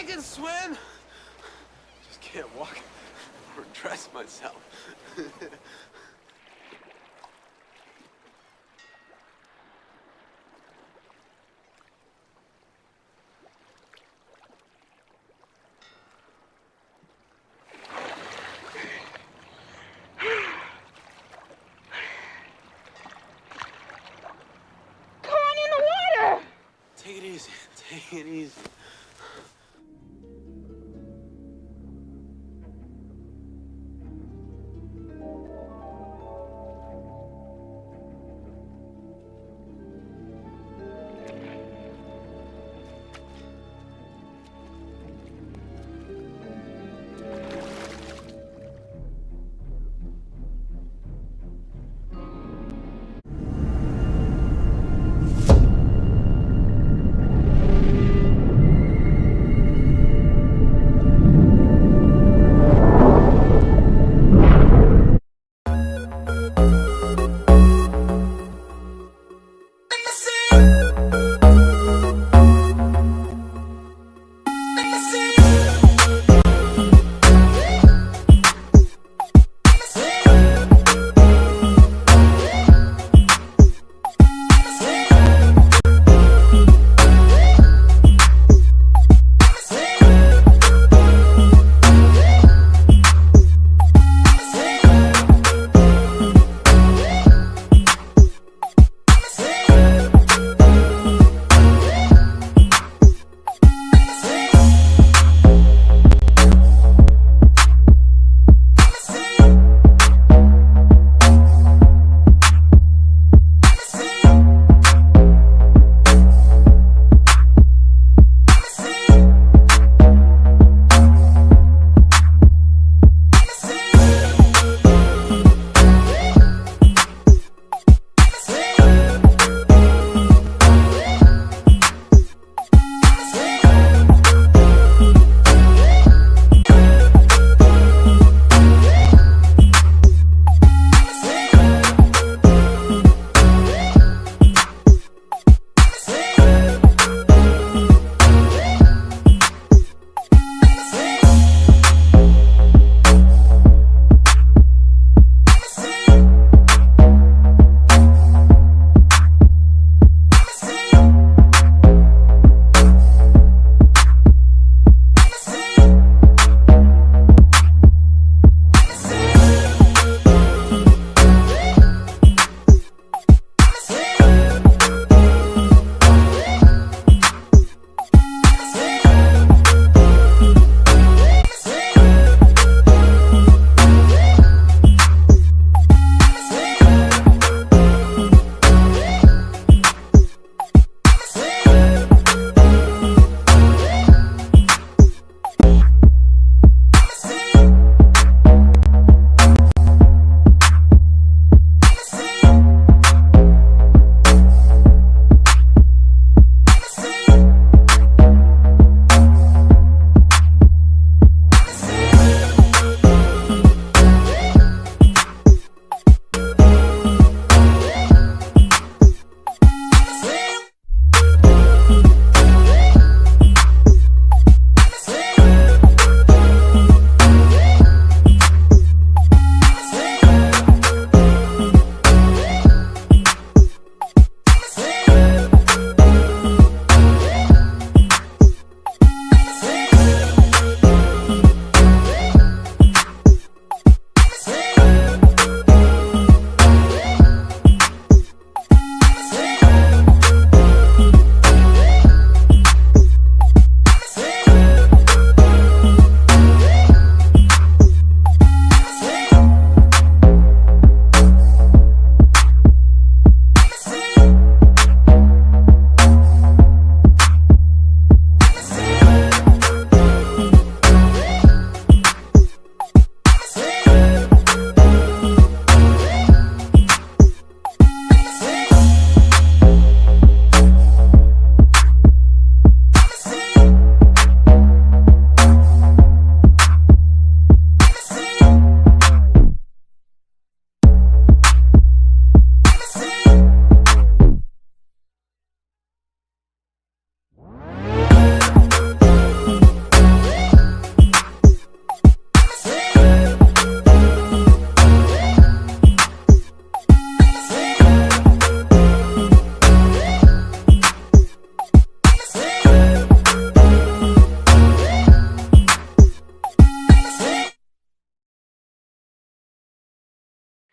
I can swim. Just can't walk or dress myself. Take it easy. Take it easy.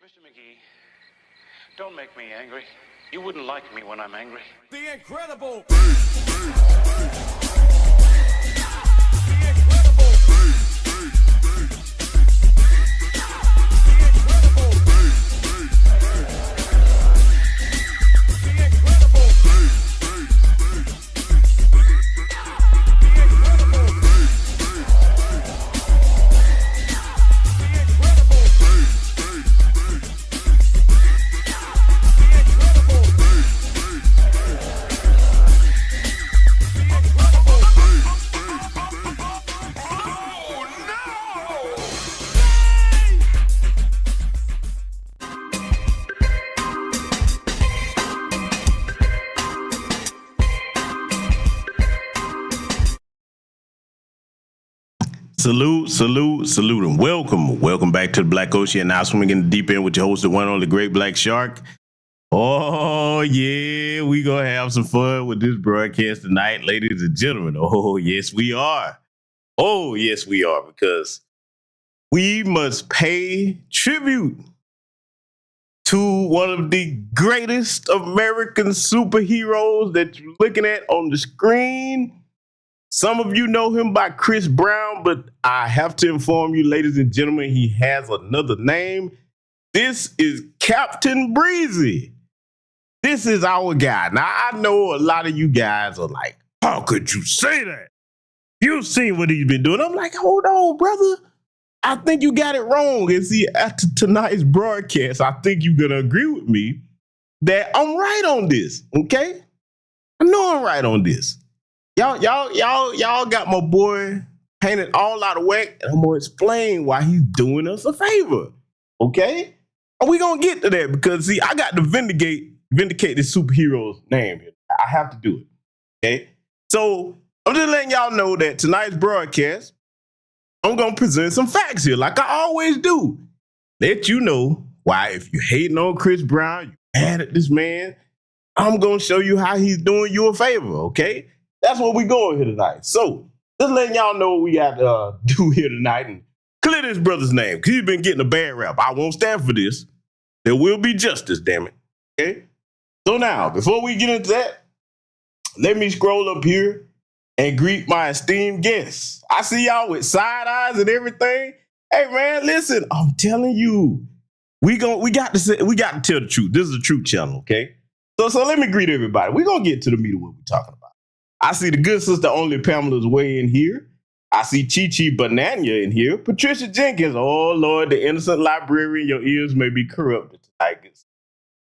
Mr. McGee, don't make me angry. You wouldn't like me when I'm angry. The incredible. Salute, and welcome back to the Black Ocean. Now swimming in the deep end with your host, the one on the Great Black Shark. Oh yeah, we gonna have some fun with this broadcast tonight, ladies and gentlemen. Oh yes, we are. Oh yes, we are, because we must pay tribute to one of the greatest American superheroes that you're looking at on the screen. Some of you know him by Chris Brown, but I have to inform you, ladies and gentlemen, he has another name. This is Captain Breezy. This is our guy. Now, I know a lot of you guys are like, how could you say that? You've seen what he's been doing. I'm like, hold on, brother. I think you got it wrong. And see, after tonight's broadcast, I think you're going to agree with me that I'm right on this, okay? I know I'm right on this. Y'all got my boy painted all out of whack, and I'm gonna explain why he's doing us a favor. Okay? And we gonna get to that because see, I got to vindicate this superhero's name here. I have to do it. Okay. So I'm just letting y'all know that tonight's broadcast, I'm gonna present some facts here, like I always do. Let you know why if you're hating on Chris Brown, you're mad at this man, I'm gonna show you how he's doing you a favor, okay? That's what we going here tonight. So, just letting y'all know what we got to do here tonight and clear this brother's name, because he's been getting a bad rap. I won't stand for this. There will be justice, damn it. Okay? So now, before we get into that, let me scroll up here and greet my esteemed guests. I see y'all with side eyes and everything. Hey, man, listen, I'm telling you, we got to tell the truth. This is a truth channel, okay? So let me greet everybody. We're going to get to the meat of what we're talking about. I see the good sister Only Pamela's way in here. I see Chi Banana in here. Patricia Jenkins. Oh, Lord, the innocent librarian. Your ears may be corrupted tonight.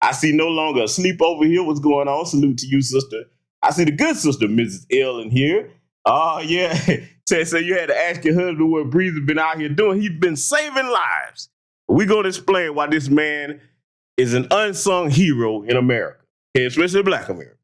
I see No Longer Asleep over here. What's going on? Salute to you, sister. I see the good sister, Mrs. L, in here. Oh, yeah. So you had to ask your husband what Breezy been out here doing. He's been saving lives. We're going to explain why this man is an unsung hero in America, okay, especially Black America.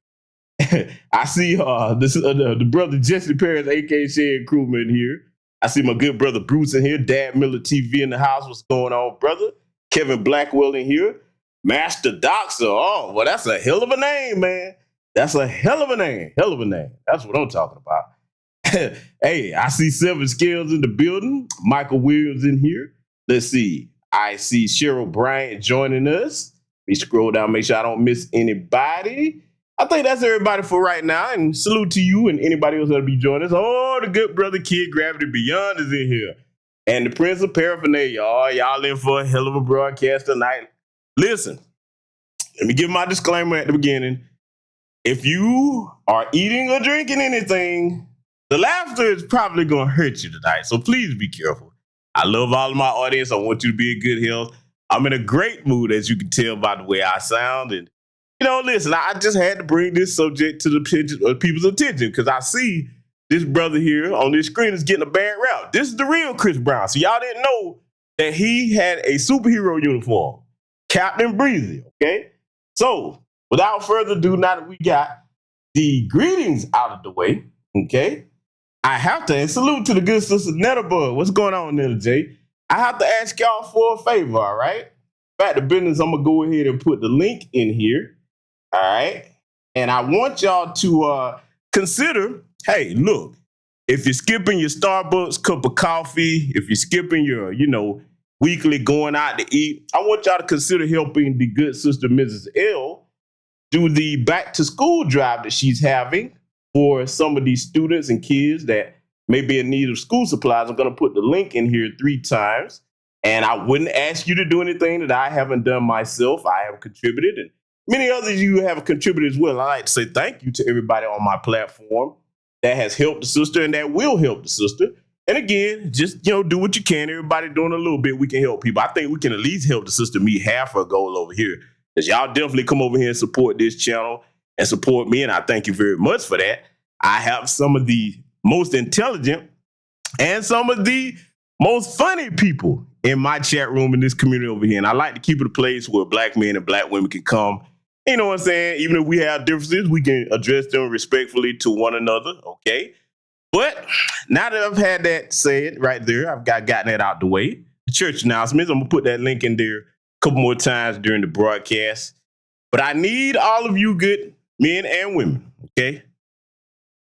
I see the brother Jesse Perez, a.k.a. Shed Crewman here. I see my good brother Bruce in here. Dad Miller TV in the house. What's going on, brother? Kevin Blackwell in here. Master Doxer. Oh, well, that's a hell of a name, man. That's a hell of a name. Hell of a name. That's what I'm talking about. Hey, I see Seven Scales in the building. Michael Williams in here. Let's see. I see Cheryl Bryant joining us. Let me scroll down, make sure I don't miss anybody. I think that's everybody for right now, and salute to you and anybody else that'll be joining us. Oh, the good brother Kid Gravity Beyond is in here. And the Prince of Paraphernalia. Oh, y'all in for a hell of a broadcast tonight. Listen, let me give my disclaimer at the beginning. If you are eating or drinking anything, the laughter is probably going to hurt you tonight, so please be careful. I love all of my audience. I want you to be in good health. I'm in a great mood, as you can tell by the way I sound, and listen, I just had to bring this subject to the people's attention because I see this brother here on this screen is getting a bad rap. This is the real Chris Brown. So y'all didn't know that he had a superhero uniform, Captain Breezy, okay? So without further ado, now that we got the greetings out of the way, okay, I have to, and salute to the good sister Netterbug. What's going on, Netta J? I have to ask y'all for a favor, all right? Back to business, I'm going to go ahead and put the link in here. All right. And I want y'all to consider, hey, look, if you're skipping your Starbucks cup of coffee, if you're skipping your, weekly going out to eat, I want y'all to consider helping the good sister Mrs. L do the back to school drive that she's having for some of these students and kids that may be in need of school supplies. I'm going to put the link in here 3 times. And I wouldn't ask you to do anything that I haven't done myself. I have contributed, and many others of you have contributed as well. I like to say thank you to everybody on my platform that has helped the sister and that will help the sister. And again, just do what you can. Everybody doing a little bit, we can help people. I think we can at least help the sister meet half her goal over here. Because y'all definitely come over here and support this channel and support me, and I thank you very much for that. I have some of the most intelligent and some of the most funny people in my chat room in this community over here. And I like to keep it a place where black men and black women can come. You know what I'm saying? Even if we have differences, we can address them respectfully to one another, okay? But now that I've had that said right there, I've gotten that out the way. The church announcements, I'm going to put that link in there a couple more times during the broadcast. But I need all of you good men and women, okay,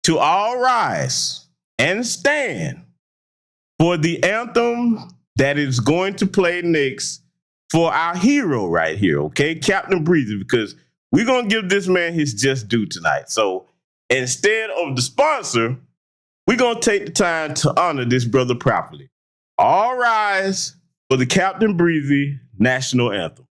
to all rise and stand for the anthem that is going to play next for our hero right here, okay, Captain Breezy, because we're going to give this man his just due tonight. So instead of the sponsor, we're going to take the time to honor this brother properly. All rise for the Captain Breezy National Anthem.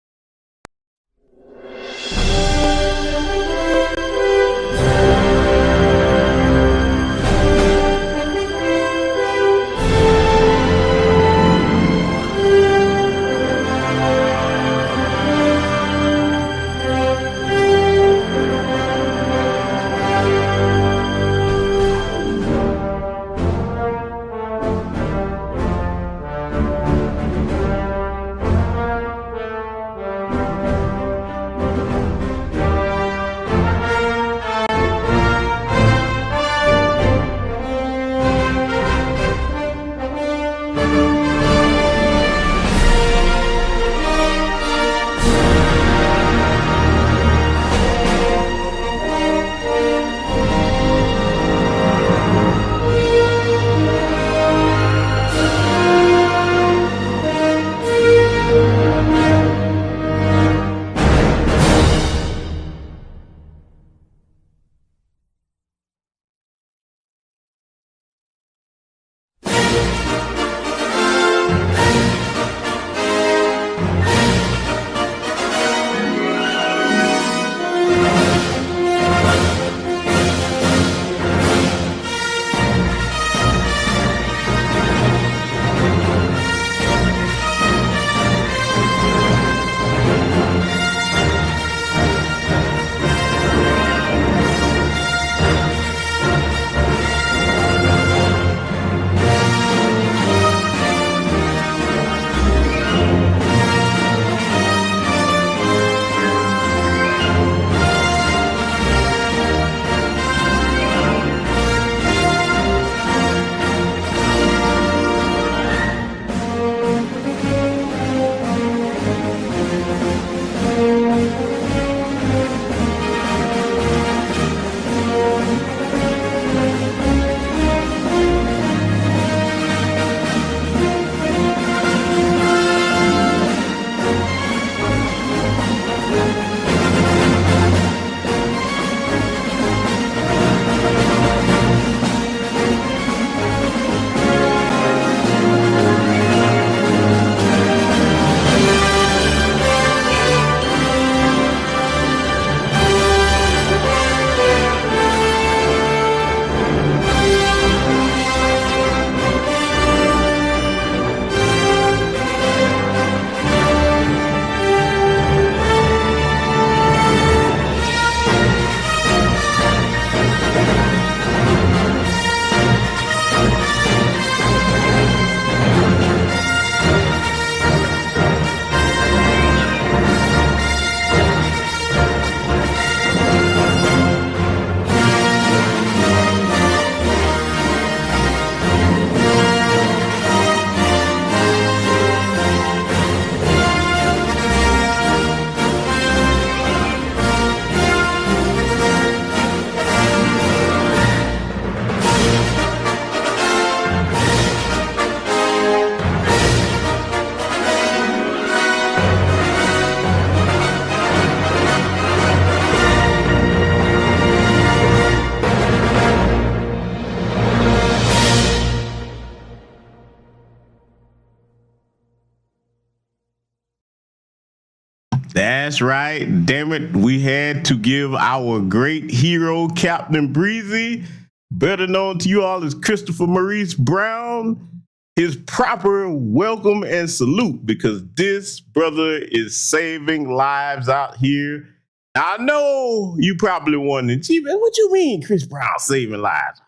That's right. Damn it. We had to give our great hero, Captain Breezy, better known to you all as Christopher Maurice Brown, his proper welcome and salute, because this brother is saving lives out here. I know you probably wondering, gee, man, what you mean Chris Brown saving lives?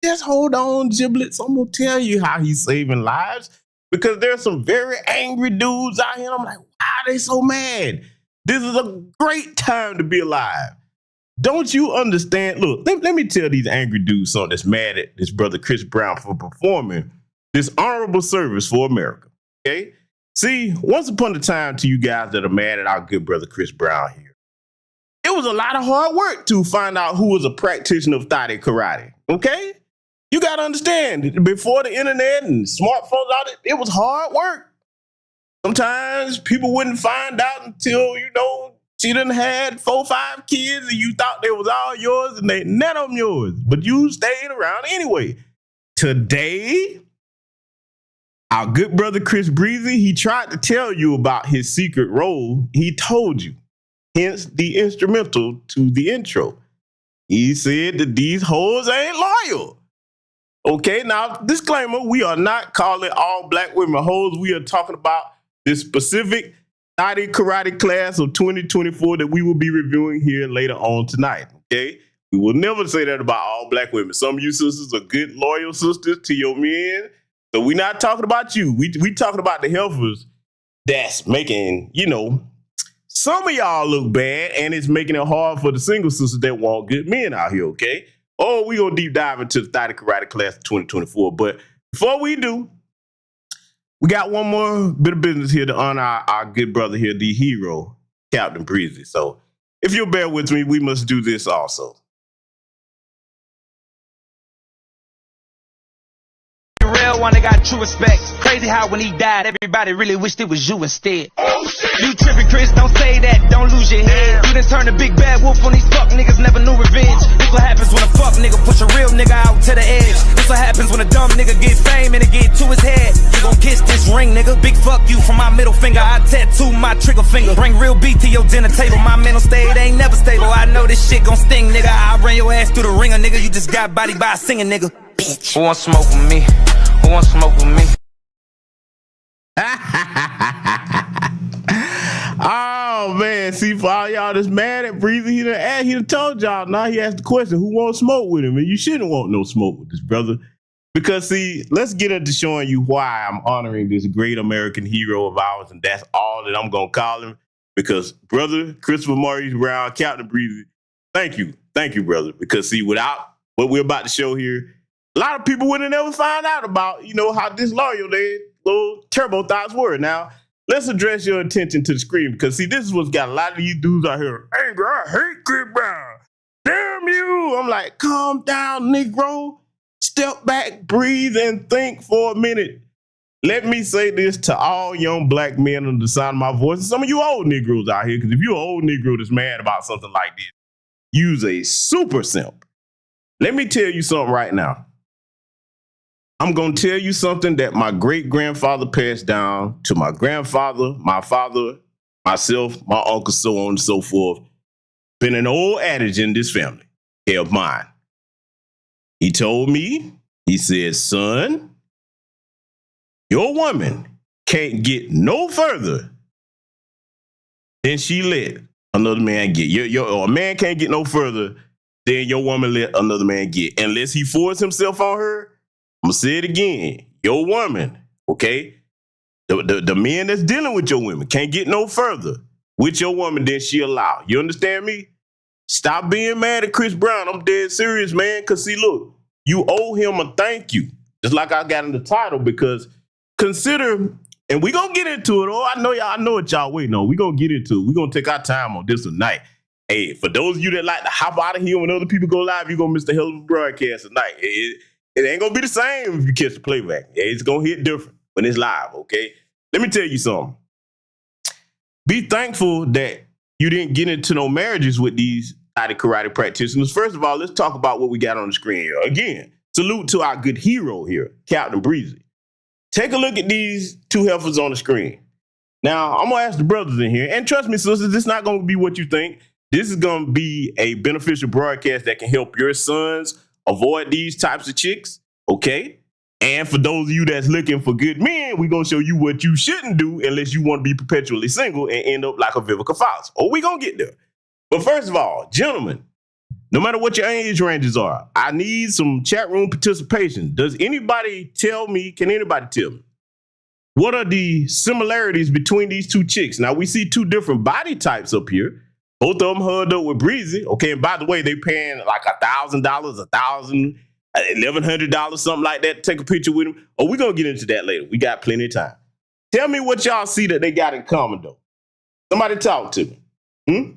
Just hold on, giblets. I'm going to tell you how he's saving lives, because there's some very angry dudes out here. I'm like, why are they so mad? This is a great time to be alive. Don't you understand? Look, let me tell these angry dudes something that's mad at this brother Chris Brown for performing this honorable service for America. Okay? See, once upon a time, to you guys that are mad at our good brother Chris Brown here, it was a lot of hard work to find out who was a practitioner of thigh karate. Okay? You got to understand, before the internet and smartphones out, it was hard work. Sometimes people wouldn't find out until, she done had 4 or 5 kids and you thought they was all yours and they none of them yours, but you stayed around anyway. Today, our good brother Chris Breezy, he tried to tell you about his secret role. He told you, hence the instrumental to the intro. He said that these hoes ain't loyal. Okay, now, disclaimer, we are not calling all black women hoes. We are talking about this specific karate class of 2024 that we will be reviewing here later on tonight, okay? We will never say that about all black women. Some of you sisters are good, loyal sisters to your men. So we're not talking about you. We talking about the heifers that's making, some of y'all look bad, and it's making it hard for the single sisters that want good men out here, okay? Oh, we're going to deep dive into the karate class of 2024. But before we do, we got one more bit of business here to honor our good brother here, the hero, Captain Breezy. So if you'll bear with me, we must do this also. Real one that got true respect. Crazy how when he died, everybody really wished it was you instead. Oh, shit. You tripping, Chris, don't say that, don't lose your head. You done turned a big bad wolf on these fuck niggas, never knew revenge. This what happens when a fuck nigga push a real nigga out to the edge. This what happens when a dumb nigga get fame and it get to his head. You gon' kiss this ring, nigga. Big fuck you from my middle finger. I tattoo my trigger finger. Bring real beat to your dinner table. My mental state ain't never stable. I know this shit gon' sting, nigga. I ran your ass through the ringer, nigga. You just got bodied by a singing nigga. Bitch. Who wants smoke with me? Who wants smoke with me? Oh, man. See, for all y'all that's mad at Breezy, he done told y'all. Now he asked the question, who wants smoke with him? And you shouldn't want no smoke with this brother. Because, see, let's get into showing you why I'm honoring this great American hero of ours, and that's all that I'm going to call him. Because, brother, Christopher Maurice Brown, Captain Breezy, thank you. Thank you, brother. Because, see, without what we're about to show here, a lot of people wouldn't have never found out about, how disloyal their little turbo thoughts were. Now, let's address your attention to the screen, because, see, this is what's got a lot of these dudes out here angry. I hate Chris Brown. Damn you. I'm like, calm down, Negro. Step back, breathe, and think for a minute. Let me say this to all young black men under the sound of my voice, and some of you old Negroes out here, because if you're an old Negro that's mad about something like this, use a super simp. Let me tell you something right now. I'm going to tell you something that my great-grandfather passed down to my grandfather, my father, myself, my uncle, so on and so forth. Been an old adage in this family of mine. He told me, he said, son, your woman can't get no further than she let another man get. A man can't get no further than your woman let another man get. Unless he force himself on her, I'm going to say it again. Your woman, okay? The men that's dealing with your women can't get no further with your woman than she allow. You understand me? Stop being mad at Chris Brown. I'm dead serious, man. Because, see, look, you owe him a thank you. Just like I got in the title, because consider, and we're going to get into it. Oh, I know what y'all waiting on. We're going to get into it. We're going to take our time on this tonight. Hey, for those of you that like to hop out of here when other people go live, you're going to miss the hell of a broadcast tonight. It ain't going to be the same if you catch the playback. It's going to hit different when it's live, okay? Let me tell you something. Be thankful that you didn't get into no marriages with these karate practitioners. First of all, let's talk about what we got on the screen here. Again, salute to our good hero here, Captain Breezy. Take a look at these two heifers on the screen. Now, I'm going to ask the brothers in here, and trust me, sisters, this is not going to be what you think. This is going to be a beneficial broadcast that can help your sons avoid these types of chicks, okay? And for those of you that's looking for good men, we're going to show you what you shouldn't do unless you want to be perpetually single and end up like a Vivica Fox. Oh, we're going to get there. But first of all, gentlemen, no matter what your age ranges are, I need some chat room participation. Does anybody tell me, can anybody tell me, what are the similarities between these two chicks? Now, we see two different body types up here. Both of them hugged up with Breezy. Okay, and by the way, they paying like $1,000, $1,000, $1,100, something like that, to take a picture with him. Oh, we're going to get into that later. We got plenty of time. Tell me what y'all see that they got in common, though. Somebody talk to me.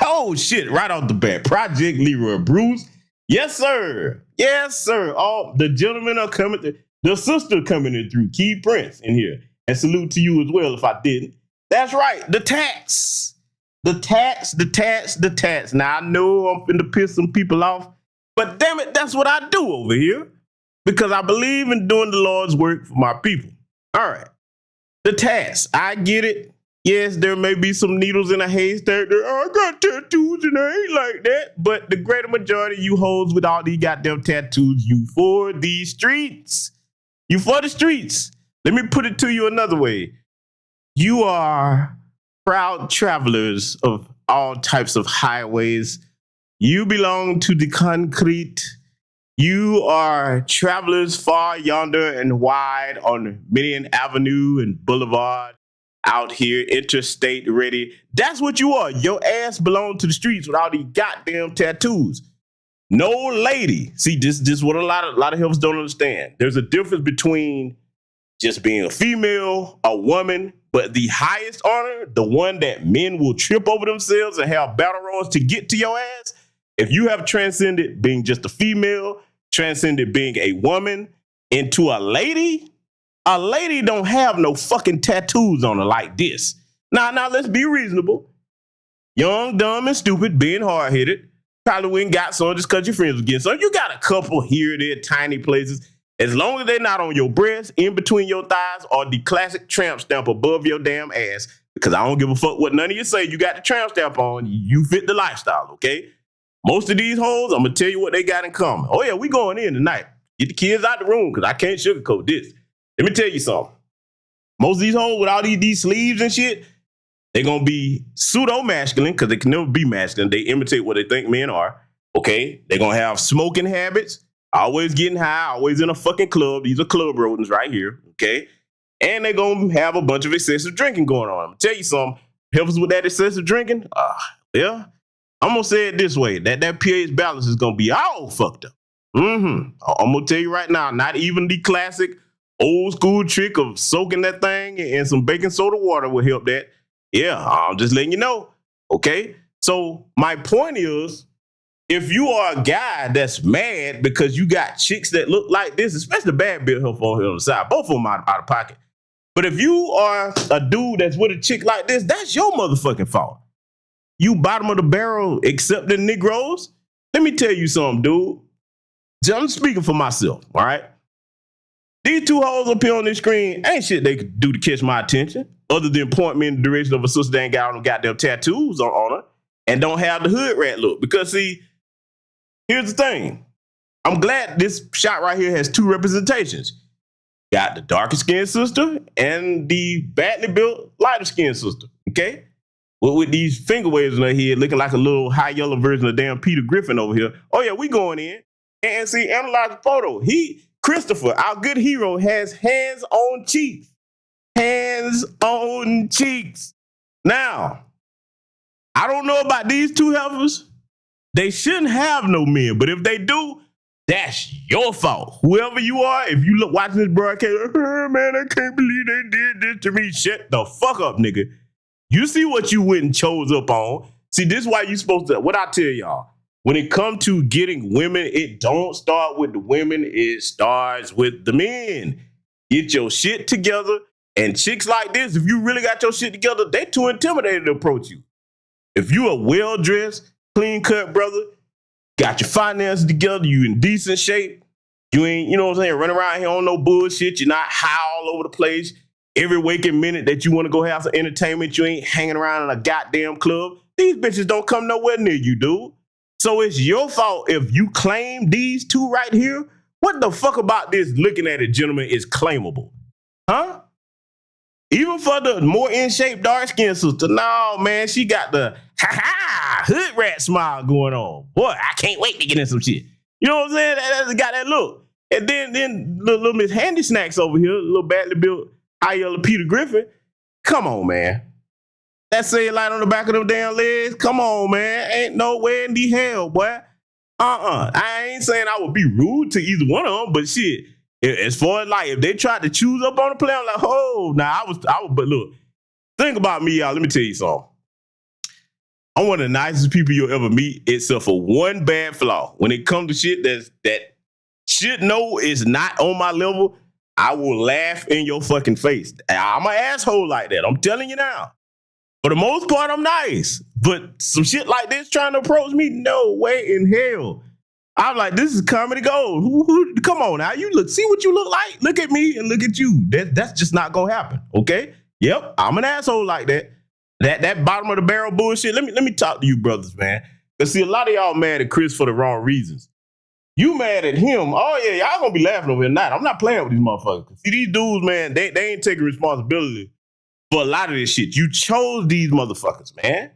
Oh, shit, right off the bat. Project Leroy Bruce. Yes, sir. Yes, sir. All the gentlemen are coming through. The sister coming in through. Key Prince in here. And salute to you as well if I didn't. That's right. The tats. The tats. Now, I know I'm finna piss some people off, but damn it, that's what I do over here because I believe in doing the Lord's work for my people. All right. The tats. I get it. Yes, there may be some needles in a haystack. I got tattoos and I ain't like that. But the greater majority of you hoes with all these goddamn tattoos, you for these streets. You for the streets. Let me put it to you another way. You are proud travelers of all types of highways. You belong to the concrete. You are travelers far yonder and wide on Million Avenue and Boulevard. Out here, interstate ready. That's what you are. Your ass belongs to the streets with all these goddamn tattoos. No lady. See, this is what a lot of helpers don't understand. There's a difference between just being a female, a woman, but the highest honor, the one that men will trip over themselves and have battle royals to get to your ass. If you have transcended being just a female, transcended being a woman into a lady don't have no fucking tattoos on her like this. Now, let's be reasonable. Young, dumb, and stupid, being hard-headed, probably went and got some just because your friends were getting some. You got a couple here, there, tiny places. As long as they're not on your breast, in between your thighs, or the classic tramp stamp above your damn ass, because I don't give a fuck what none of you say. You got the tramp stamp on, you fit the lifestyle, okay? Most of these hoes, I'm going to tell you what they got in common. Oh, yeah, we going in tonight. Get the kids out the room, because I can't sugarcoat this. Let me tell you something. Most of these hoes with all these sleeves and shit, they're going to be pseudo-masculine because they can never be masculine. They imitate what they think men are, okay? They're going to have smoking habits, always getting high, always in a fucking club. These are club rodents right here, okay? And they're going to have a bunch of excessive drinking going on. I'm going to tell you something. Helps with that excessive drinking? Yeah. I'm going to say it this way. That pH balance is going to be all fucked up. I'm going to tell you right now, not even the classic old school trick of soaking that thing and some baking soda water will help that. Yeah, I'm just letting you know. Okay. So my point is, if you are a guy that's mad because you got chicks that look like this, especially bad bill help on here on the side, both of them out of pocket. But if you are a dude that's with a chick like this, that's your motherfucking fault. You bottom of the barrel accepting Negroes. Let me tell you something, dude. I'm speaking for myself, all right? These two hoes up here on this screen ain't shit they could do to catch my attention other than point me in the direction of a sister that ain't got no goddamn tattoos on her and don't have the hood rat look. Because, see, here's the thing. I'm glad this shot right here has two representations. Got the darker skinned sister and the badly built lighter skinned sister, okay? With these finger waves in her head looking like a little high yellow version of damn Peter Griffin over here. Oh, yeah, we going in. And see, analyze the photo. Christopher, our good hero, has hands on cheeks. Hands on cheeks. Now, I don't know about these two heifers. They shouldn't have no men, but if they do, that's your fault. Whoever you are, if you look watching this broadcast, oh, man, I can't believe they did this to me. Shut the fuck up, nigga. You see what you went and chose up on. See, this is why you supposed to, what I tell y'all. When it comes to getting women, it don't start with the women. It starts with the men. Get your shit together. And chicks like this, if you really got your shit together, they too intimidated to approach you. If you a well-dressed, clean-cut brother, got your finances together, you in decent shape, you ain't, you know what I'm saying, running around here on no bullshit, you're not high all over the place, every waking minute that you want to go have some entertainment, you ain't hanging around in a goddamn club. These bitches don't come nowhere near you, dude. So it's your fault if you claim these two right here. What the fuck about this looking at it, gentlemen, is claimable? Huh? Even for the more in-shape, dark-skinned sister, no, man, she got the ha-ha hood rat smile going on. Boy, I can't wait to get in some shit. You know what I'm saying? That's got that look. And then little Miss Handy Snacks over here, little badly built high yellow Peter Griffin. Come on, man. That say light on the back of them damn legs. Come on, man. Ain't no way in the hell, boy. I ain't saying I would be rude to either one of them, but shit, as far as like if they tried to choose up on the play, I'm like, oh, nah, I was, but look, think about me, y'all. Let me tell you something. I'm one of the nicest people you'll ever meet, except for one bad flaw. When it comes to shit that should know is not on my level, I will laugh in your fucking face. I'm an asshole like that. I'm telling you now. For the most part, I'm nice. But some shit like this trying to approach me, no way in hell. I'm like, this is comedy gold. Come on now. You see what you look like? Look at me and look at you. That's just not gonna happen. Okay? Yep, I'm an asshole like that. That bottom of the barrel bullshit. Let me talk to you brothers, man. Because see, a lot of y'all mad at Chris for the wrong reasons. You mad at him. Oh, yeah, y'all gonna be laughing over here tonight. I'm not playing with these motherfuckers. See, these dudes, man, they ain't taking responsibility for a lot of this shit. You chose these motherfuckers, man.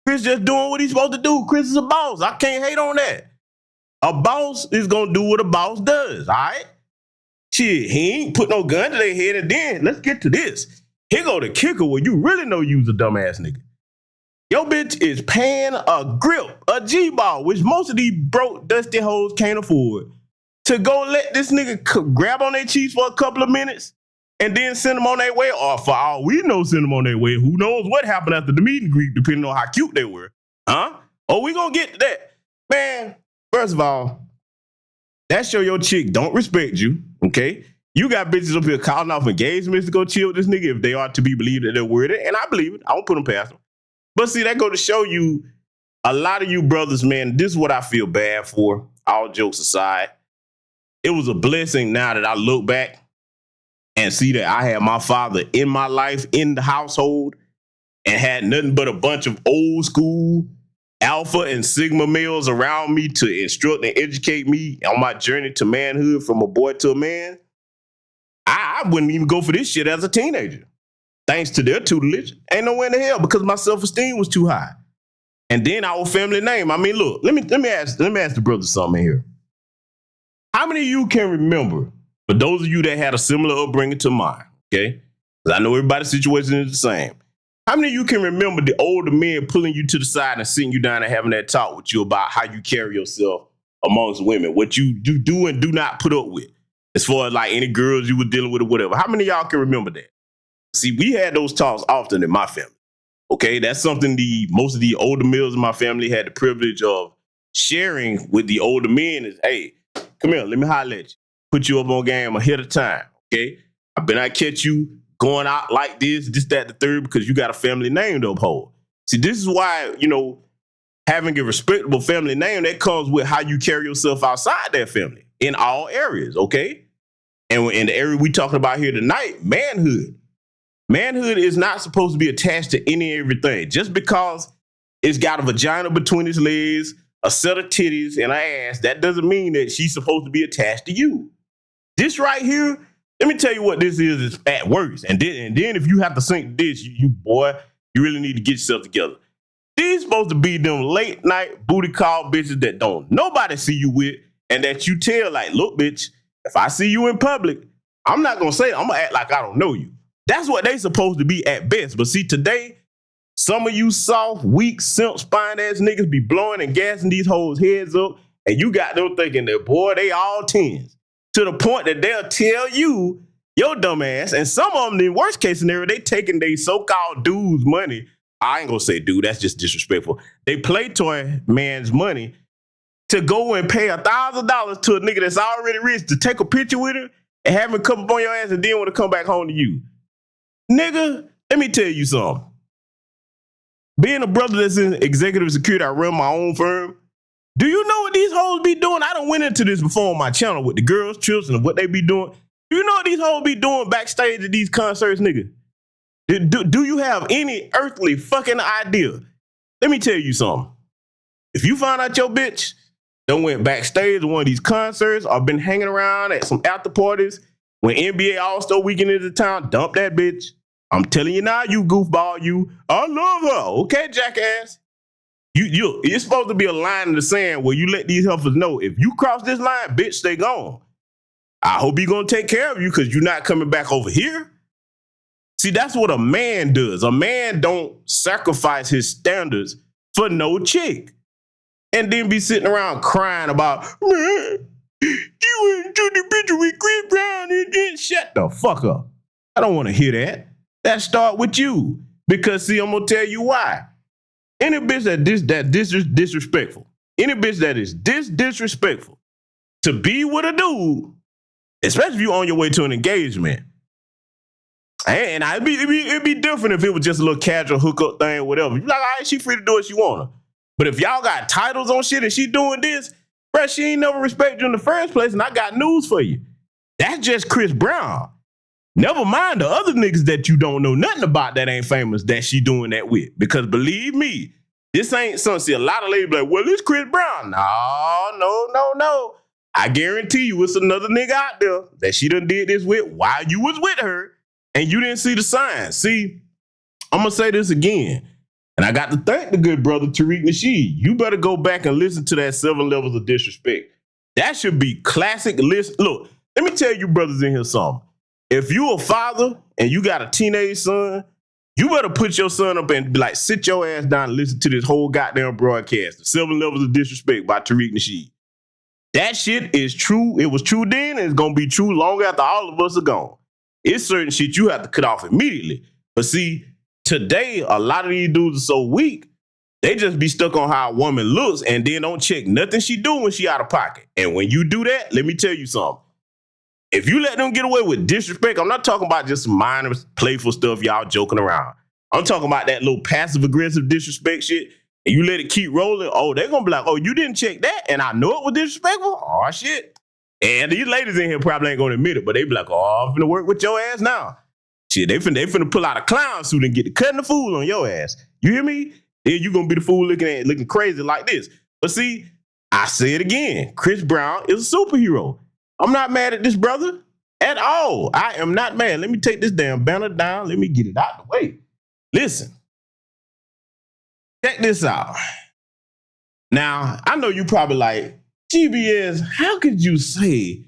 Chris just doing what he's supposed to do. Chris is a boss. I can't hate on that. A boss is gonna do what a boss does, all right? Shit, he ain't put no gun to their head. And then, let's get to this. Here go the kicker where you really know you's a dumbass nigga. Your bitch is paying a grip, a G-ball, which most of these broke, dusty hoes can't afford, to go let this nigga grab on their cheeks for a couple of minutes and then send them on their way. Or for all we know, send them on their way. Who knows what happened after the meet and greet, depending on how cute they were. Huh? Oh, we gonna get to that. Man, first of all, that show your chick don't respect you, okay? You got bitches up here calling off engagements to go chill with this nigga if they are to be believed that they're worthy, and I believe it. I won't put them past them. But see, that go to show you, a lot of you brothers, man, this is what I feel bad for, all jokes aside. It was a blessing now that I look back and see that I had my father in my life, in the household, and had nothing but a bunch of old school alpha and sigma males around me to instruct and educate me on my journey to manhood from a boy to a man. I wouldn't even go for this shit as a teenager. Thanks to their tutelage, ain't nowhere in the hell because my self-esteem was too high. And then our family name. I mean, look, let me ask the brothers something here. How many of you can remember, for those of you that had a similar upbringing to mine, okay? Because I know everybody's situation is the same. How many of you can remember the older men pulling you to the side and sitting you down and having that talk with you about how you carry yourself amongst women, what you do and do not put up with, as far as like any girls you were dealing with or whatever? How many of y'all can remember that? See, we had those talks often in my family. Okay, that's something most of the older males in my family had the privilege of sharing with the older men is, hey, come here, let me holler at you. Put you up on game ahead of time, okay? I better not catch you going out like this, that, the third, because you got a family name to uphold. See, this is why, having a respectable family name, that comes with how you carry yourself outside that family in all areas, okay? And in the area we talking about here tonight, manhood. Manhood is not supposed to be attached to any and everything. Just because it's got a vagina between its legs, a set of titties, and an ass, that doesn't mean that she's supposed to be attached to you. This right here, let me tell you what this is at worst. And then if you have to sink this, you really need to get yourself together. These supposed to be them late night booty call bitches that don't nobody see you with, and that you tell like, look, bitch, if I see you in public, I'm not gonna say it. I'm gonna act like I don't know you. That's what they supposed to be at best. But see, today, some of you soft, weak, simp, spine-ass niggas be blowing and gassing these hoes' heads up, and you got them thinking that, boy, they all tens. To the point that they'll tell you, your dumb ass, and some of them, in worst case scenario, they taking their so-called dude's money. I ain't gonna say dude, that's just disrespectful. They play toy man's money to go and pay $1,000 to a nigga that's already rich to take a picture with her and have him come up on your ass and then want to come back home to you. Nigga, let me tell you something. Being a brother that's in executive security, I run my own firm. Do you know what these hoes be doing? I done went into this before on my channel with the girls, trips, and what they be doing. You know what these hoes be doing backstage at these concerts, nigga? Do you have any earthly fucking idea? Let me tell you something. If you find out your bitch done went backstage at one of these concerts or been hanging around at some after parties when NBA All-Star Weekend is in town, dump that bitch. I'm telling you now, you goofball, you. I love her. Okay, jackass. It's supposed to be a line in the sand where you let these heifers know if you cross this line, bitch, stay gone. I hope he gonna take care of you because you're not coming back over here. See, that's what a man does. A man don't sacrifice his standards for no chick. And then be sitting around crying about, man, you went to the picture with Chris Brown and then shut the fuck up. I don't want to hear that. That start with you. Because see, I'm gonna tell you why. Any bitch that disrespectful, any bitch that is disrespectful to be with a dude, especially if you on your way to an engagement. And it'd be different if it was just a little casual hookup thing or whatever. You like, all right, she free to do what she wanna. But if y'all got titles on shit and she doing this, bruh, she ain't never respected you in the first place, and I got news for you. That's just Chris Brown. Never mind the other niggas that you don't know nothing about that ain't famous that she doing that with. Because believe me, this ain't something. See, a lot of ladies be like, well, it's Chris Brown. No. I guarantee you it's another nigga out there that she done did this with while you was with her and you didn't see the signs. See, I'm going to say this again. And I got to thank the good brother Tariq Nasheed. You better go back and listen to that 7 levels of disrespect. That should be classic list. Look, let me tell you brothers in here something. If you a father and you got a teenage son, you better put your son up and be like, sit your ass down and listen to this whole goddamn broadcast. The 7 levels of disrespect by Tariq Nasheed. That shit is true. It was true then and it's going to be true long after all of us are gone. It's certain shit you have to cut off immediately. But see, today, a lot of these dudes are so weak, they just be stuck on how a woman looks and then don't check nothing she do when she out of pocket. And when you do that, let me tell you something. If you let them get away with disrespect, I'm not talking about just minor, playful stuff y'all joking around. I'm talking about that little passive-aggressive disrespect shit, and you let it keep rolling. Oh, they're going to be like, oh, you didn't check that, and I know it was disrespectful? Oh, shit. And these ladies in here probably ain't going to admit it, but they be like, oh, I'm finna work with your ass now. Shit, they finna pull out a clown suit and get to cutting the fool on your ass. You hear me? Then you going to be the fool looking crazy like this. But see, I say it again. Chris Brown is a superhero. I'm not mad at this brother at all. I am not mad. Let me take this damn banner down. Let me get it out the way. Listen. Check this out. Now, I know you probably like, GBS, how could you say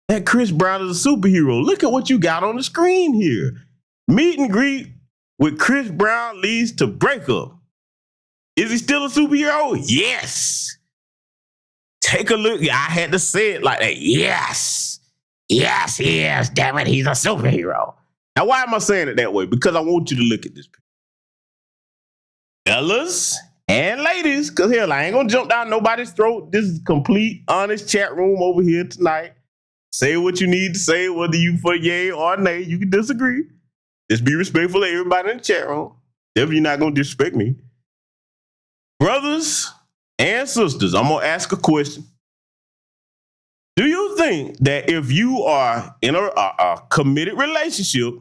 that Chris Brown is a superhero? Look at what you got on the screen here. Meet and greet with Chris Brown leads to breakup. Is he still a superhero? Yes. Take a look. I had to say it like that. Yes. Yes, he is. Damn it, he's a superhero. Now, why am I saying it that way? Because I want you to look at this. Fellas and ladies, because hell, I ain't going to jump down nobody's throat. This is complete, honest chat room over here tonight. Say what you need to say, whether you for yay or nay. You can disagree. Just be respectful of everybody in the chat room. Definitely not going to disrespect me. Brothers and sisters, I'm going to ask a question. Do you think that if you are in a committed relationship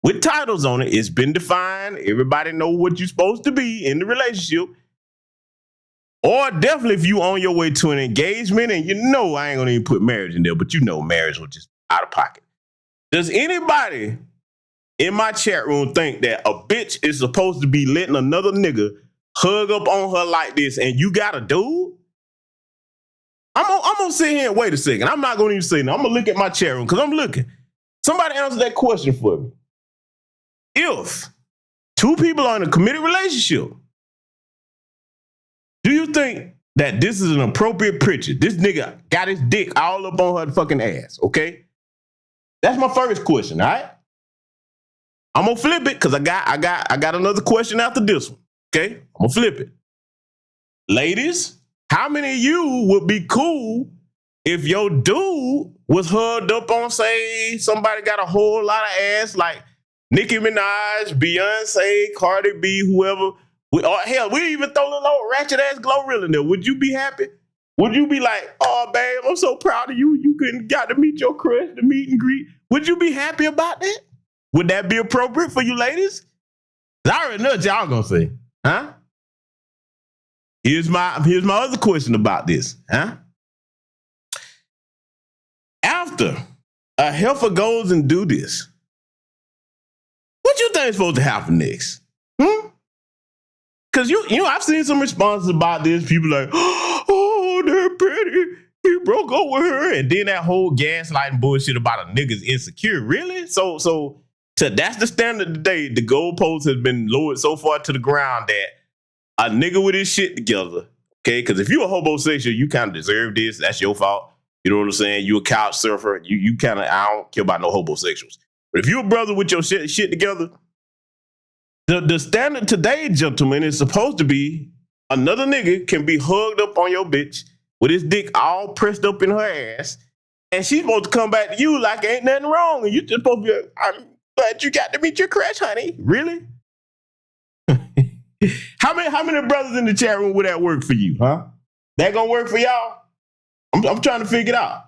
with titles on it, it's been defined, everybody know what you're supposed to be in the relationship, or definitely if you on your way to an engagement and you know I ain't going to even put marriage in there, but you know marriage was just out of pocket. Does anybody in my chat room think that a bitch is supposed to be letting another nigga hug up on her like this and you got a dude? I'm gonna sit here and wait a second. I'm not gonna even say nothing. I'm gonna look at my chat room because I'm looking. Somebody answer that question for me. If two people are in a committed relationship, do you think that this is an appropriate picture? This nigga got his dick all up on her fucking ass, okay? That's my first question, all right? I'm gonna flip it because I got another question after this one, okay? I'm gonna flip it. Ladies, how many of you would be cool if your dude was hugged up on, say, somebody got a whole lot of ass like Nicki Minaj, Beyonce, Cardi B, whoever. Or hell, we even throw a little old ratchet ass Glorilla in there. Would you be happy? Would you be like, oh, babe, I'm so proud of you. You got to meet your crush, the meet and greet. Would you be happy about that? Would that be appropriate for you ladies? I already know what y'all gonna say, huh? Here's my other question about this, huh? After a heifer goes and do this, what you think is supposed to happen next? Because you know, I've seen some responses about this. People like, oh, they're pretty. He broke up with her, and then that whole gaslighting bullshit about a nigga's insecure. Really? So that's the standard today. The goalpost has been lowered so far to the ground that a nigga with his shit together, okay? Because if you're a homosexual, you kind of deserve this. That's your fault. You know what I'm saying? You a couch surfer. You kind of, I don't care about no homosexuals. But if you're a brother with your shit together, the standard today, gentlemen, is supposed to be another nigga can be hugged up on your bitch with his dick all pressed up in her ass, and she's supposed to come back to you like ain't nothing wrong, and you just supposed to be, I'm glad you got to meet your crush, honey. Really? How many brothers in the chat room would that work for you, huh? That gonna work for y'all? I'm trying to figure it out.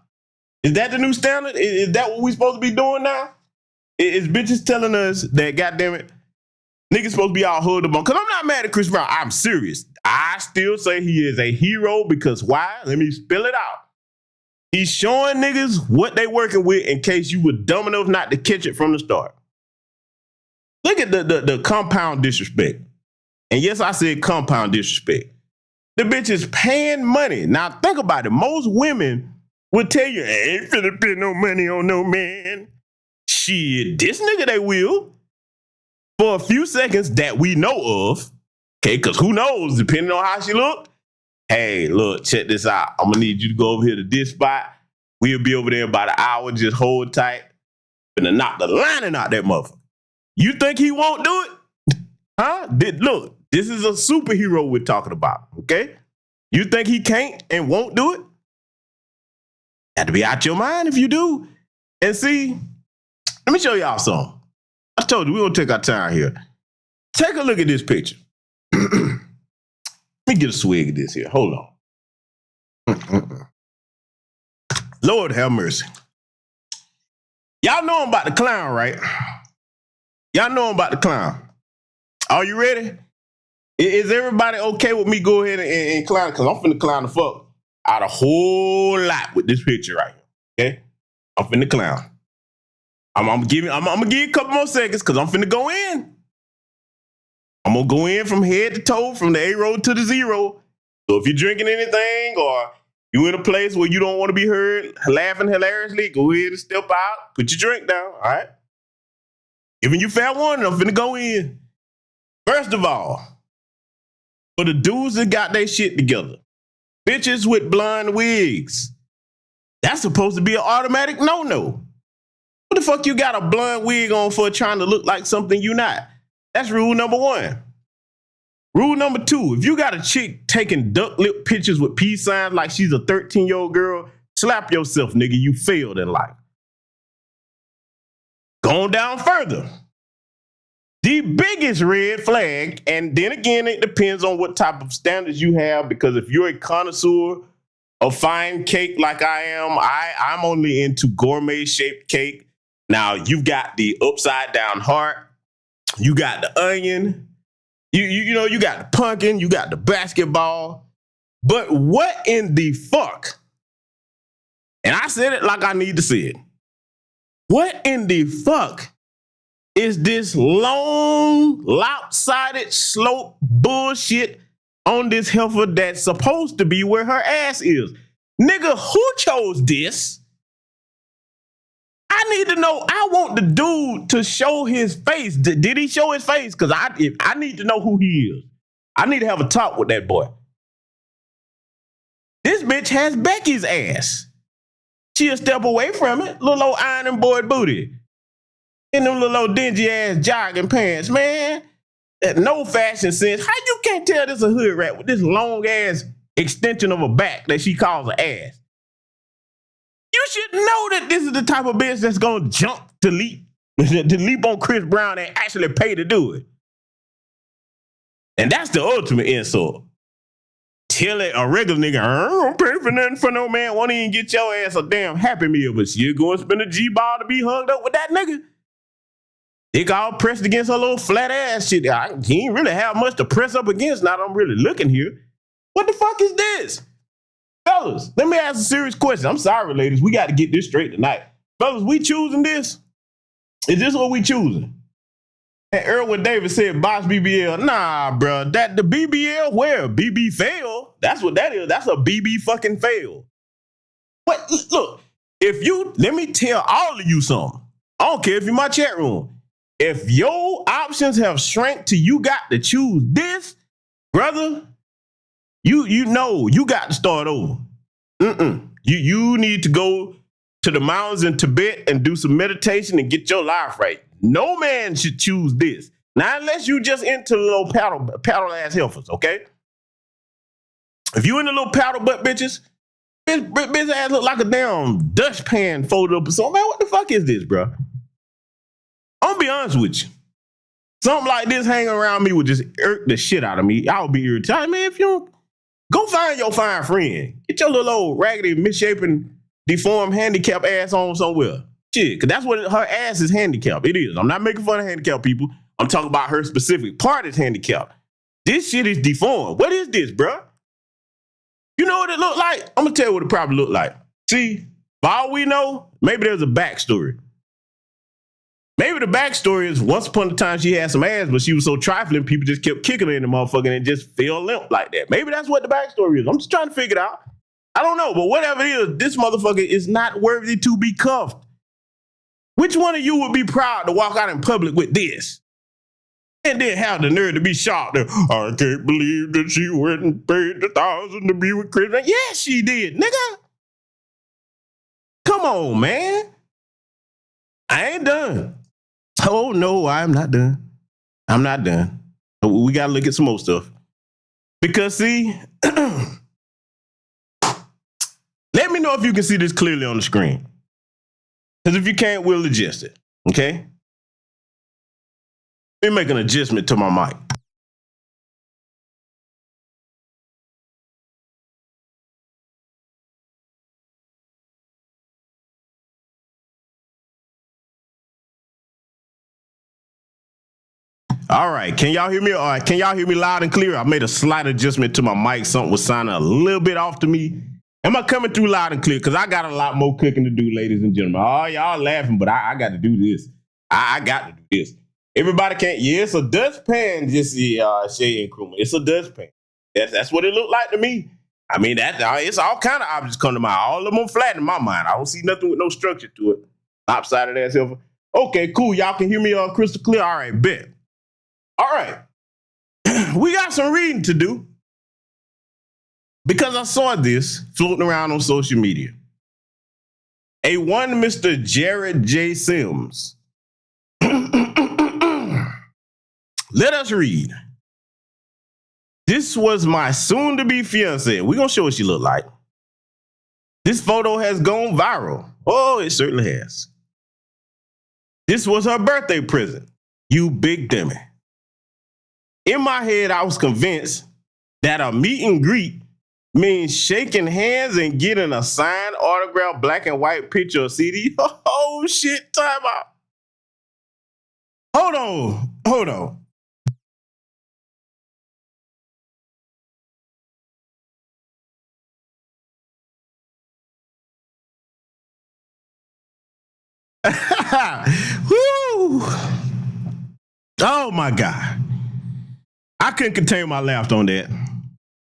Is that the new standard? Is that what we supposed to be doing now? Is bitches telling us that, goddamn it, niggas supposed to be all hugged up on? Because I'm not mad at Chris Brown. I'm serious. I still say he is a hero because why? Let me spill it out. He's showing niggas what they working with in case you were dumb enough not to catch it from the start. Look at the compound disrespect. And yes, I said compound disrespect. The bitch is paying money. Now think about it. Most women would tell you, I ain't finna spend no money on no man. Shit, this nigga they will. For a few seconds that we know of. Okay, because who knows, depending on how she looked. Hey, look, check this out. I'm gonna need you to go over here to this spot. We'll be over there in about an hour. Just hold tight. Finna knock the lining out that motherfucker. You think he won't do it? Huh? Look, this is a superhero we're talking about, okay? You think he can't and won't do it? Have to be out your mind if you do. And see, let me show y'all something. I told you, we're gonna take our time here. Take a look at this picture. Let me get a swig of this here. Hold on. Lord have mercy. Y'all know I'm about to clown, right? Y'all know I'm about to clown. Are you ready? Is everybody okay with me go ahead and clown? Because I'm finna clown the fuck out a whole lot with this picture right here. Okay? I'm finna clown. I'm gonna give you a couple more seconds because I'm finna go in. I'm gonna go in from head to toe, from the A road to the zero. So if you're drinking anything or you in a place where you don't want to be heard laughing hilariously, go ahead and step out, put your drink down, all right? Giving you fair warning, I'm finna go in. First of all, for the dudes that got their shit together, bitches with blonde wigs, that's supposed to be an automatic no-no. What the fuck you got a blonde wig on for trying to look like something you not? That's rule number one. Rule number two, if you got a chick taking duck lip pictures with peace signs like she's a 13-year-old girl, slap yourself, nigga. You failed in life. Going down further. The biggest red flag, and then again, it depends on what type of standards you have, because if you're a connoisseur of fine cake like I am, I'm only into gourmet-shaped cake. Now, you've got the upside-down heart. You got the onion. You know, you got the pumpkin. You got the basketball. But what in the fuck? And I said it like I need to say it. What in the fuck is this long, lopsided slope bullshit on this heifer that's supposed to be where her ass is? Nigga, who chose this? I need to know. I want the dude to show his face. Did he show his face? Because I need to know who he is. I need to have a talk with that boy. This bitch has Becky's ass. She'll step away from it. Little old ironing board booty. In them little old dingy ass jogging pants, man. No fashion sense. How you can't tell this a hood rat with this long ass extension of a back that she calls an ass? You should know that this is the type of bitch that's gonna jump to leap on Chris Brown and actually pay to do it. And that's the ultimate insult. tell it a regular nigga, I don't pay for nothing for no man, won't even get your ass a damn Happy Meal, but you going to spend a G-ball to be hugged up with that nigga. Dick all pressed against her little flat ass shit. He ain't really have much to press up against now that I'm really looking here. What the fuck is this? Fellas, let me ask a serious question. I'm sorry, ladies. We got to get this straight tonight. Fellas, we choosing this? Is this what we choosing? And Erwin Davis said, box BBL. Nah, bro. That the BBL where? BB fail. That's what that is. That's a BB fucking fail. What? Look, let me tell all of you something. I don't care if you're in my chat room. If your options have shrank to you got to choose this, brother, you know you got to start over. You need to go to the mountains in Tibet and do some meditation and get your life right. No man should choose this. Now, unless you just into the little paddle ass heifers, okay? If you into little paddle butt bitches, bitch ass look like a damn dustpan folded up or something. Man, what the fuck is this, bro? I'm gonna be honest with you. Something like this hanging around me would just irk the shit out of me. I would be irritated. Man, if you don't, go find your fine friend. Get your little old raggedy, misshapen, deformed, handicapped ass on somewhere. Shit, because that's what her ass is handicapped. It is. I'm not making fun of handicapped people. I'm talking about her specific part is handicapped. This shit is deformed. What is this, bro? You know what it look like? I'm going to tell you what it probably look like. See, for all we know, maybe there's a backstory. Maybe the backstory is once upon a time she had some ass, but she was so trifling, people just kept kicking her in the motherfucker and it just fell limp like that. Maybe that's what the backstory is. I'm just trying to figure it out. I don't know, but whatever it is, this motherfucker is not worthy to be cuffed. Which one of you would be proud to walk out in public with this? And then have the nerve to be shocked. I can't believe that she went and paid the $1,000 to be with Chris. Yes, she did, nigga. Come on, man. I ain't done. Oh, no, I'm not done. I'm not done. We got to look at some more stuff. Because, see, let me know if you can see this clearly on the screen. Because if you can't, we'll adjust it. Okay? Let me make an adjustment to my mic. All right, can y'all hear me? All right, can y'all hear me loud and clear? I made a slight adjustment to my mic. Something was sounding a little bit off to me. Am I coming through loud and clear? Because I got a lot more cooking to do, ladies and gentlemen. Oh, y'all laughing, but I got to do this. I got to do this. Everybody can't. Yeah, it's a dustpan, just the Shay and Kruma. It's a dustpan. That's what it looked like to me. I mean, it's all kind of objects come to mind. All of them flat in my mind. I don't see nothing with no structure to it. Lopsided ass silver. Okay, cool. Y'all can hear me crystal clear. All right, bet. All right. We got some reading to do. Because I saw this floating around on social media. A one Mr. Jared J. Sims. Let us read. This was my soon-to-be fiancée. We're going to show what she looked like. This photo has gone viral. Oh, it certainly has. This was her birthday present. You big dummy. In my head, I was convinced that a meet and greet means shaking hands and getting a signed, autographed, black and white picture or CD. Oh, shit, time out. Hold on. Woo! Oh, my God. I couldn't contain my laughter on that.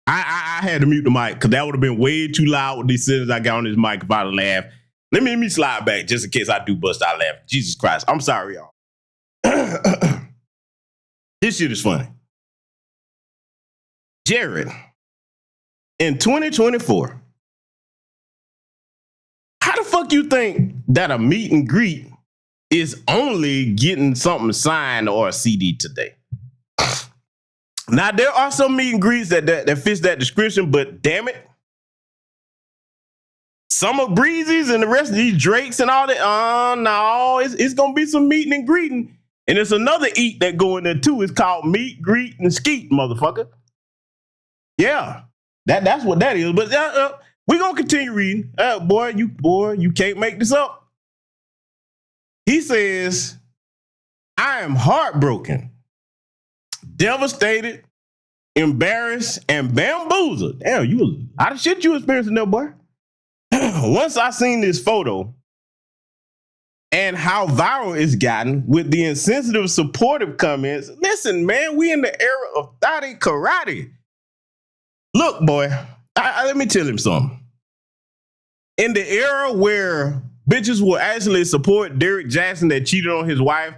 I had to mute the mic because that would have been way too loud with these sentences I got on this mic if I'd have laughed. Let me slide back just in case I do bust out laughing. Jesus Christ. I'm sorry, y'all. This shit is funny. Jared, in 2024, how the fuck you think that a meet and greet is only getting something signed or a CD today? Now, there are some meet and greets that fits that description, but damn it. Some of Breezy's and the rest of these Drakes and all that, no, it's going to be some meeting and greeting. And it's another eat that go in there too. It's called meet, greet, and skeet, motherfucker. Yeah, That's what that is. But we're gonna continue reading. Boy, you can't make this up. He says, I am heartbroken, devastated, embarrassed, and bamboozled. Damn, you a lot of shit you experiencing there, boy. Once I seen this photo and how viral it's gotten with the insensitive, supportive comments. Listen, man, we in the era of thotty karate. Look, boy, let me tell him something. In the era where bitches will actually support Derek Jackson that cheated on his wife,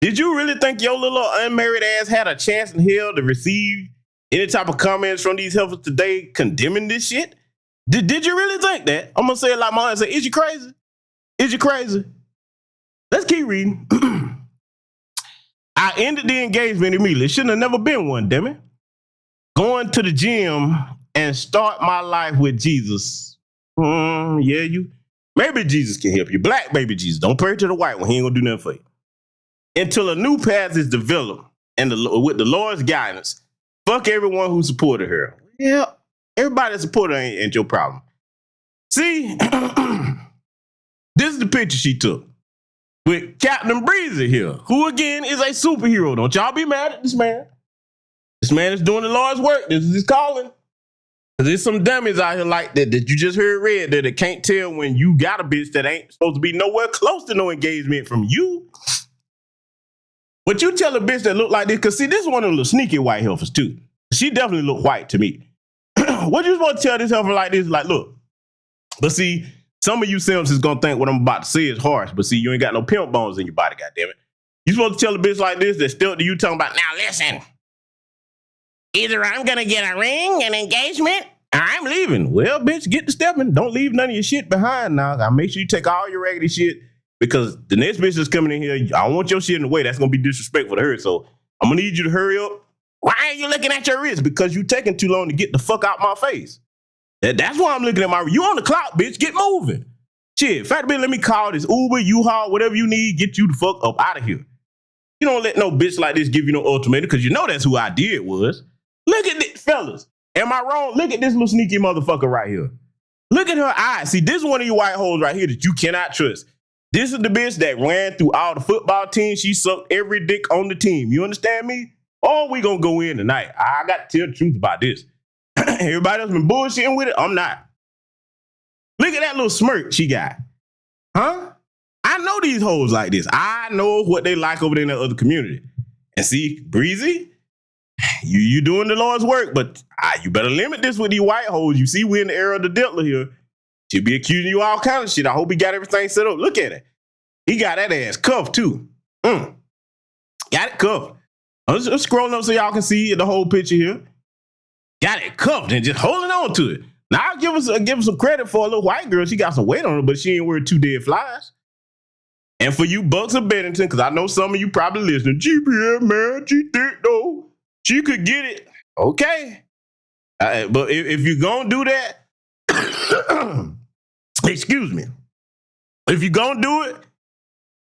did you really think your little unmarried ass had a chance in hell to receive any type of comments from these heifers today condemning this shit? Did you really think that? I'm gonna say it like my aunt said, is you crazy? Is you crazy? Let's keep reading. I ended the engagement immediately. It shouldn't have never been one, damn it. Going to the gym and start my life with Jesus. Maybe Jesus can help you. Black baby Jesus. Don't pray to the white one. He ain't gonna do nothing for you. Until a new path is developed and with the Lord's guidance, fuck everyone who supported her. Yeah, everybody that supported her ain't your problem. See, this is the picture she took with Captain Breezy here, who again is a superhero. Don't y'all be mad at this man. This man is doing the Lord's work. This is his calling. Because there's some dummies out here like that you just heard read that can't tell when you got a bitch that ain't supposed to be nowhere close to no engagement from you. But you tell a bitch that look like this, because see, this is one of the little sneaky white heifers too. She definitely look white to me. What you supposed to tell this heifer like this? Like, look. But see, some of you simps is gonna think what I'm about to say is harsh, but see, you ain't got no pimp bones in your body, goddammit. You supposed to tell a bitch like this that's still to you talking about, now listen, either I'm gonna get a ring, an engagement, or I'm leaving. Well, bitch, get to stepping. Don't leave none of your shit behind now. I'll make sure you take all your raggedy shit, because the next bitch that's coming in here, I don't want your shit in the way. That's gonna be disrespectful to her. So I'm gonna need you to hurry up. Why are you looking at your wrist? Because you taking too long to get the fuck out my face. That's why I'm looking at my wrist. You on the clock, bitch. Get moving. Shit, fact bitch, let me call this Uber, U-Haul, whatever you need, get you the fuck up out of here. You don't let no bitch like this give you no ultimatum, because you know that's who I did was. Look at this, fellas. Am I wrong? Look at this little sneaky motherfucker right here. Look at her eyes. See, this is one of you white hoes right here that you cannot trust. This is the bitch that ran through all the football teams. She sucked every dick on the team. You understand me? Or we gonna go in tonight. I got to tell the truth about this. Everybody else been bullshitting with it. I'm not. Look at that little smirk she got. Huh? I know these hoes like this. I know what they like over there in the other community. And see, Breezy, you doing the Lord's work, but you better limit this with these white hoes. You see, we're in the era of the Diddler here. She'll be accusing you all kind of shit. I hope he got everything set up. Look at it. He got that ass cuffed too. Got it cuffed. I'm just scrolling up so y'all can see the whole picture here. Got it cuffed and just holding on to it. Now I'll give her some credit for a little white girl. She got some weight on her, but she ain't wearing 2 dead flies. And for you Bucks of Bennington, because I know some of you probably listening, GBM, man, she thick though. She could get it. Okay. But if you're going to do that, excuse me. If you're going to do it,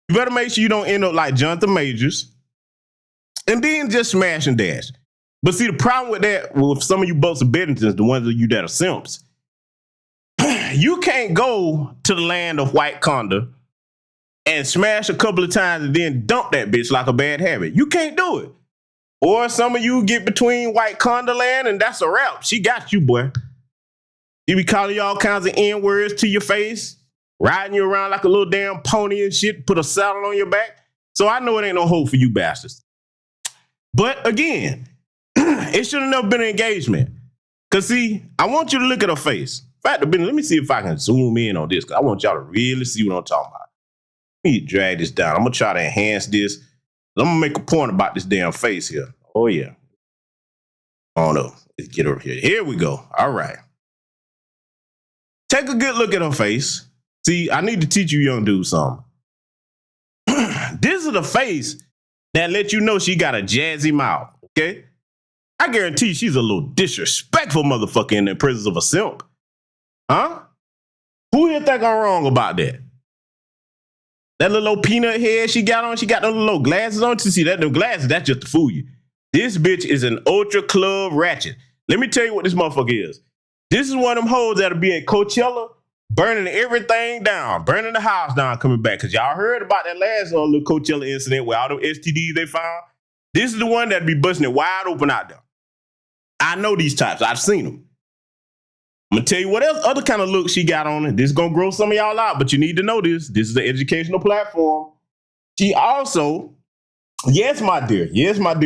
you better make sure you don't end up like Jonathan Majors and then just smash and dash. But see, the problem with that, with some of you Bucks of Benningtons, the ones of you that are simps, you can't go to the land of white conda and smash a couple of times and then dump that bitch like a bad habit. You can't do it. Or some of you get between white conda land and that's a wrap. She got you, boy. You be calling you all kinds of N-words to your face, riding you around like a little damn pony and shit, put a saddle on your back. So I know it ain't no hope for you bastards. But again, it should have never been an engagement. Because see, I want you to look at her face. In fact, let me see if I can zoom in on this, because I want y'all to really see what I'm talking about. Let me drag this down. I'm going to try to enhance this. I'm going to make a point about this damn face here. Oh, yeah. Oh, no. Let's get over here. Here we go. All right. Take a good look at her face. See, I need to teach you young dudes something. This is the face that lets you know she got a jazzy mouth, okay? I guarantee she's a little disrespectful motherfucker in the presence of a simp. Huh? Who here think I'm wrong about that? That little old peanut head she got on, she got those little glasses on. To see that, them glasses, that's just to fool you. This bitch is an ultra club ratchet. Let me tell you what this motherfucker is. This is one of them hoes that'll be at Coachella, burning everything down, burning the house down, coming back. Because y'all heard about that last little Coachella incident where all them STDs they found. This is the one that'll be busting it wide open out there. I know these types. I've seen them. I'm going to tell you what else, other kind of look she got on it. This is going to grow some of y'all out, but you need to know this. This is an educational platform. She also, yes, my dear,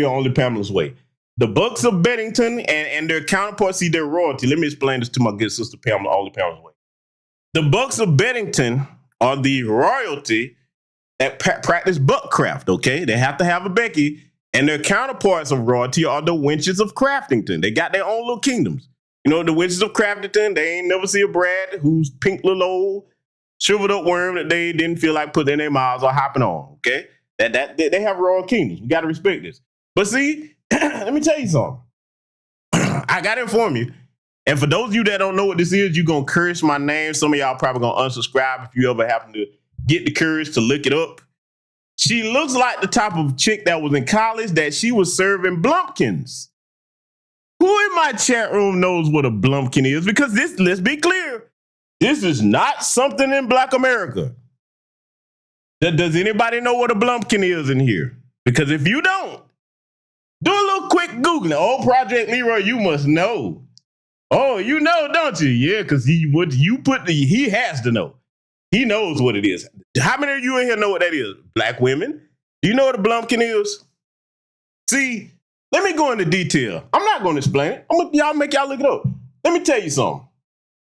only Pamela's way. The Bucks of Bennington and their counterparts, see their royalty. Let me explain this to my good sister Pamela, only Pamela's way. The Bucks of Bennington are the royalty that practice buckcraft, okay? They have to have a Becky, and their counterparts of royalty are the Wenches of Craftington. They got their own little kingdoms. You know, the Wenches of Craftington, they ain't never see a Brad who's pink little old shriveled up worm that they didn't feel like putting in their mouths or hopping on, okay? They have royal kingdoms. We got to respect this. But see, let me tell you something. I got to inform you. And for those of you that don't know what this is, you're going to curse my name. Some of y'all probably going to unsubscribe if you ever happen to get the courage to look it up. She looks like the type of chick that was in college that she was serving Blumpkins. Who in my chat room knows what a Blumpkin is? Because this, let's be clear, this is not something in Black America. Does anybody know what a Blumpkin is in here? Because if you don't, do a little quick Googling. Oh, Project Leroy, you must know. Oh, you know, don't you? Yeah, because he has to know. He knows what it is. How many of you in here know what that is? Black women? Do you know what a Blumpkin is? See, let me go into detail. I'm not going to explain it. Y'all make y'all look it up. Let me tell you something.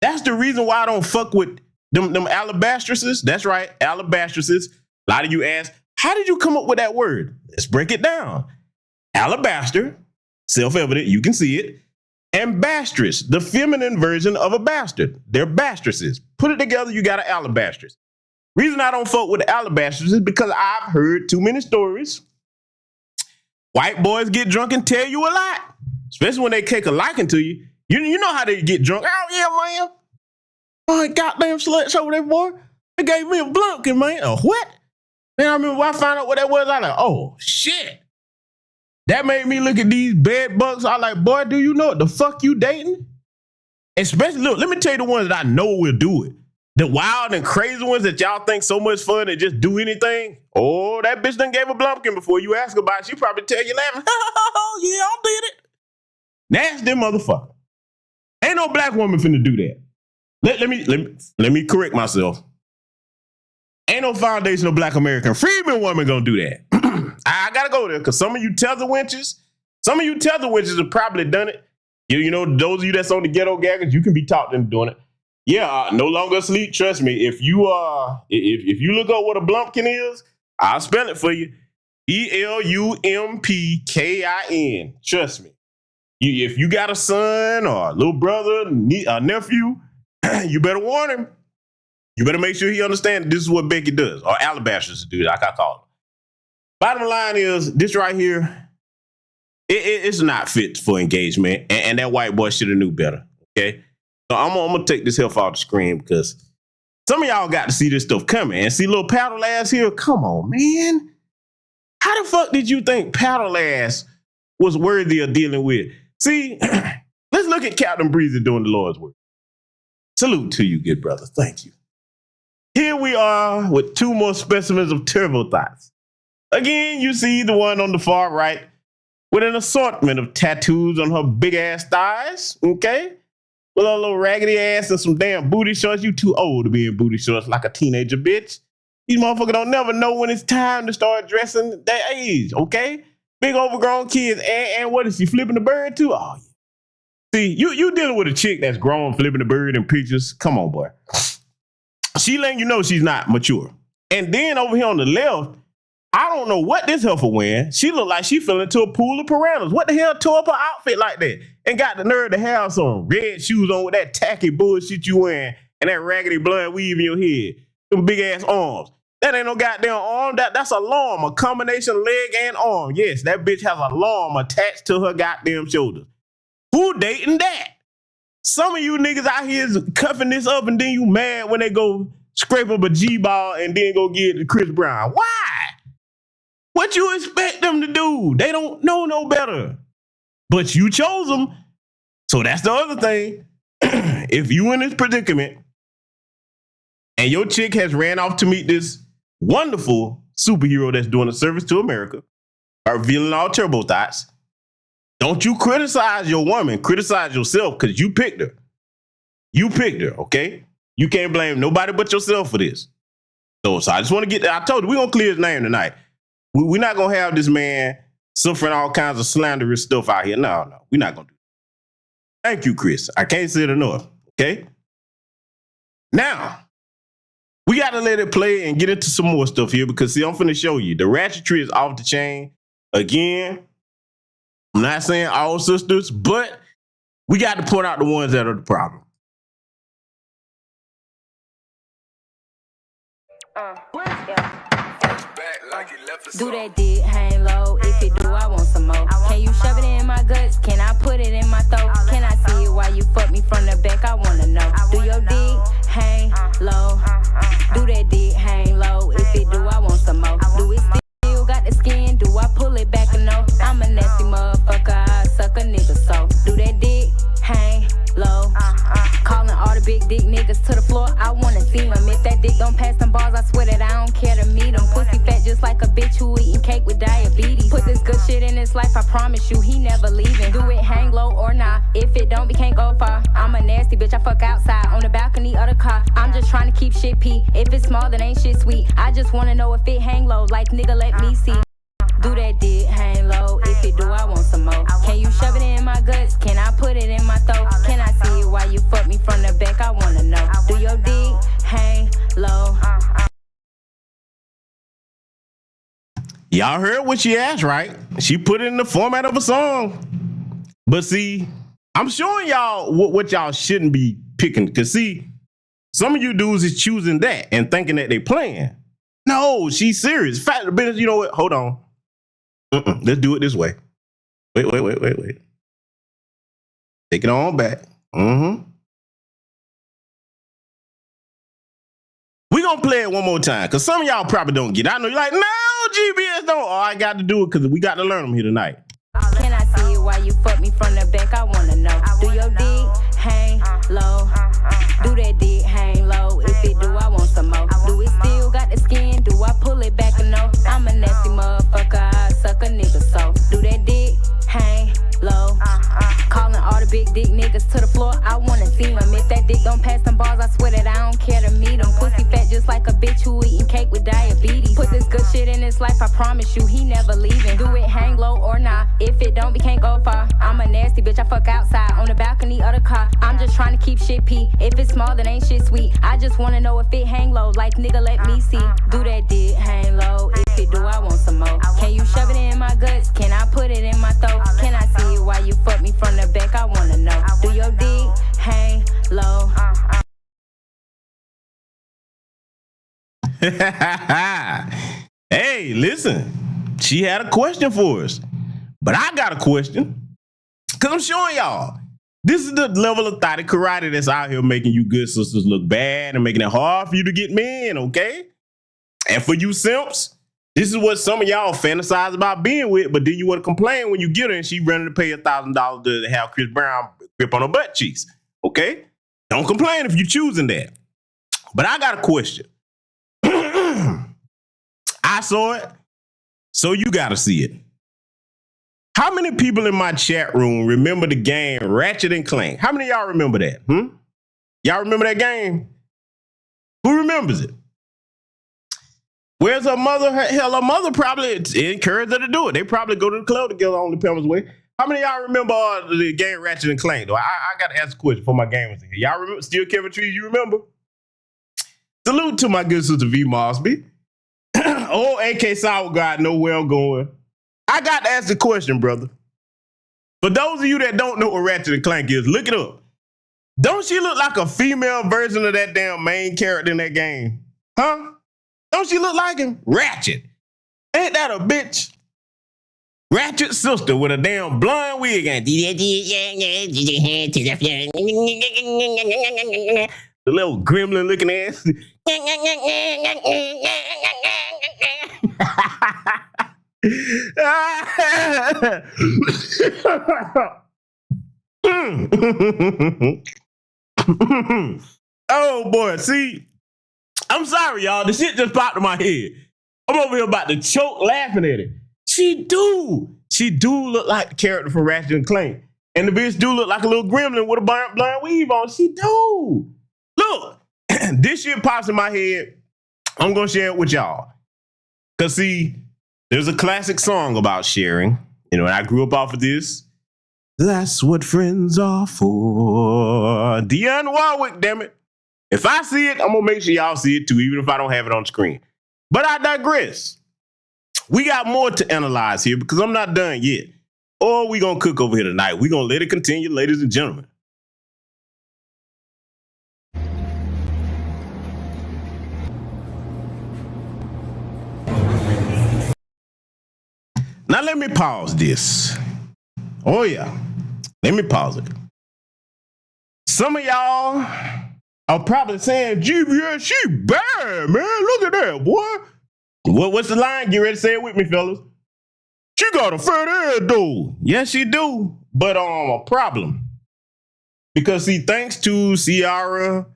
That's the reason why I don't fuck with them alabastresses. That's right, alabastresses. A lot of you ask, how did you come up with that word? Let's break it down. Alabaster, self-evident, you can see it. And bastress, the feminine version of a bastard. They're bastresses. Put it together, you got an alabastress. Reason I don't fuck with the alabastresses is because I've heard too many stories. White boys get drunk and tell you a lot, especially when they take a liking to you. You know how they get drunk. Oh, yeah, man. Oh, goddamn sluts over there, boy. They gave me a Blumpkin, man. A what? Man, I remember when I found out what that was, I was like, oh, shit. That made me look at these bed bugs. I like, boy, do you know what the fuck you dating? Especially, look, let me tell you the ones that I know will do it. The wild and crazy ones that y'all think so much fun and just do anything. Oh, that bitch done gave a Blumpkin before you ask about it. She probably tell you laughing, oh, yeah, I did it. Nasty motherfucker. Ain't no black woman finna do that. Let me correct myself. Ain't no foundational black American freedman woman gonna do that. I gotta go there because some of you tether wenches have probably done it. You know, those of you that's on the ghetto gaggers, you can be taught into doing it. Yeah, no longer asleep. Trust me. If you look up what a Blumpkin is, I'll spell it for you. ELUMPKIN. Trust me. If you got a son or a little brother, a nephew, you better warn him. You better make sure he understands this is what Becky does, or alabasters do, like I call it. Bottom line is, this right here, it's not fit for engagement, and that white boy should have knew better, okay? So I'm gonna take this health off the screen because some of y'all got to see this stuff coming. And see little paddle ass here, come on, man. How the fuck did you think paddle ass was worthy of dealing with? See, let's look at Captain Breezy doing the Lord's work. Salute to you, good brother. Thank you. Here we are with two more specimens of turbo thoughts. Again, you see the one on the far right with an assortment of tattoos on her big ass thighs, okay? With a little raggedy ass and some damn booty shorts. You too old to be in booty shorts like a teenager, bitch. These motherfuckers don't never know when it's time to start dressing their age, okay? Big overgrown kids. And what is she, flipping the bird too? Oh, yeah. See, you dealing with a chick that's grown flipping the bird in pictures. Come on, boy. She letting you know she's not mature. And then over here on the left, I don't know what this heifer wearing. She look like she fell into a pool of piranhas. What the hell tore up her outfit like that? And got the nerve to have some red shoes on with that tacky bullshit you wearing and that raggedy blood weave in your head. Them big ass arms. That ain't no goddamn arm. That's a arm, a combination leg and arm. Yes, that bitch has a arm attached to her goddamn shoulders. Who dating that? Some of you niggas out here is cuffing this up and then you mad when they go scrape up a G-ball and then go get it to Chris Brown. Why? What you expect them to do? They don't know no better. But you chose them. So that's the other thing. if you in this predicament and your chick has ran off to meet this wonderful superhero that's doing a service to America, revealing all turbo thoughts, don't you criticize your woman, criticize yourself, because you picked her. You picked her, okay? You can't blame nobody but yourself for this. So I just want to get that. I told you, we're going to clear his name tonight. We're not going to have this man suffering all kinds of slanderous stuff out here. No, we're not going to do that. Thank you, Chris. I can't say it enough, okay? Now, we got to let it play and get into some more stuff here because, see, I'm finna show you. The ratchetry is off the chain. Again, I'm not saying all sisters, but we got to point out the ones that are the problem. Do that dick, hang low. If it do, I want some more. Can you shove it in my guts? Can I put it in my throat? Can I see it while you fuck me from the back? I wanna know. Do your dick hang low? Do that dick hang low? If it do, I want some more. Do it still got the skin? Do I pull it back or no? I'm a nasty motherfucker. I suck a nigga so. Do that dick hang low? Calling all the big dick niggas to the floor. I wanna see them. If that dick don't pass them balls, I swear that I don't care to meet them. Pussy fat just like a bitch who eating cake with diabetes. Put this good shit in his life, I promise you he never leaving. Do it hang low or nah? If it don't, we can't go far. I'm a nasty bitch, I fuck outside on the balcony of the car. I'm just trying to keep shit pee. If it's small, then ain't shit sweet. I just wanna know if it hang low, like nigga let me see. Do that dick hang low? If it do, I want some more. Can you shove it in my guts? Can I put it in my throat? Can I see it while you fuck me from the back? I wanna know. Do your dick hang low? Y'all heard what she asked, right? She put it in the format of a song. But see, I'm showing y'all what y'all shouldn't be picking. Because see, some of you dudes is choosing that and thinking that they playing. No, she's serious. Fact of the business, you know what? Hold on. Let's do it this way. Wait. Take it on back. We're going to play it one more time because some of y'all probably don't get it. I know you're like, no, GBS don't. Oh, I got to do it because we got to learn them here tonight. Can I see it while you fuck me from the back? I want to know. Do your dick hang low? Do that dick hang low? If it do, I want some more. Do it still got the skin? Do I pull it back or no? I'm a nasty motherfucker. I suck a nigga so. Do that dick hang low? Calling all the big dick niggas to the floor. I wanna see them. If that dick don't pass them balls, I swear that I don't care to meet them. Pussy fat just like a bitch who eating cake with diabetes. Put this good shit in his life, I promise you he never leaving. Do it hang low or nah? If it don't, we can't go far. I'm a nasty bitch, I fuck outside on the balcony of the car. I'm just trying to keep shit pee. If it's small, then ain't shit sweet. I just wanna know if it hang low, like nigga let me see. Do that dick hang low? If it do, I want some more. Can you shove it in my guts? Can I put it in my throat? Can I see it while you fuck me from the back? I wanna know. Do your dick hang low? Hey, listen. She had a question for us. But I got a question. Because I'm showing y'all. This is the level of thotty karate that's out here making you good sisters look bad and making it hard for you to get men, okay? And for you simps, this is what some of y'all fantasize about being with, but then you want to complain when you get her and she running to pay $1,000 to have Chris Brown grip on her butt cheeks, okay? Don't complain if you're choosing that. But I got a question. I saw it, so you got to see it. How many people in my chat room remember the game Ratchet and Clank? How many of y'all remember that? Y'all remember that game? Who remembers it? Where's her mother? Hell, her mother probably encouraged her to do it. They probably go to the club together on the Pebbles Way. How many of y'all remember the game Ratchet and Clank, though? I got to ask a question for my gamers here. Y'all remember? Still Kevin Trees, you remember? Salute to my good sister V. Mosby. Oh, AK Sour God, know where I'm going. I got to ask the question, brother. For those of you that don't know what Ratchet and Clank is, look it up. Don't she look like a female version of that damn main character in that game? Huh? Don't she look like him? Ratchet. Ain't that a bitch? Ratchet's sister with a damn blonde wig and the little gremlin looking ass. Oh boy, see, I'm sorry, y'all. The shit just popped in my head. I'm over here about to choke laughing at it. She do look like the character from Ratchet and Clank. And the bitch do look like a little gremlin with a blind weave on. She do. Look, this shit pops in my head. I'm gonna share it with y'all. Cause see, there's a classic song about sharing. You know, and I grew up off of this. That's what friends are for. Dionne Warwick, damn it. If I see it, I'm gonna make sure y'all see it too, even if I don't have it on screen. But I digress. We got more to analyze here because I'm not done yet. Or we gonna cook over here tonight. We gonna let it continue, ladies and gentlemen. Now let me pause this. Oh yeah, let me pause it. Some of y'all are probably saying, GBS, she bad, man. Look at that, boy. What's the line? Get ready to say it with me, fellas. She got a fat ass, though. Yes, she do. But a problem. Because see, thanks to Ciara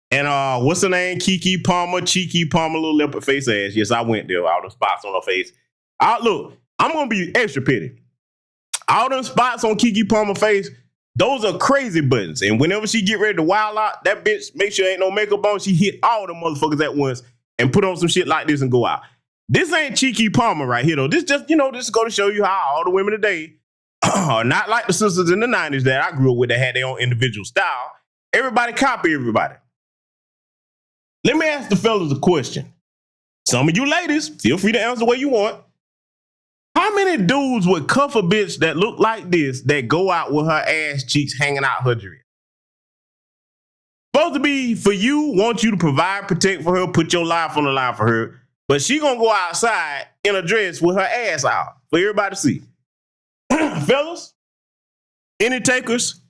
and what's her name? Cheeky Palmer, little leopard face ass. Yes, I went there. All the spots on her face. Look, I'm gonna be extra petty. All them spots on Keke Palmer face, those are crazy buttons. And whenever she get ready to wild out, that bitch make sure ain't no makeup on. She hit all the motherfuckers at once and put on some shit like this and go out. This ain't Cheeky Palmer right here, though. This just, this is going to show you how all the women today are not like the sisters in the 90s that I grew up with that had their own individual style. Everybody copy everybody. Let me ask the fellas a question. Some of you ladies, feel free to answer the way you want. How many dudes would cuff a bitch that look like this that go out with her ass cheeks hanging out her dress? Supposed to be for you, want you to provide, protect for her, put your life on the line for her, but she gonna go outside in a dress with her ass out for everybody to see. Fellas, any takers?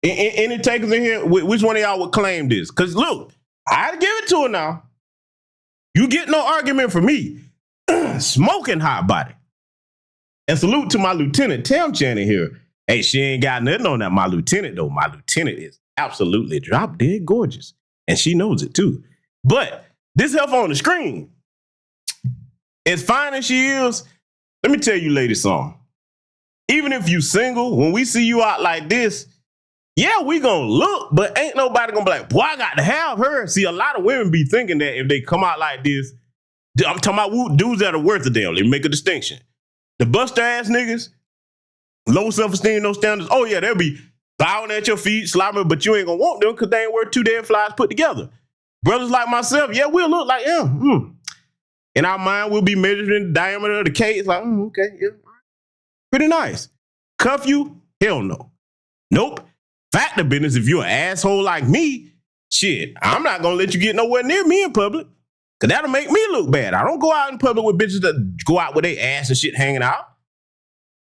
Any takers in here? Which one of y'all would claim this? Because look, I give it to her now. You get no argument from me. Smoking hot body. And salute to my lieutenant, Tam Channing here. Hey, she ain't got nothing on that, my lieutenant, though. My lieutenant is absolutely drop dead gorgeous. And she knows it, too. But this help on the screen, as fine as she is, let me tell you, ladies, something. Even if you single, when we see you out like this, yeah, we gonna look, but ain't nobody gonna be like, boy, I got to have her. See, a lot of women be thinking that if they come out like this, I'm talking about dudes that are worth a damn. Let me make a distinction. The buster ass niggas, low self-esteem, no standards. Oh yeah, they'll be bowing at your feet, slobbering, but you ain't gonna want them because they ain't worth two dead flies put together. Brothers like myself, yeah, we'll look like, in our mind, we'll be measuring the diameter of the cake. It's like, okay, yeah, pretty nice. Cuff you? Hell no. Nope. Fact of business, if you're an asshole like me, shit, I'm not gonna let you get nowhere near me in public. Cause that'll make me look bad. I don't go out in public with bitches that go out with their ass and shit hanging out.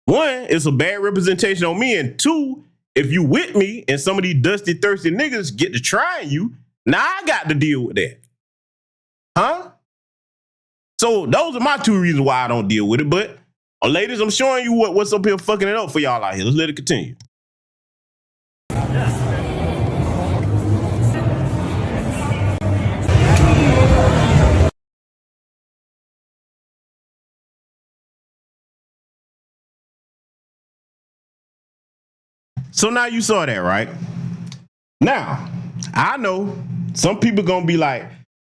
One, it's a bad representation on me. And two, if you with me and some of these dusty, thirsty niggas get to trying you, now I got to deal with that. Huh? So those are my two reasons why I don't deal with it. But ladies, I'm showing you what's up here fucking it up for y'all out here. Let's let it continue. So now you saw that, right? Now, I know some people gonna be like,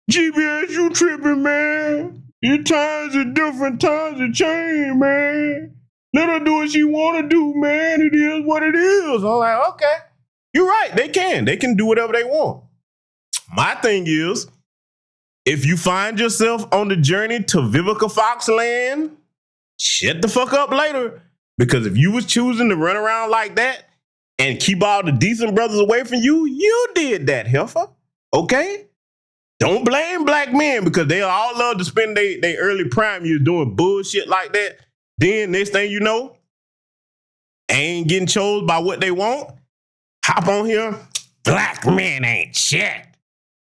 GBS, you tripping, man. Your times are different, times are change, man. Let her do what she wanna do, man. It is what it is. I'm like, okay. You're right, they can do whatever they want. My thing is, if you find yourself on the journey to Vivica Fox land, shut the fuck up later. Because if you was choosing to run around like that, and keep all the decent brothers away from you, you did that, heifer. Okay? Don't blame black men because they all love to spend their early prime years doing bullshit like that. Then next thing you know, ain't getting chose by what they want. Hop on here. Black men ain't shit.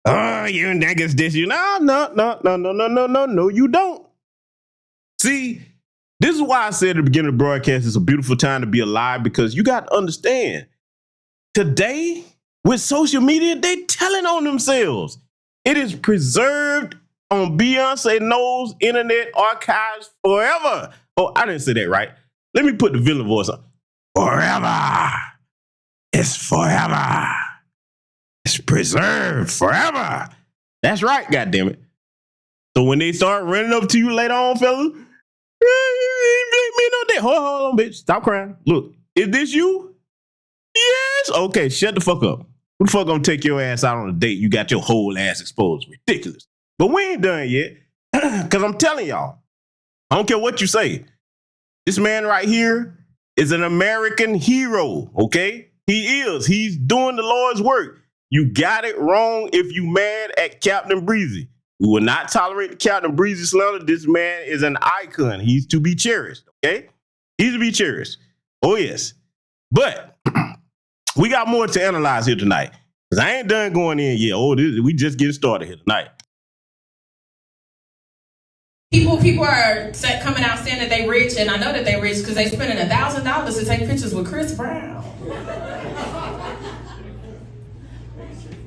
Oh, you niggas this, you. No, you don't. See, this is why I said at the beginning of the broadcast, it's a beautiful time to be alive because you got to understand, today, with social media, they telling on themselves. It is preserved on Beyonce Knowles' internet archives forever. Oh, I didn't say that right. Let me put the villain voice on. Forever. It's forever. It's preserved forever. That's right, goddammit. So when they start running up to you later on, fellas, hold on, bitch. Stop crying. Look, is this you? Yes. Okay, shut the fuck up. Who the fuck gonna take your ass out on a date? You got your whole ass exposed. Ridiculous. But we ain't done yet. Because I'm telling y'all, I don't care what you say. This man right here is an American hero, okay? He is. He's doing the Lord's work. You got it wrong if you mad at Captain Breezy. We will not tolerate the Captain Breezy slander. This man is an icon. He's to be cherished, okay? He's to be cherished. Oh, yes. But we got more to analyze here tonight. Because I ain't done going in yet. We just getting started here tonight. People are coming out saying that they rich, and I know that they rich because they spending $1,000 to take pictures with Chris Brown.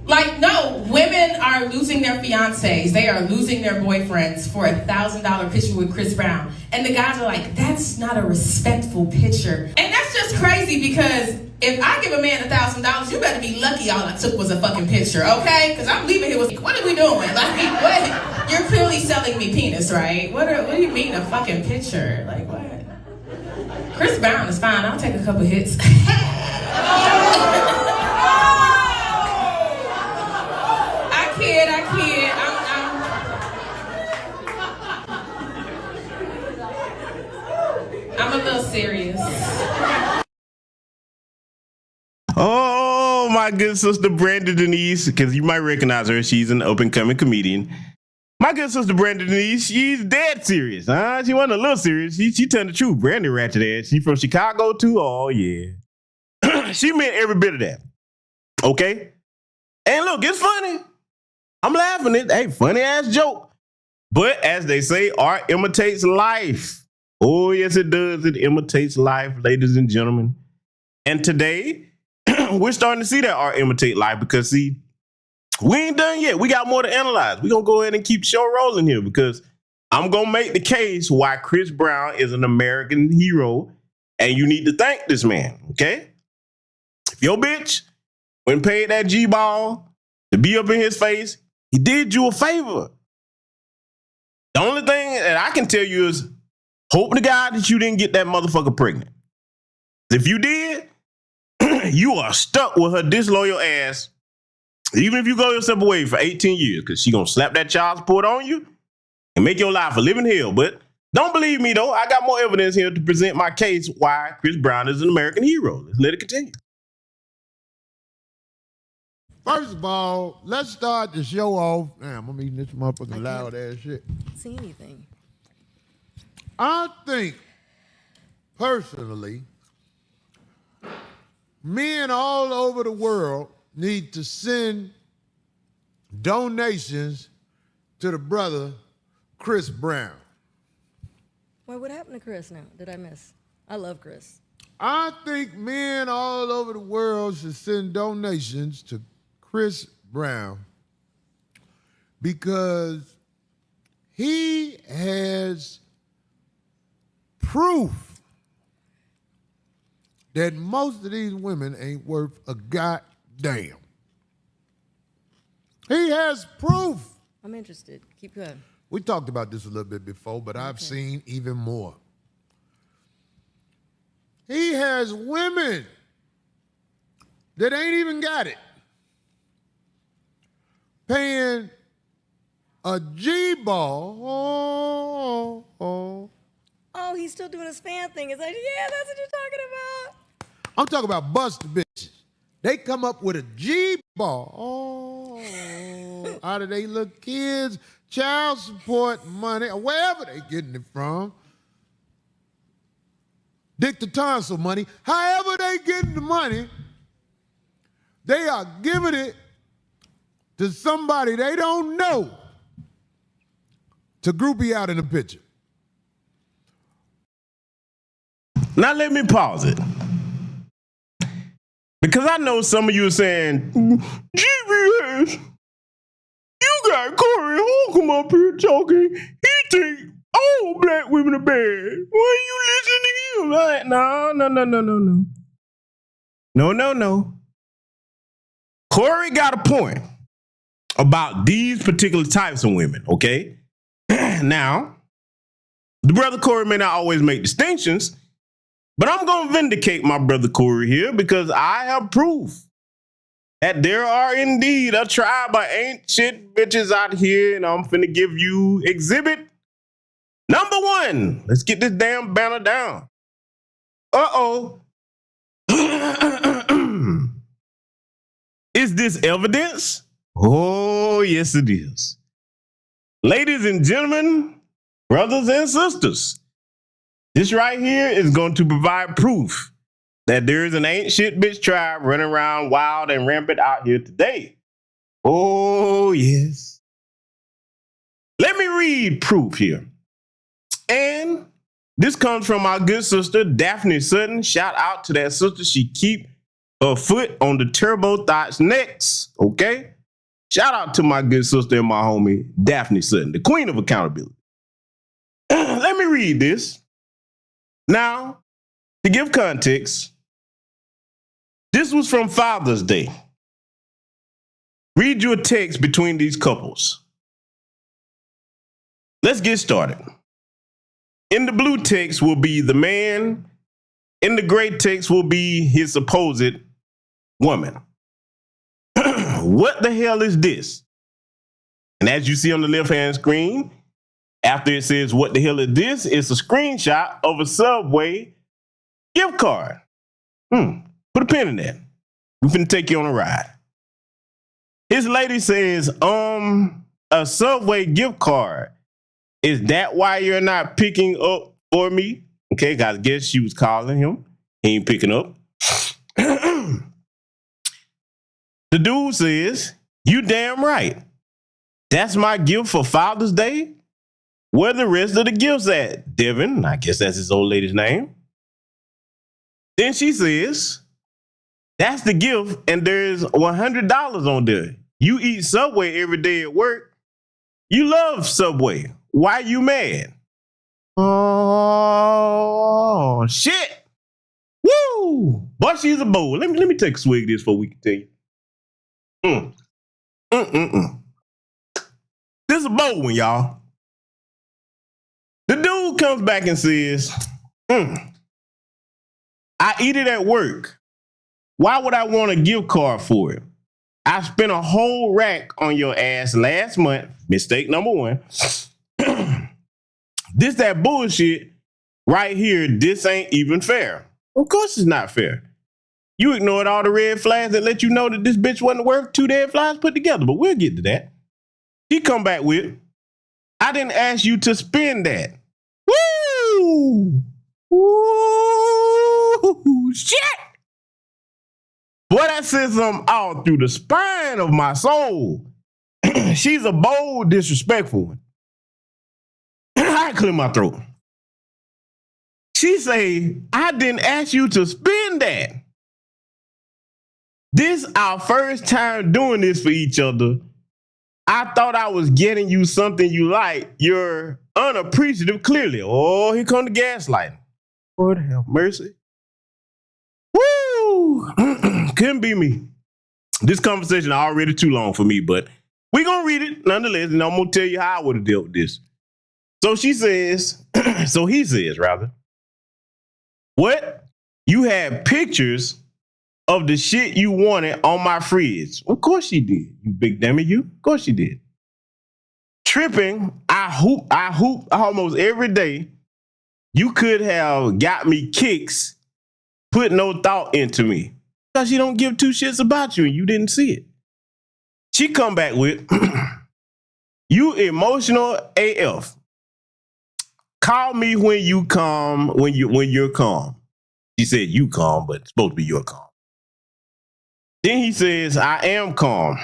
Like, no, women are losing their fiancés. They are losing their boyfriends for $1,000 picture with Chris Brown. And the guys are like, that's not a respectful picture. And that's just crazy because if I give a man $1,000, you better be lucky all I took was a fucking picture, okay? Because I'm leaving here with, what are we doing? Like, what? You're clearly selling me penis, right? What do you mean a fucking picture? Like, what? Chris Brown is fine. I'll take a couple hits. I kid. I'm a little serious. Oh, my good sister Brenda Denise, because you might recognize her. She's an up-and-coming comedian. My good sister Brenda Denise, she's dead serious. She wasn't a little serious. She telling the truth. Brenda ratchet ass. She from Chicago too. Oh, yeah. She meant every bit of that. Okay? And look, it's funny. I'm laughing at hey, funny ass joke. But as they say, art imitates life. Oh, yes, it does. It imitates life, ladies and gentlemen. And today, we're starting to see that art imitate life because, see, we ain't done yet. We got more to analyze. We're going to go ahead and keep the show rolling here because I'm going to make the case why Chris Brown is an American hero and you need to thank this man, okay? If your bitch went and paid that G-ball to be up in his face, he did you a favor. The only thing that I can tell you is hope to God that you didn't get that motherfucker pregnant. If you did, you are stuck with her disloyal ass, even if you go yourself away for 18 years, because she going to slap that child support on you and make your life a living hell. But don't believe me, though. I got more evidence here to present my case why Chris Brown is an American hero. Let's let it continue. First of all, let's start the show off. Damn, I'm eating this motherfucking loud ass shit. See anything? I think, personally, men all over the world need to send donations to the brother Chris Brown. Wait, what happened to Chris now? Did I miss? I love Chris. I think men all over the world should send donations to Chris Brown because he has proof that most of these women ain't worth a goddamn. He has proof. I'm interested. Keep going. We talked about this a little bit before, but I've seen even more. He has women that ain't even got it paying a G-ball. Oh, he's still doing his fan thing. It's like, yeah, that's what you're talking about. I'm talking about busted bitches. They come up with a G-ball out of their little kids' child support money, or wherever they getting it from. Dick the tonsil money. However they getting the money, they are giving it to somebody they don't know to groupie out in the picture. Now let me pause it. Because I know some of you are saying, GBS, you got Corey Holcomb up here talking. He think all black women are bad. Why are you listening to him? Like, no. No. Corey got a point about these particular types of women, okay? Now, the brother Corey may not always make distinctions, but I'm going to vindicate my brother Corey here because I have proof that there are indeed a tribe of ain't shit bitches out here, and I'm finna give you exhibit number 1. Let's get this damn banner down. Uh-oh. Is this evidence? Oh, yes, it is. Ladies and gentlemen, brothers and sisters, this right here is going to provide proof that there is an ain't shit bitch tribe running around wild and rampant out here today. Oh, yes. Let me read proof here. And this comes from our good sister, Daphne Sutton. Shout out to that sister. She keep her foot on the turbo thoughts necks, okay? Shout out to my good sister and my homie, Daphne Sutton, the queen of accountability. Let me read this. Now, to give context, this was from Father's Day. Read your text between these couples. Let's get started. In the blue text will be the man. In the gray text will be his supposed woman. What the hell is this? And as you see on the left-hand screen, after it says, what the hell is this? It's a screenshot of a Subway gift card. Put a pin in that. We finna take you on a ride. His lady says, a Subway gift card. Is that why you're not picking up for me? Okay, guys, I guess she was calling him. He ain't picking up. The dude says, you damn right. That's my gift for Father's Day. Where the rest of the gifts at? Devin, I guess that's his old lady's name. Then she says, that's the gift, and there's $100 on there. You eat Subway every day at work. You love Subway. Why you mad? Oh, shit. Woo! But she's a bowl. Let me take a swig of this before we continue. This is a bold one, y'all. The dude comes back and says, I eat it at work. Why would I want a gift card for it? I spent a whole rack on your ass last month. Mistake number 1. This that bullshit right here. This ain't even fair. Of course it's not fair. You ignored all the red flags that let you know that this bitch wasn't worth 2 dead flies put together, but we'll get to that. He come back with, I didn't ask you to spend that. Woo! Woo! Shit! Boy, that says something all through the spine of my soul. She's a bold, disrespectful one. I clear my throat. She say, I didn't ask you to spend that. This our first time doing this for each other. I thought I was getting you something you like. You're unappreciative, clearly. Oh, here come the gaslighting. Lord have mercy. Woo! Couldn't be me. This conversation is already too long for me, but we're going to read it nonetheless, and I'm going to tell you how I would have dealt with this. So she says, so he says, rather, what? You had pictures of the shit you wanted on my fridge. Of course she did, you big dummy, you. Of course she did. Tripping, I hoop almost every day. You could have got me kicks, put no thought into me. Because she don't give 2 shits about you and you didn't see it. She come back with, you emotional AF. Call me when you calm, when you're calm. She said you calm, but it's supposed to be you're calm. Then he says, I am calm.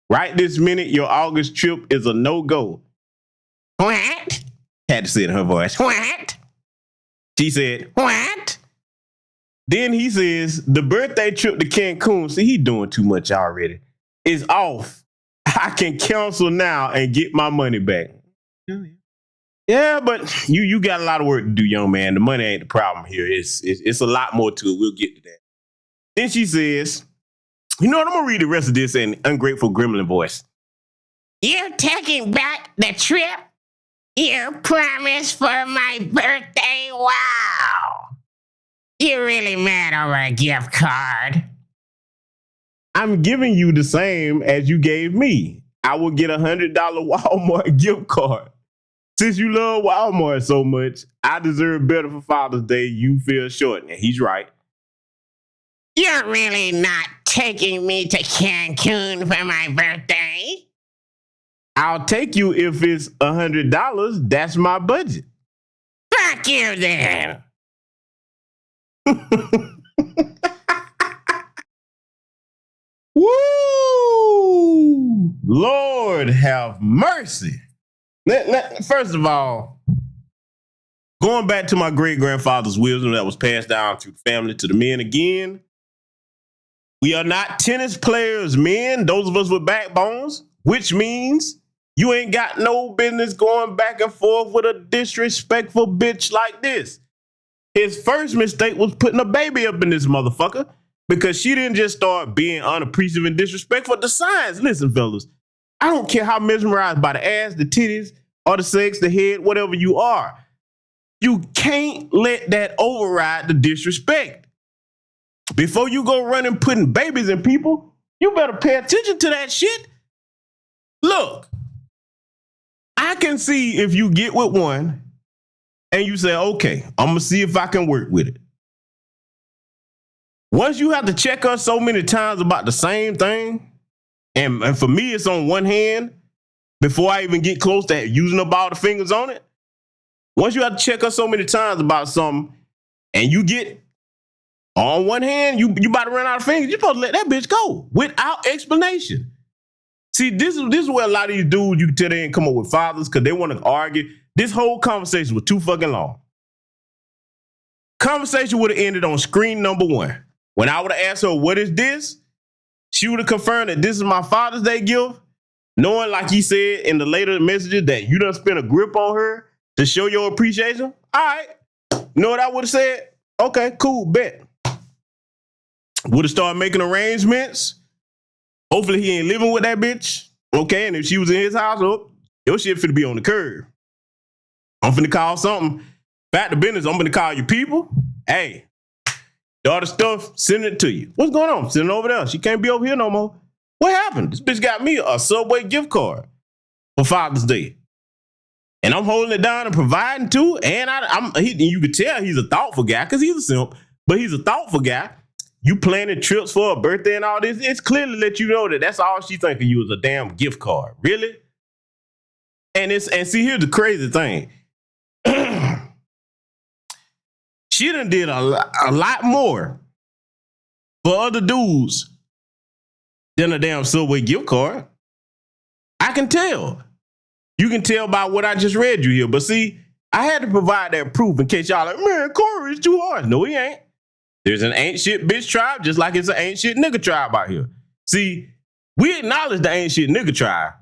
Right this minute, your August trip is a no-go. What? Had to say it in her voice. What? She said, what? Then he says, the birthday trip to Cancun, see, he doing too much already, is off. I can cancel now and get my money back. Yeah, but you got a lot of work to do, young man. The money ain't the problem here. It's a lot more to it. We'll get to that. Then she says, you know what? I'm going to read the rest of this in ungrateful gremlin voice. You're taking back the trip you promised for my birthday? Wow. You're really mad over a gift card. I'm giving you the same as you gave me. I will get $100 Walmart gift card. Since you love Walmart so much, I deserve better for Father's Day. You feel short. And he's right. You're really not taking me to Cancun for my birthday? I'll take you if it's $100. That's my budget. Fuck you then. Woo! Lord have mercy. First of all, going back to my great-grandfather's wisdom that was passed down through family to the men again, we are not tennis players, men, those of us with backbones, which means you ain't got no business going back and forth with a disrespectful bitch like this. His first mistake was putting a baby up in this motherfucker because she didn't just start being unappreciative and disrespectful. The signs, listen, fellas, I don't care how mesmerized by the ass, the titties, or the sex, the head, whatever you are. You can't let that override the disrespect. Before you go running putting babies in people, you better pay attention to that shit. Look, I can see if you get with one and you say, okay, I'm going to see if I can work with it. Once you have to check her so many times about the same thing, and for me, it's on one hand, before I even get close to using up all the fingers on it. Once you have to check her so many times about something, and you get on one hand, you about to run out of fingers, you're supposed to let that bitch go without explanation. See, this is where a lot of these dudes, you can tell they ain't come up with fathers because they want to argue. This whole conversation was too fucking long. Conversation would have ended on screen number 1. When I would have asked her, what is this? She would have confirmed that this is my Father's Day gift, knowing, like he said in the later messages, that you done spent a grip on her to show your appreciation. All right. You know what I would have said? Okay, cool, bet. Would have started making arrangements. Hopefully he ain't living with that bitch. Okay, and if she was in his house, oh, your shit finna be on the curb. I'm finna call something. Back to business, I'm finna call your people. Hey, daughter stuff, send it to you. What's going on? Send it over there. She can't be over here no more. What happened? This bitch got me a Subway gift card for Father's Day. And I'm holding it down and providing too. And you could tell he's a thoughtful guy because he's a simp, but he's a thoughtful guy. You planning trips for a birthday and all this, it's clearly let you know that that's all she think of you is a damn gift card. Really? And see, here's the crazy thing. She done did a lot more for other dudes than a damn Subway gift card. I can tell. You can tell by what I just read you here. But see, I had to provide that proof in case y'all like, man, Corey's too hard. No, he ain't. There's an ain't shit bitch tribe just like it's an ain't shit nigga tribe out here. See, we acknowledge the ain't shit nigga tribe.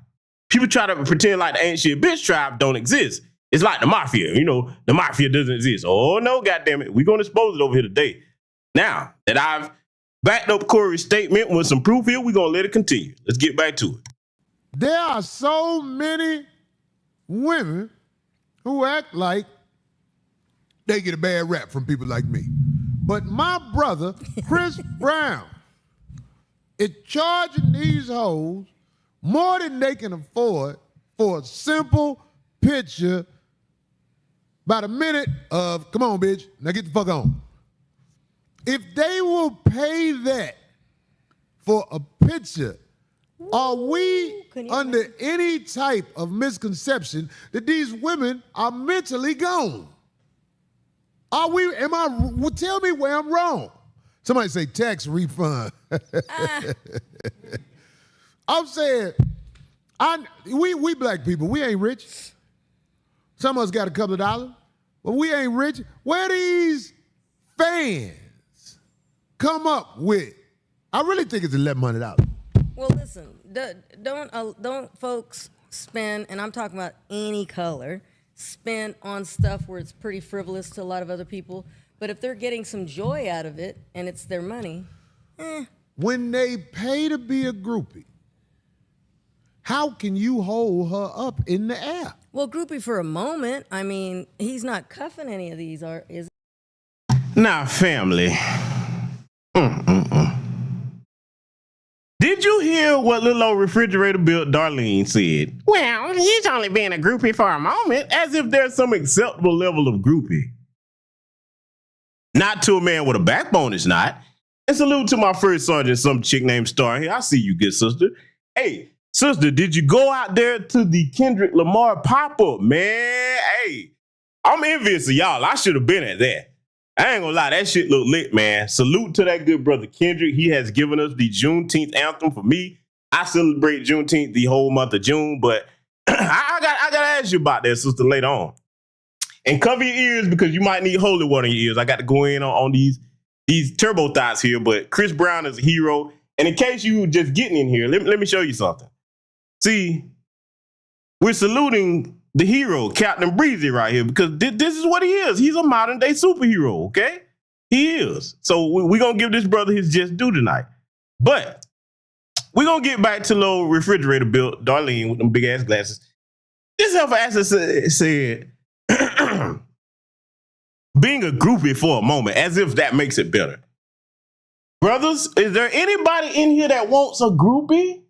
People try to pretend like the ain't shit bitch tribe don't exist. It's like the mafia. You know, the mafia doesn't exist. Oh, no, goddammit. We're going to expose it over here today. Now that I've backed up Corey's statement with some proof here, we're going to let it continue. Let's get back to it. There are so many women who act like they get a bad rap from people like me. But my brother, Chris Brown, is charging these hoes more than they can afford for a simple picture about a minute of, come on, bitch, now get the fuck on. If they will pay that for a picture, are we under any type of misconception that these women are mentally gone? Are we, tell me where I'm wrong. Somebody say tax refund. I'm saying, we black people, we ain't rich. Some of us got a couple of dollars, but we ain't rich. Where these fans come up with, I really think it's $1,100. Well, listen, don't folks spend, and I'm talking about any color, spend on stuff where it's pretty frivolous to a lot of other people. But if they're getting some joy out of it and it's their money, When they pay to be a groupie, how can you hold her up in the air? Well, groupie for a moment. I mean, he's not cuffing any of these, is Now, family. Did you hear what little old refrigerator built Darlene said? Well, he's only being a groupie for a moment, as if there's some acceptable level of groupie. Not to a man with a backbone, it's not. And salute to my first sergeant, some chick named Star here. I see you, good sister. Hey, sister, did you go out there to the Kendrick Lamar pop-up, man? Hey, I'm envious of y'all. I should have been at that. I ain't gonna lie, that shit look lit, man. Salute to that good brother Kendrick. He has given us the Juneteenth anthem. For me, I celebrate Juneteenth the whole month of June, but I gotta ask you about that, sister, later on. And cover your ears because you might need holy water in your ears. I got to go in on these turbo thoughts here, but Chris Brown is a hero. And in case you just getting in here, let me show you something. See, we're saluting the hero, Captain Breezy, right here, because this is what he is. He's a modern day superhero, okay? He is. So we're going to give this brother his just due tonight. But we're going to get back to little refrigerator built Darlene with them big ass glasses. This helper actually said, being a groupie for a moment, as if that makes it better. Brothers, is there anybody in here that wants a groupie?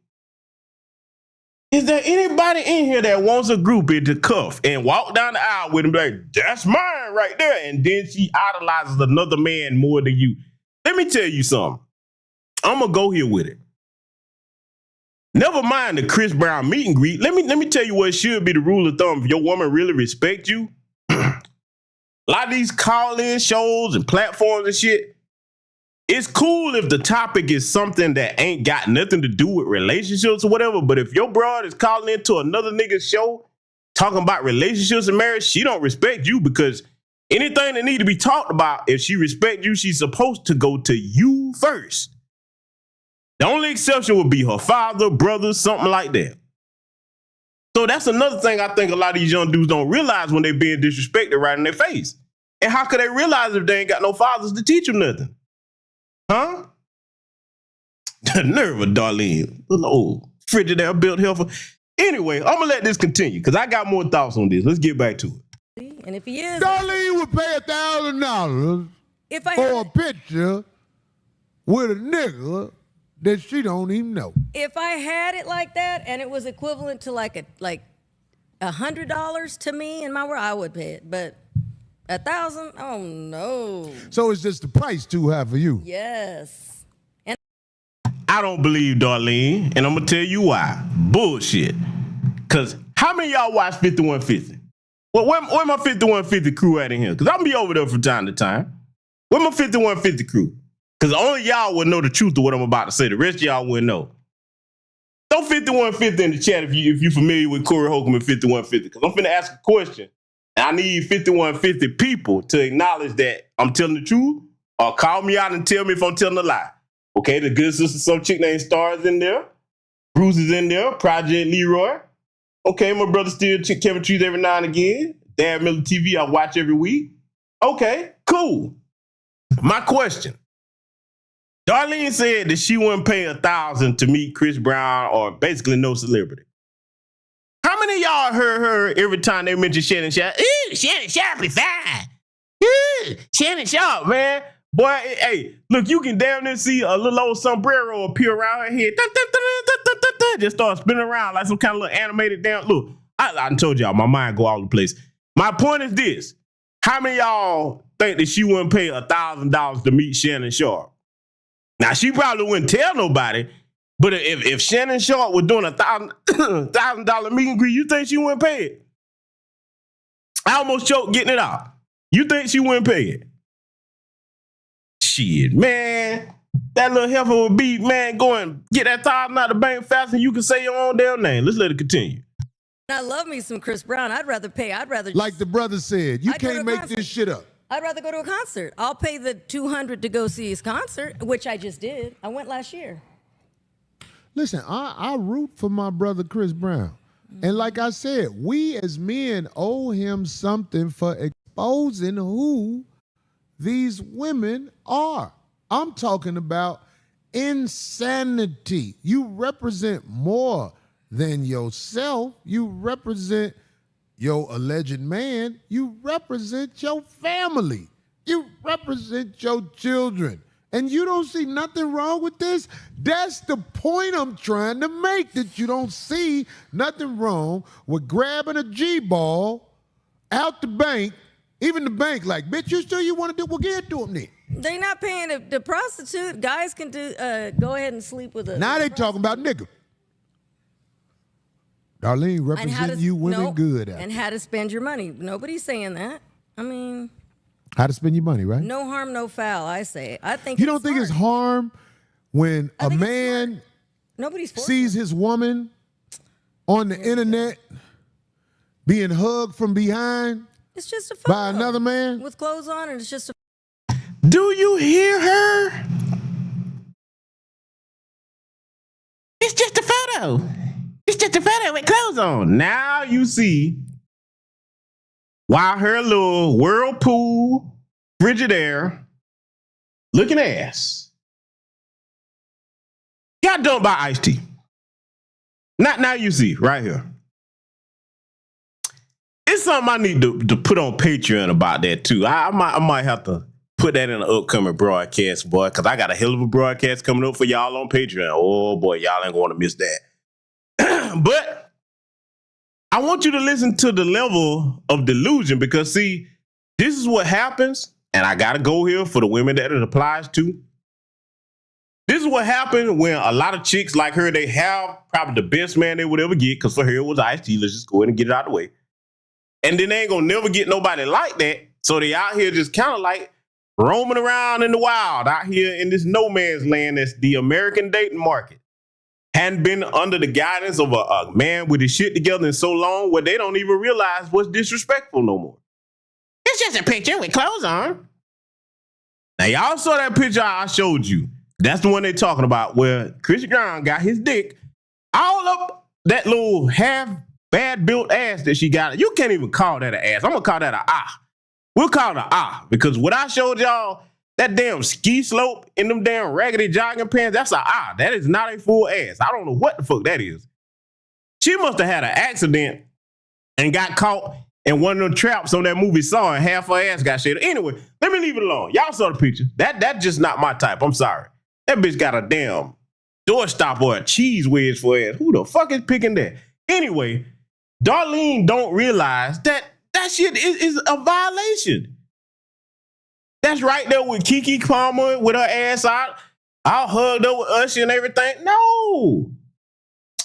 Is there anybody in here that wants a groupie to cuff and walk down the aisle with him like, that's mine right there, and then she idolizes another man more than you? Let me tell you something. I'm going to go here with it. Never mind the Chris Brown meet and greet. Let me tell you what should be the rule of thumb. If your woman really respect you, a lot of these call-in shows and platforms and shit, it's cool if the topic is something that ain't got nothing to do with relationships or whatever, but if your broad is calling into another nigga's show talking about relationships and marriage, she don't respect you, because anything that need to be talked about, if she respect you, she's supposed to go to you first. The only exception would be her father, brother, something like that. So that's another thing I think a lot of these young dudes don't realize when they're being disrespected right in their face. And how could they realize if they ain't got no fathers to teach them nothing? Huh? The nerve of Darlene, little old Frigidaire built helper. Anyway, I'm gonna let this continue because I got more thoughts on this. Let's get back to it. And if he is, Darlene would pay $1,000 for a picture with a nigga that she don't even know. If I had it like that and it was equivalent to like $100 to me in my world, I would pay it. But 1,000? Oh no. So it's just the price too high for you. Yes. And I don't believe Darlene, and I'm gonna tell you why. Bullshit. Cause how many of y'all watch 5150? Well, where my 5150 crew at in here? Cause I'll be over there from time to time. Where my 5150 crew? Cause only y'all would know the truth of what I'm about to say. The rest of y'all wouldn't know. Throw 5150 in the chat if you're familiar with Corey Holcomb and 5150. Cause I'm finna ask a question. And I need 5150 people to acknowledge that I'm telling the truth, or call me out and tell me if I'm telling a lie. Okay, the good sister, some chick named Stars in there. Bruce is in there. Project Leroy. Okay, my brother still Kevin Trees every now and again. Dad Miller TV, I watch every week. Okay, cool. My question. Darlene said that she wouldn't pay $1,000 to meet Chris Brown or basically no celebrity. How many of y'all heard her every time they mention Shannon Sharp? Ooh, Shannon Sharp is fine. Ooh, Shannon Sharp, man. Boy, hey, look, you can damn near see a little old sombrero appear around her head. Just start spinning around like some kind of little animated damn. Look, I told y'all, my mind go all over the place. My point is this. How many of y'all think that she wouldn't pay $1,000 to meet Shannon Sharp? Now, she probably wouldn't tell nobody. But if Shannon Sharp was doing $1,000 meet and greet, you think she wouldn't pay it? I almost choked getting it out. You think she wouldn't pay it? Shit, man. That little heifer would be, man, going get that $1,000 out of the bank fast and you can say your own damn name. Let's let it continue. I love me some Chris Brown. I'd rather pay. Like the brother said, you can't make this shit up. I'd rather go to a concert. I'll pay the $200 to go see his concert, which I just did. I went last year. Listen, I root for my brother Chris Brown. And like I said, we as men owe him something for exposing who these women are. I'm talking about insanity. You represent more than yourself. You represent your alleged man. You represent your family. You represent your children. And you don't see nothing wrong with this? That's the point I'm trying to make, that you don't see nothing wrong with grabbing a G-ball out the bank, even the bank, like, bitch, you sure you want to do? Well, get to them then. They not paying the prostitute. Guys can go ahead and sleep with a. Now they talking about nigga. Darlene representing you women good out. And how to spend your money. Nobody's saying that. I mean, how to spend your money, right? no harm, no foul, I say. I think you don't think it's harm when a man sees his woman on the internet being hugged from behind? It's just a photo by another man with clothes on, and it's just a. Do you hear her? It's just a photo. It's just a photo with clothes on. Now you see why her little Whirlpool Frigidaire looking ass got dumped by Ice-T. Now you see right here. It's something I need to put on Patreon about that too. I might have to put that in an upcoming broadcast, boy, because I got a hell of a broadcast coming up for y'all on Patreon. Oh boy, y'all ain't going to miss that. But I want you to listen to the level of delusion, because see, this is what happens, and I got to go here for the women that it applies to. This is what happened when a lot of chicks like her, they have probably the best man they would ever get, because for her it was Ice-T. Let's just go ahead and get it out of the way. And then they ain't gonna never get nobody like that, so they out here just kind of like roaming around in the wild, out here in this no man's land that's the American dating market. Hadn't been under the guidance of a man with his shit together in so long where they don't even realize what's disrespectful no more. It's just a picture with clothes on. Now, y'all saw that picture I showed you. That's the one they talking about, where Chris Brown got his dick all up that little half bad built ass that she got. You can't even call that an ass. I'm gonna call that an ah. We'll call it an ah, because what I showed y'all, that damn ski slope in them damn raggedy jogging pants, that's an ah. That is not a full ass. I don't know what the fuck that is. She must have had an accident and got caught in one of them traps on that movie Saw, and half her ass got shaved. Anyway, let me leave it alone. Y'all saw the picture. That's just not my type. I'm sorry. That bitch got a damn doorstop or a cheese wedge for her ass. Who the fuck is picking that? Anyway, Darlene don't realize that shit is a violation. That's right there with Keke Palmer with her ass out, all hugged up with Usher and everything. No.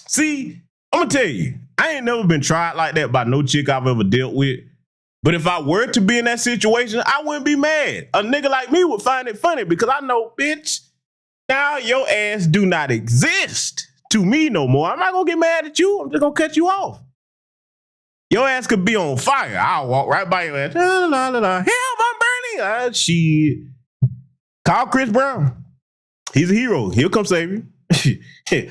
See, I'm gonna tell you, I ain't never been tried like that by no chick I've ever dealt with. But if I were to be in that situation, I wouldn't be mad. A nigga like me would find it funny, because I know, bitch, now your ass do not exist to me no more. I'm not gonna get mad at you. I'm just gonna cut you off. Your ass could be on fire. I'll walk right by your ass. La, la, la, la. Help, I'm burning. Shit. Call Chris Brown. He's a hero. He'll come save you.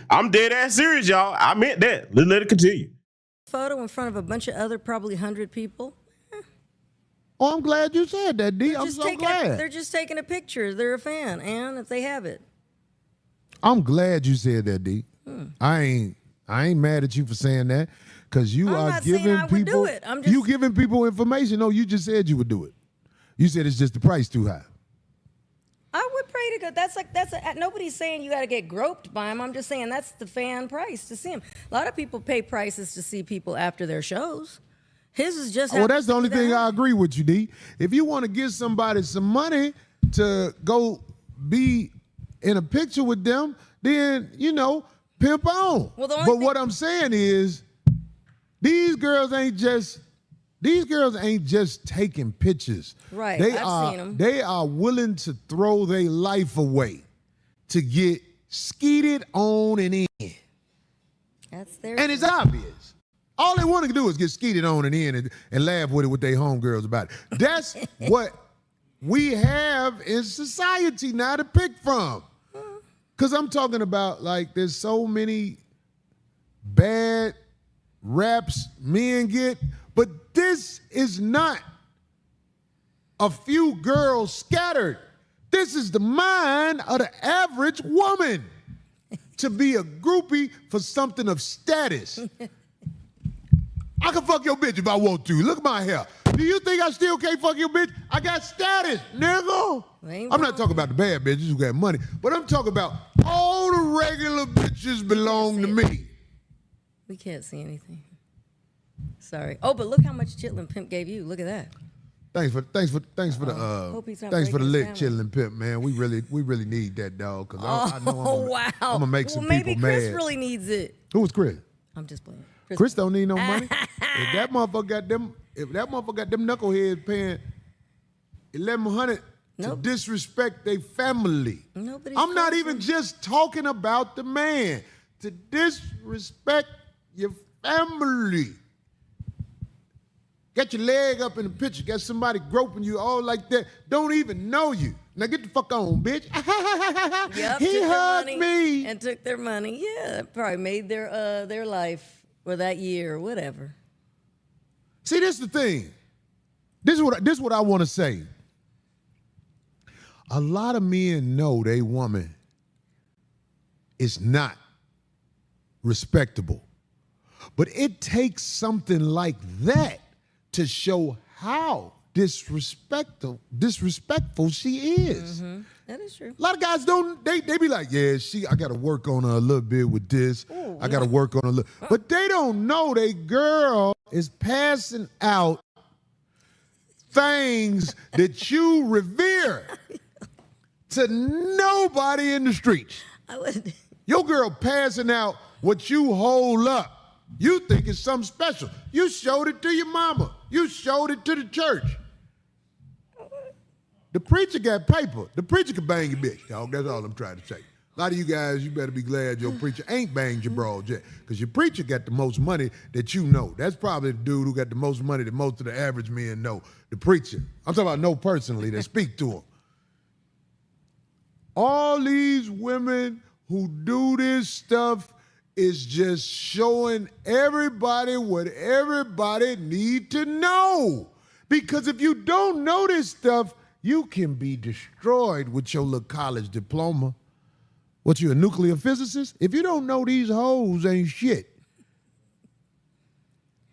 I'm dead ass serious, y'all. I meant that. Let's let it continue. Photo in front of a bunch of other probably 100 people. Oh, I'm glad you said that, D. I'm so glad. They're just taking a picture. They're a fan, and if they have it. I'm glad you said that, D. I ain't mad at you for saying that, because you are giving people. You giving people information. No, you just said you would do it. You said it's just the price too high. I would pray to God. Nobody's saying you got to get groped by him. I'm just saying that's the fan price to see him. A lot of people pay prices to see people after their shows. His is just. Well, that's the only thing I agree with you, D. If you want to give somebody some money to go be in a picture with them, then, pimp on. Well, but what I'm saying is, these girls ain't just taking pictures. Right, I've seen them. They are willing to throw their life away to get skeeted on and in. That's their. And it's obvious. All they want to do is get skeeted on and in and laugh with it with their homegirls about it. That's what we have in society now to pick from. Because I'm talking about, like, there's so many bad raps men get, but this is not a few girls scattered. This is the mind of the average woman to be a groupie for something of status. I can fuck your bitch if I want to. Look at my hair. Do you think I still can't fuck your bitch? I got status, nigga. I'm not talking about the bad bitches who got money, but I'm talking about all the regular bitches belong to me. We can't see anything. Sorry. Oh, but look how much Chitlin Pimp gave you. Look at that. Thanks for the lick, Chitlin Pimp, man. We really need that, dog. Cause I know I'm gonna make some people mad. Maybe Chris really needs it. Who was Chris? I'm just playing. Chris don't need no money. If that motherfucker got them knuckleheads paying $1,100 to disrespect their family. I'm not even just talking about the man. To disrespect your family. Got your leg up in the picture, got somebody groping you all like that, don't even know you. Now get the fuck on, bitch. Yep, he hugged me. And took their money. Yeah, probably made their life for that year or whatever. See, this is the thing. This is what I want to say. A lot of men know they woman is not respectable. But it takes something like that to show how disrespectful she is. Mm-hmm. That is true. A lot of guys don't, they be like, yeah, I got to work on her a little bit with this. Ooh, I got to work on a little. But they don't know they girl is passing out things that you revere to nobody in the streets. Your girl passing out what you hold up. You think it's something special. You showed it to your mama. You showed it to the church. The preacher got paper. The preacher can bang your bitch, dog. That's all I'm trying to say. A lot of you guys, you better be glad your preacher ain't banged your broad yet, because your preacher got the most money that you know. That's probably the dude who got the most money that most of the average men know. The preacher. I'm talking about know personally, that speak to him. All these women who do this stuff is just showing everybody what everybody need to know. Because if you don't know this stuff, you can be destroyed with your little college diploma. What, you a nuclear physicist? If you don't know these hoes ain't shit,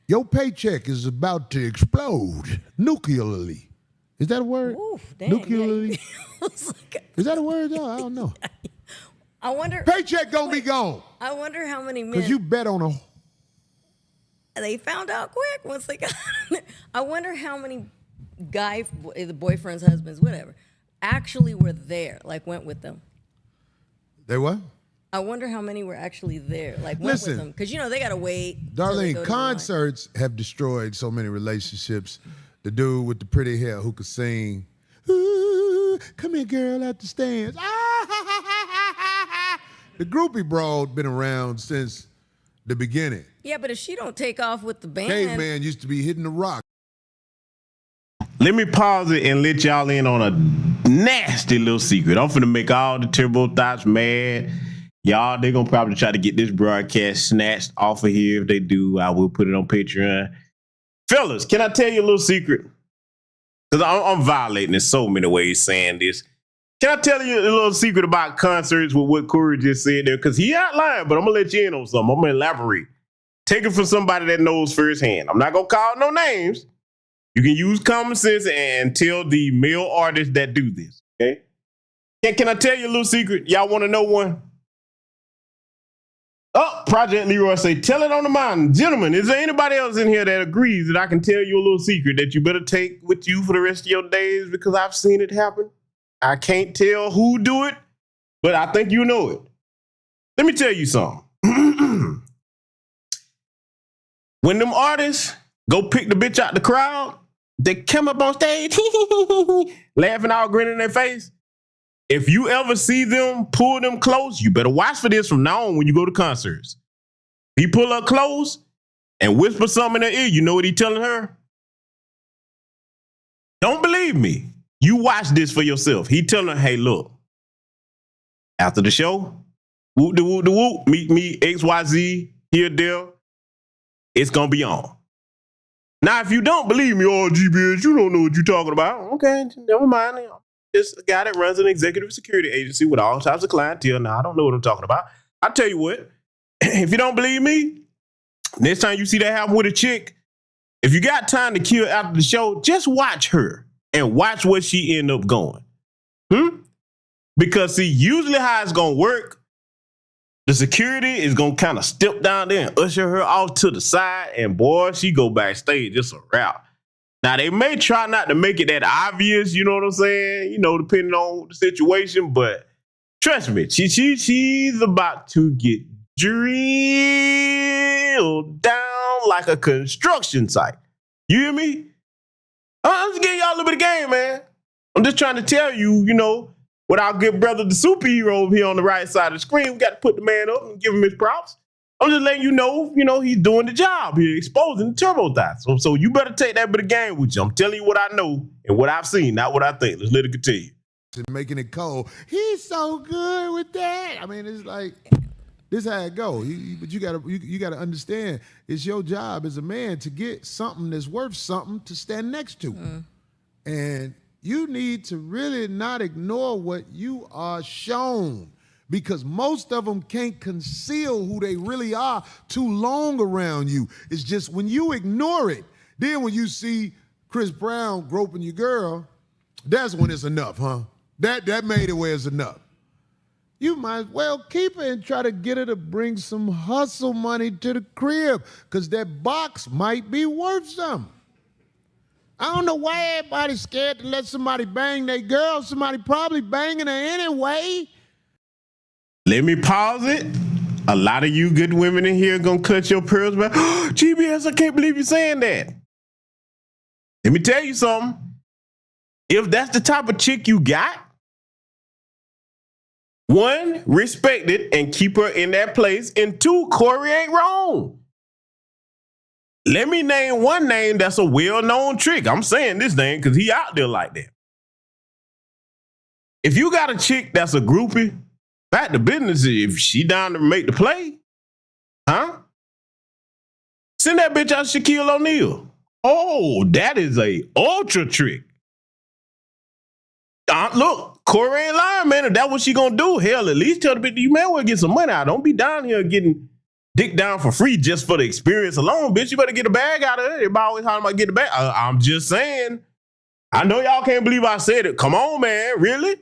your paycheck is about to explode nuclearly. Is that a word? Oof, damn, nuclearly? Yeah. Is that a word, though? I don't know. I wonder. Paycheck gonna be gone. I wonder how many men. Because you bet on a. They found out quick once they got. I wonder how many the boyfriends, husbands, whatever, actually were there, like went with them. They what? I wonder how many were actually there, like went with them. Because, they got to wait. Darlene, concerts have destroyed so many relationships. The dude with the pretty hair who could sing, ooh, come here, girl, at the stands. The groupie broad been around since the beginning. Yeah, but if she don't take off with the band. Caveman used to be hitting the rock. Let me pause it and let y'all in on a nasty little secret. I'm finna make all the Turbo Thoughts mad. Y'all, they gonna probably try to get this broadcast snatched off of here. If they do, I will put it on Patreon. Fellas, can I tell you a little secret? Because I'm violating in so many ways saying this. Can I tell you a little secret about concerts with what Corey just said there? Because he outlined, but I'm going to let you in on something. I'm going to elaborate. Take it from somebody that knows firsthand. I'm not going to call no names. You can use common sense and tell the male artists that do this, okay? Can I tell you a little secret? Y'all want to know one? Oh, Project Leroy say, tell it on the mountain. Gentlemen, is there anybody else in here that agrees that I can tell you a little secret that you better take with you for the rest of your days because I've seen it happen? I can't tell who do it, but I think you know it. Let me tell you something. When them artists go pick the bitch out the crowd, they come up on stage, laughing all grinning in their face. If you ever see them pull them close, you better watch for this from now on when you go to concerts. He pull up close and whisper something in her ear. You know what he telling her? Don't believe me. You watch this for yourself. He telling her, hey, look, after the show, whoop de whoop de whoop, meet me, XYZ, here, there. It's going to be on. Now, if you don't believe me, oh, GBS, you don't know what you're talking about. Okay, never mind. It's a guy that runs an executive security agency with all types of clientele. Now, I don't know what I'm talking about. I'll tell you what, if you don't believe me, next time you see that happen with a chick, if you got time to kill after the show, just watch her and watch where she end up going. Because see, usually how it's going to work, the security is going to kind of step down there and usher her off to the side. And boy, she go backstage. It's a wrap. Now, they may try not to make it that obvious, you know what I'm saying? You know, depending on the situation. But trust me, she's about to get drilled down like a construction site. You hear me? I'm just giving y'all a little bit of game, man. I'm just trying to tell you, you know, with our good brother, the superhero over here on the right side of the screen, we got to put the man up and give him his props. I'm just letting you know, he's doing the job here, exposing the turbo thoughts. So you better take that bit of game with you. I'm telling you what I know and what I've seen, not what I think. Let's let it continue. Making it cold. He's so good with that. I mean, it's like, this how it go. But you gotta understand, it's your job as a man to get something that's worth something to stand next to. And you need to really not ignore what you are shown, because most of them can't conceal who they really are too long around you. It's just when you ignore it, then when you see Chris Brown groping your girl, that's when it's enough, huh? That made it where it's enough. You might as well keep it and try to get her to bring some hustle money to the crib, because that box might be worth something. I don't know why everybody's scared to let somebody bang their girl. Somebody probably banging her anyway. Let me pause it. A lot of you good women in here gonna cut your pearls back. GBS, I can't believe you're saying that. Let me tell you something. If that's the type of chick you got, one, respect it and keep her in that place. And two, Corey ain't wrong. Let me name one name that's a well-known trick. I'm saying this name because he out there like that. If you got a chick that's a groupie, back to business, if she down to make the play, send that bitch out Shaquille O'Neal. Oh, that is a ultra trick. Look, Corey ain't lying, man. If that's what she gonna do, hell, at least tell the bitch, you may well get some money out. Don't be down here getting dick down for free just for the experience alone, bitch. You better get a bag out of it. Everybody always talking about get a bag. I'm just saying. I know y'all can't believe I said it. Come on, man. Really?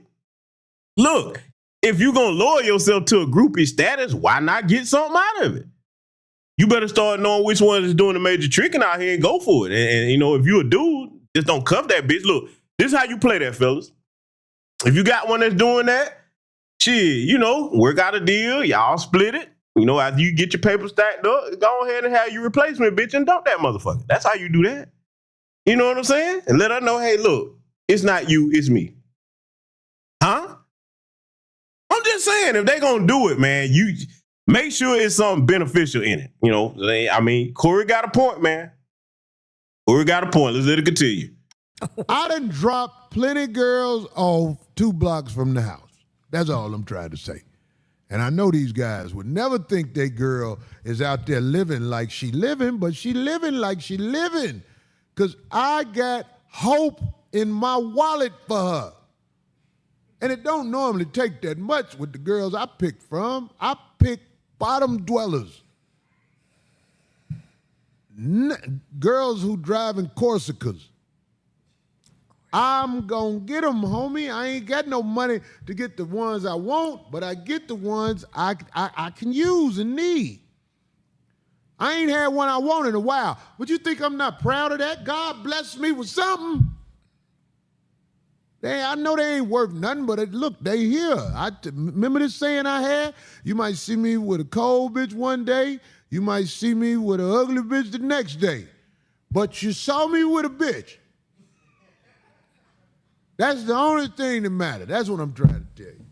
Look, if you gonna lower yourself to a groupie status, why not get something out of it? You better start knowing which one is doing the major tricking out here and go for it. And if you a dude, just don't cuff that bitch. Look, this is how you play that, fellas. If you got one that's doing that, shit, work out a deal. Y'all split it. After you get your paper stacked up, go ahead and have your replacement, bitch, and dump that motherfucker. That's how you do that. You know what I'm saying? And let her know, hey, look, it's not you, it's me. Huh? I'm just saying, if they gonna do it, man, you make sure it's something beneficial in it. Corey got a point, man. Corey got a point. Let's let it continue. I done dropped plenty girls off 2 blocks from the house. That's all I'm trying to say. And I know these guys would never think their girl is out there living like she living, but she living like she living. Because I got hope in my wallet for her. And it don't normally take that much with the girls I pick from. I pick bottom dwellers. Girls who drive in Corsicas. I'm gonna get them, homie. I ain't got no money to get the ones I want, but I get the ones I can use and need. I ain't had one I want in a while. But you think I'm not proud of that? God blessed me with something. I know they ain't worth nothing, but look, they here. Remember this saying I had? You might see me with a cold bitch one day. You might see me with an ugly bitch the next day. But you saw me with a bitch. That's the only thing that matters. That's what I'm trying to tell you.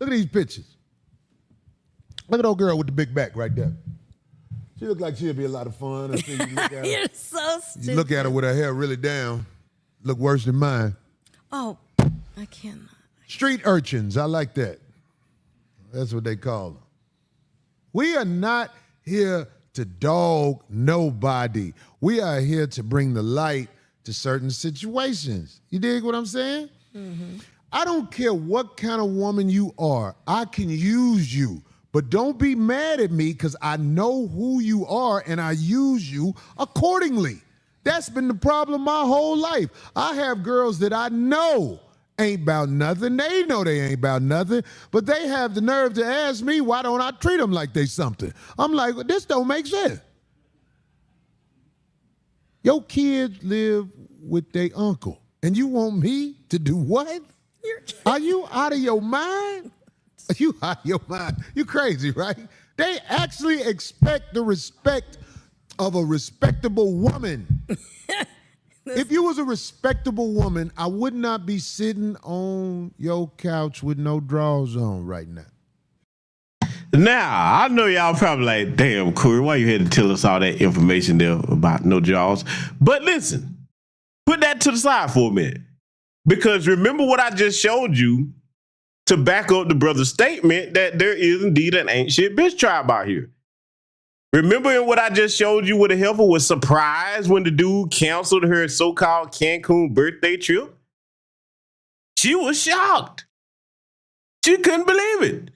Look at these pictures. Look at old girl with the big back right there. She look like she'll be a lot of fun. I think you look at her. You're so stupid. You look at her with her hair really down. look worse than mine. Oh, I cannot. Street urchins, I like that. That's what they call them. We are not here to dog nobody. We are here to bring the light to certain situations. You dig what I'm saying? Mm-hmm. I don't care what kind of woman you are. I can use you. But don't be mad at me because I know who you are and I use you accordingly. That's been the problem my whole life. I have girls that I know ain't about nothing. They know they ain't about nothing, but they have the nerve to ask me, why don't I treat them like they something? I'm like, well, this don't make sense. Your kids live with their uncle, and you want me to do what? Are you out of your mind? Are you out of your mind? You crazy, right? They actually expect the respect of a respectable woman. If you was a respectable woman, I would not be sitting on your couch with no drawers on right now. Now, I know y'all probably like, damn, Corey, why you had to tell us all that information there about no drawers? But listen, put that to the side for a minute. Because remember what I just showed you to back up the brother's statement that there is indeed an ain't shit bitch tribe out here. Remember what I just showed you where the heifer was surprised when the dude canceled her so-called Cancun birthday trip? She was shocked. She couldn't believe it.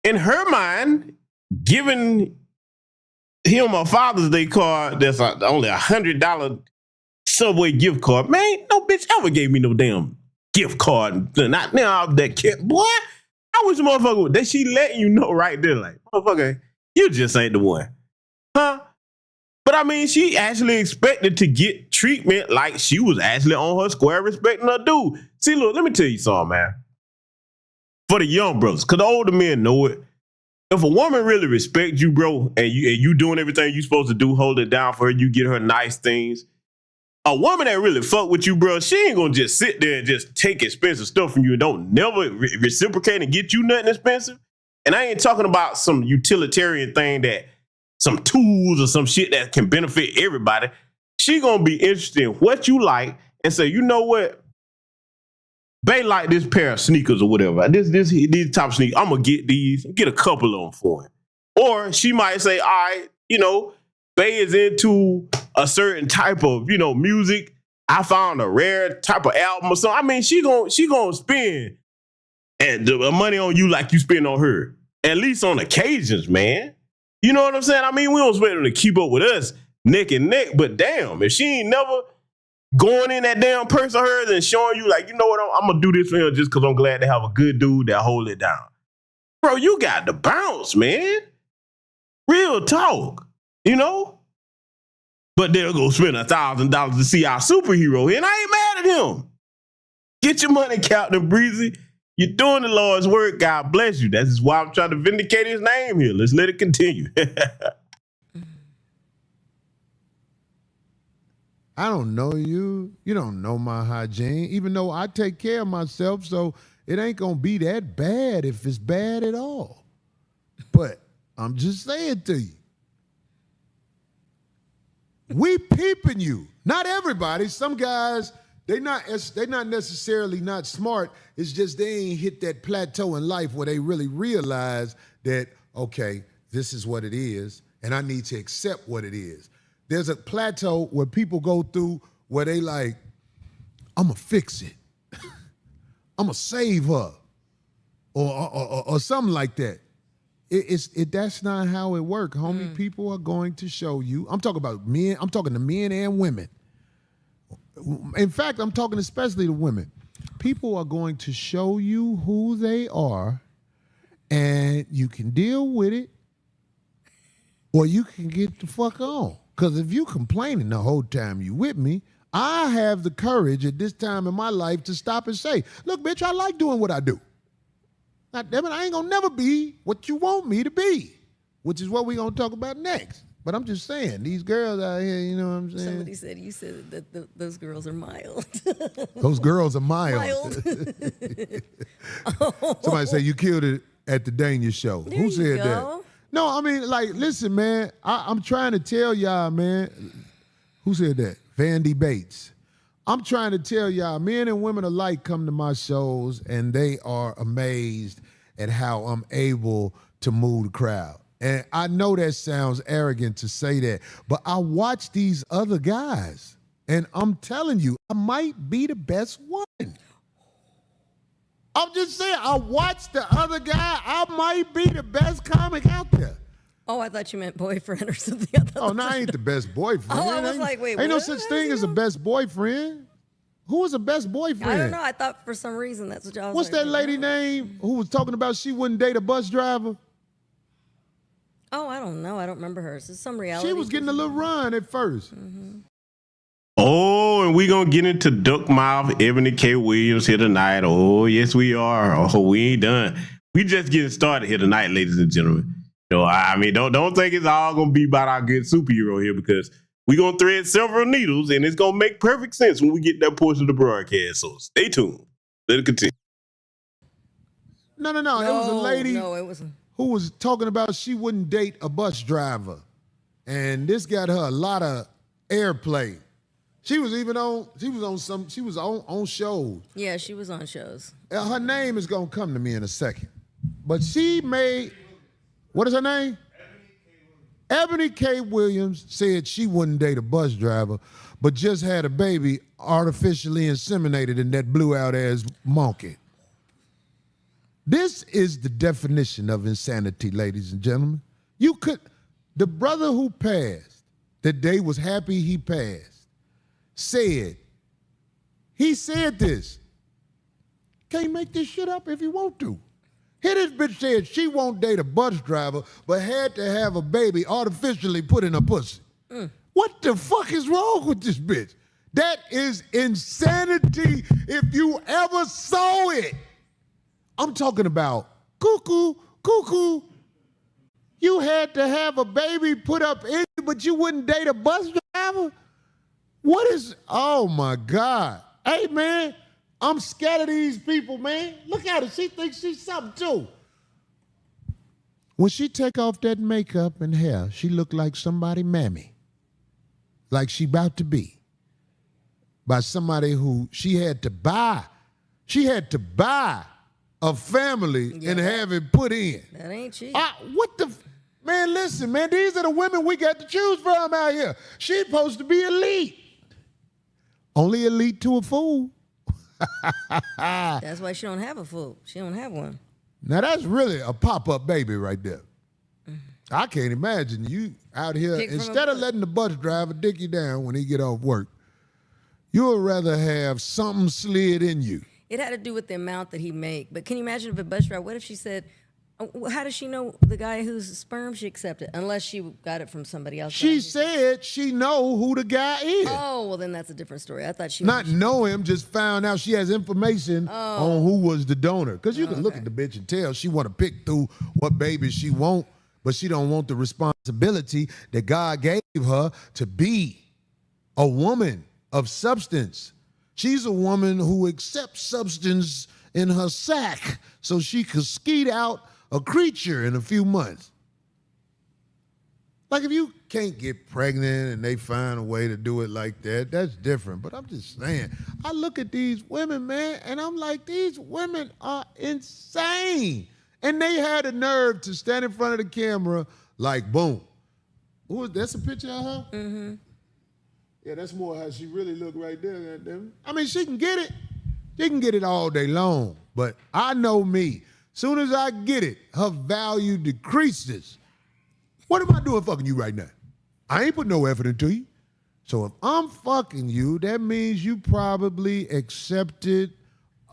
In her mind, giving him a Father's Day card that's only $100 Subway gift card, man, no bitch ever gave me no damn gift card. Not now that kid, boy. I wish the motherfucker would. That she letting you know right there, like, motherfucker, you just ain't the one. Huh? But I mean, she actually expected to get treatment like she was actually on her square respecting her dude. See, look, let me tell you something, man. For the young brothers, because the older men know it. If a woman really respects you, bro, and you doing everything you supposed to do, hold it down for her, you get her nice things. A woman that really fuck with you, bro, she ain't gonna just sit there and just take expensive stuff from you and don't never reciprocate and get you nothing expensive. And I ain't talking about some utilitarian thing that some tools or some shit that can benefit everybody. She gonna be interested in what you like and say, you know what? They like this pair of sneakers or whatever. These top sneakers, I'm gonna get these, get a couple of them for him. Or she might say, all right, Bay is into a certain type of, music. I found a rare type of album or something. I mean, she gonna spend the money on you like you spend on her. At least on occasions, man. You know what I'm saying? I mean, we don't expect them to keep up with us neck and neck, but damn, if she ain't never going in that damn purse of hers and showing you like, you know what, I'm gonna do this for her just because I'm glad to have a good dude that hold it down. Bro, you got to bounce, man. Real talk, But they'll go spend $1,000 to see our superhero, and I ain't mad at him. Get your money, Captain Breezy. You're doing the Lord's work. God bless you. That's why I'm trying to vindicate his name here. Let's let it continue. I don't know you. You don't know my hygiene, even though I take care of myself, so it ain't going to be that bad if it's bad at all. But I'm just saying to you, we peeping you. Not everybody. Some guys, they not necessarily not smart. It's just they ain't hit that plateau in life where they really realize that, okay, this is what it is, and I need to accept what it is. There's a plateau where people go through where they like, I'm going to fix it. I'm going to save her or something like that. That's not how it works, homie. People are going to show you. I'm talking about men. I'm talking to men and women. In fact, I'm talking especially to women. People are going to show you who they are, and you can deal with it, or you can get the fuck on. Because if you complaining the whole time you with me, I have the courage at this time in my life to stop and say, look, bitch, I like doing what I do. Now, damn it, I ain't going to never be what you want me to be, which is what we're going to talk about next. But I'm just saying, these girls out here, you know what I'm saying? Somebody said, you said that those girls are mild. Those girls are mild. Somebody said you killed it at the Dania show. There Who said you that? go. No, I mean, like, listen, man, I'm trying to tell y'all, man. Who said that? Vandy Bates. I'm trying to tell y'all, men and women alike come to my shows and they are amazed at how I'm able to move the crowd. And I know that sounds arrogant to say that, but I watch these other guys and I'm telling you, I might be the best one. I'm just saying, I watched the other guy, I might be the best comic out there. Oh, I thought you meant boyfriend or something. Oh, no, I ain't the best boyfriend. Oh, I was like, wait, ain't no what? such thing as a best boyfriend. Who is a best boyfriend? I don't know. I thought for some reason that's what y'all was What's like, that lady name who was talking about she wouldn't date a bus driver? Oh, I don't know. I don't remember her. It's some reality. She was getting a little run at first. Mm-hmm. Oh, and we gonna get into Duckmouth, Ebony K. Williams here tonight. Oh, yes, we are. Oh, we ain't done. We just getting started here tonight, ladies and gentlemen. So, I mean, don't think it's all gonna be about our good superhero here, because we gonna thread several needles, and it's gonna make perfect sense when we get that portion of the broadcast. So stay tuned. Let it continue. No. It was a lady it wasn't. who was talking about she wouldn't date a bus driver. And this got her a lot of airplay. She was on shows. Yeah, she was on shows. Her name is gonna come to me in a second. But she made, what is her name? Ebony K. Williams said she wouldn't date a bus driver, but just had a baby artificially inseminated in that blew out ass monkey. This is the definition of insanity, ladies and gentlemen. The brother who passed, that day was happy he passed, said this. Can't make this shit up if you want to. Here this bitch said she won't date a bus driver, but had to have a baby artificially put in her pussy. What the fuck is wrong with this bitch? That is insanity if you ever saw it. I'm talking about cuckoo. You had to have a baby put up in you, but you wouldn't date a bus driver? Oh my God. Hey man, I'm scared of these people, man. Look at her, she thinks she's something too. When she take off that makeup and hair, she look like somebody mammy. Like she about to be. By somebody who she had to buy a family and have it put in. That ain't cheap. Man, listen, man, these are the women we got to choose from out here. She's supposed to be elite. Only elite to a fool. That's why she don't have a fool. She don't have one. Now that's really a pop-up baby right there. I can't imagine you out here, instead of letting the bus driver dick you down when he get off work, you would rather have something slid in you. It had to do with the amount that he make. But can you imagine if a bus driver, what if she said, how does she know the guy whose sperm she accepted? Unless she got it from somebody else. She said she know who the guy is. Oh, well then that's a different story. I thought she know him, just found out she has information on who was the donor. Because you can look at the bitch and tell she want to pick through what babies she want, but she don't want the responsibility that God gave her to be a woman of substance. She's a woman who accepts substance in her sack so she could skeet out a creature in a few months. Like if you can't get pregnant and they find a way to do it like that, that's different. But I'm just saying, I look at these women, man, and I'm like, these women are insane. And they had the nerve to stand in front of the camera like, boom. That's a picture of her? Mm-hmm. Yeah, that's more how she really look right there. I mean, she can get it. She can get it all day long. But I know me. Soon as I get it, her value decreases. What am I doing fucking you right now? I ain't put no effort into you. So if I'm fucking you, that means you probably accepted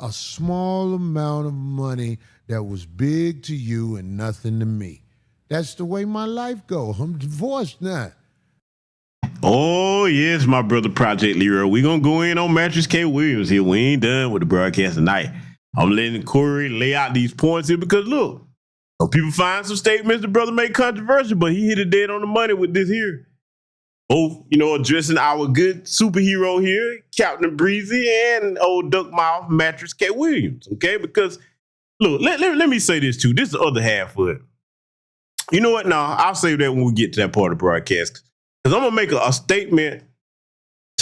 a small amount of money that was big to you and nothing to me. That's the way my life goes. I'm divorced now. Oh, yes, my brother Project Leroy. We're going to go in on Mattress K. Williams here. We ain't done with the broadcast tonight. I'm letting Corey lay out these points here because, look, some people find some statements the brother made controversial, but he hit it dead on the money with this here. Both, addressing our good superhero here, Captain Breezy, and old Duckmouth Mattress K. Williams, okay? Because, look, let me say this, too. This is the other half of it. You know what? No, I'll save that when we get to that part of the broadcast. Because I'm going to make a statement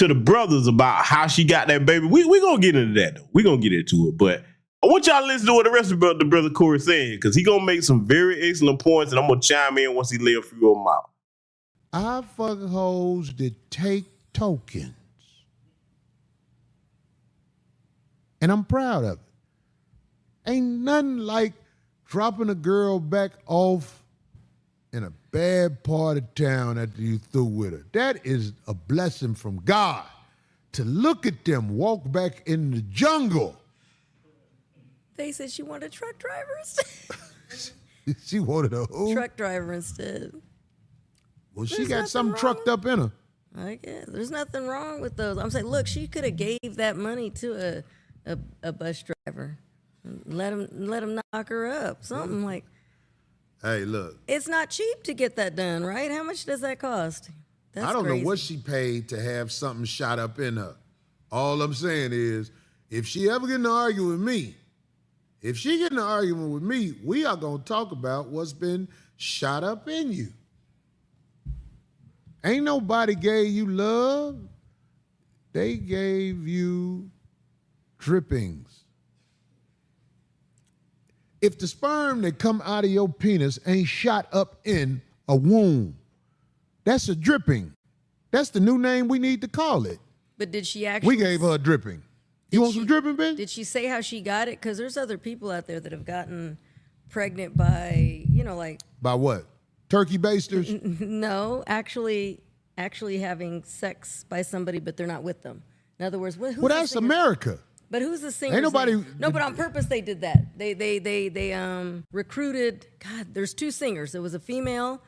to the brothers about how she got that baby. We gonna get into that though. We gonna get into it, but I want y'all to listen to what the rest of the brother Corey saying, because he gonna make some very excellent points, and I'm gonna chime in once he lay a few of them out. I fuck hoes that take tokens. And I'm proud of it. Ain't nothing like dropping a girl back off in a bad part of town after you through with her. That is a blessing from God. To look at them walk back in the jungle. They said she wanted a truck driver instead. She wanted a who? Truck driver instead. Well, she got something trucked up in her. I guess there's nothing wrong with those. I'm saying, look, she could have gave that money to a bus driver. Let him knock her up. Something like. Hey, look. It's not cheap to get that done, right? How much does that cost? That's I don't crazy. know what she paid to have something shot up in her. All I'm saying is, if she ever get in an argument with me, we are going to talk about what's been shot up in you. Ain't nobody gave you love. They gave you drippings. If the sperm that come out of your penis ain't shot up in a womb, that's a dripping. That's the new name we need to call it. But did she actually? We gave her a dripping. You want some dripping, bitch? Did she say how she got it? Because there's other people out there that have gotten pregnant by, like. By what? Turkey basters? No, actually having sex by somebody, but they're not with them. In other words, who's that's America. But who's the singer? Ain't nobody. No, but on purpose they did that. They recruited. God, there's two singers. There was a female,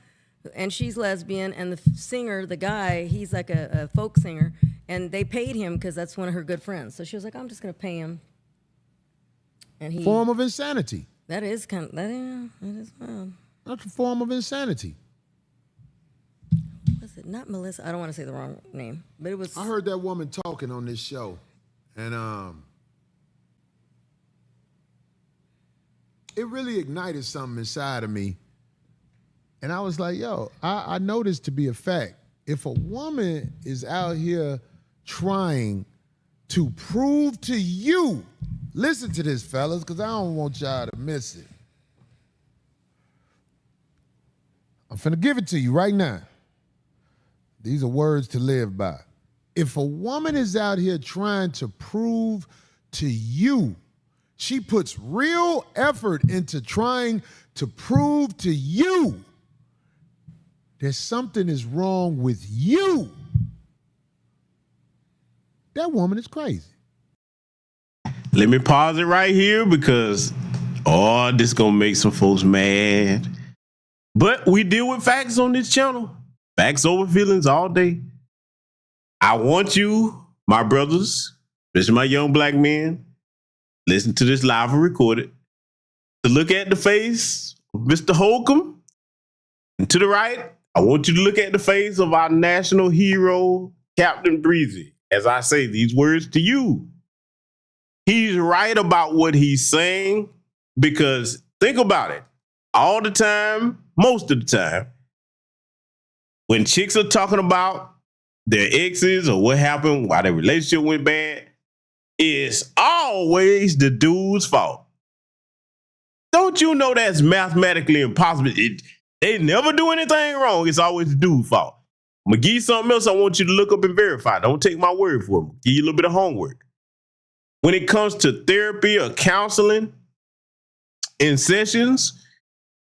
and she's lesbian, and the singer, the guy, he's like a folk singer, and they paid him because that's one of her good friends. So she was like, I'm just gonna pay him. And he form of insanity. That is kind of that is wild. That's a form of insanity. Was it not Melissa? I don't want to say the wrong name, but it was. I heard that woman talking on this show, and it really ignited something inside of me. And I was like, yo, I know this to be a fact. If a woman is out here trying to prove to you, listen to this, fellas, because I don't want y'all to miss it. I'm finna give it to you right now. These are words to live by. If a woman is out here trying to prove to you, she puts real effort into trying to prove to you that something is wrong with you, that woman is crazy. Let me pause it right here because, this gonna make some folks mad. But we deal with facts on this channel. Facts over feelings all day. I want you, my brothers, especially my young black men, listen to this live and recorded, to look at the face of Mr. Holcomb. And to the right, I want you to look at the face of our national hero, Captain Breezy. As I say these words to you, he's right about what he's saying, because think about it. All the time, most of the time, when chicks are talking about their exes or what happened, why their relationship went bad, it's always the dude's fault. Don't you know that's mathematically impossible? They never do anything wrong. It's always the dude's fault. I'm going to give you something else I want you to look up and verify. Don't take my word for it. Give you a little bit of homework. When it comes to therapy or counseling in sessions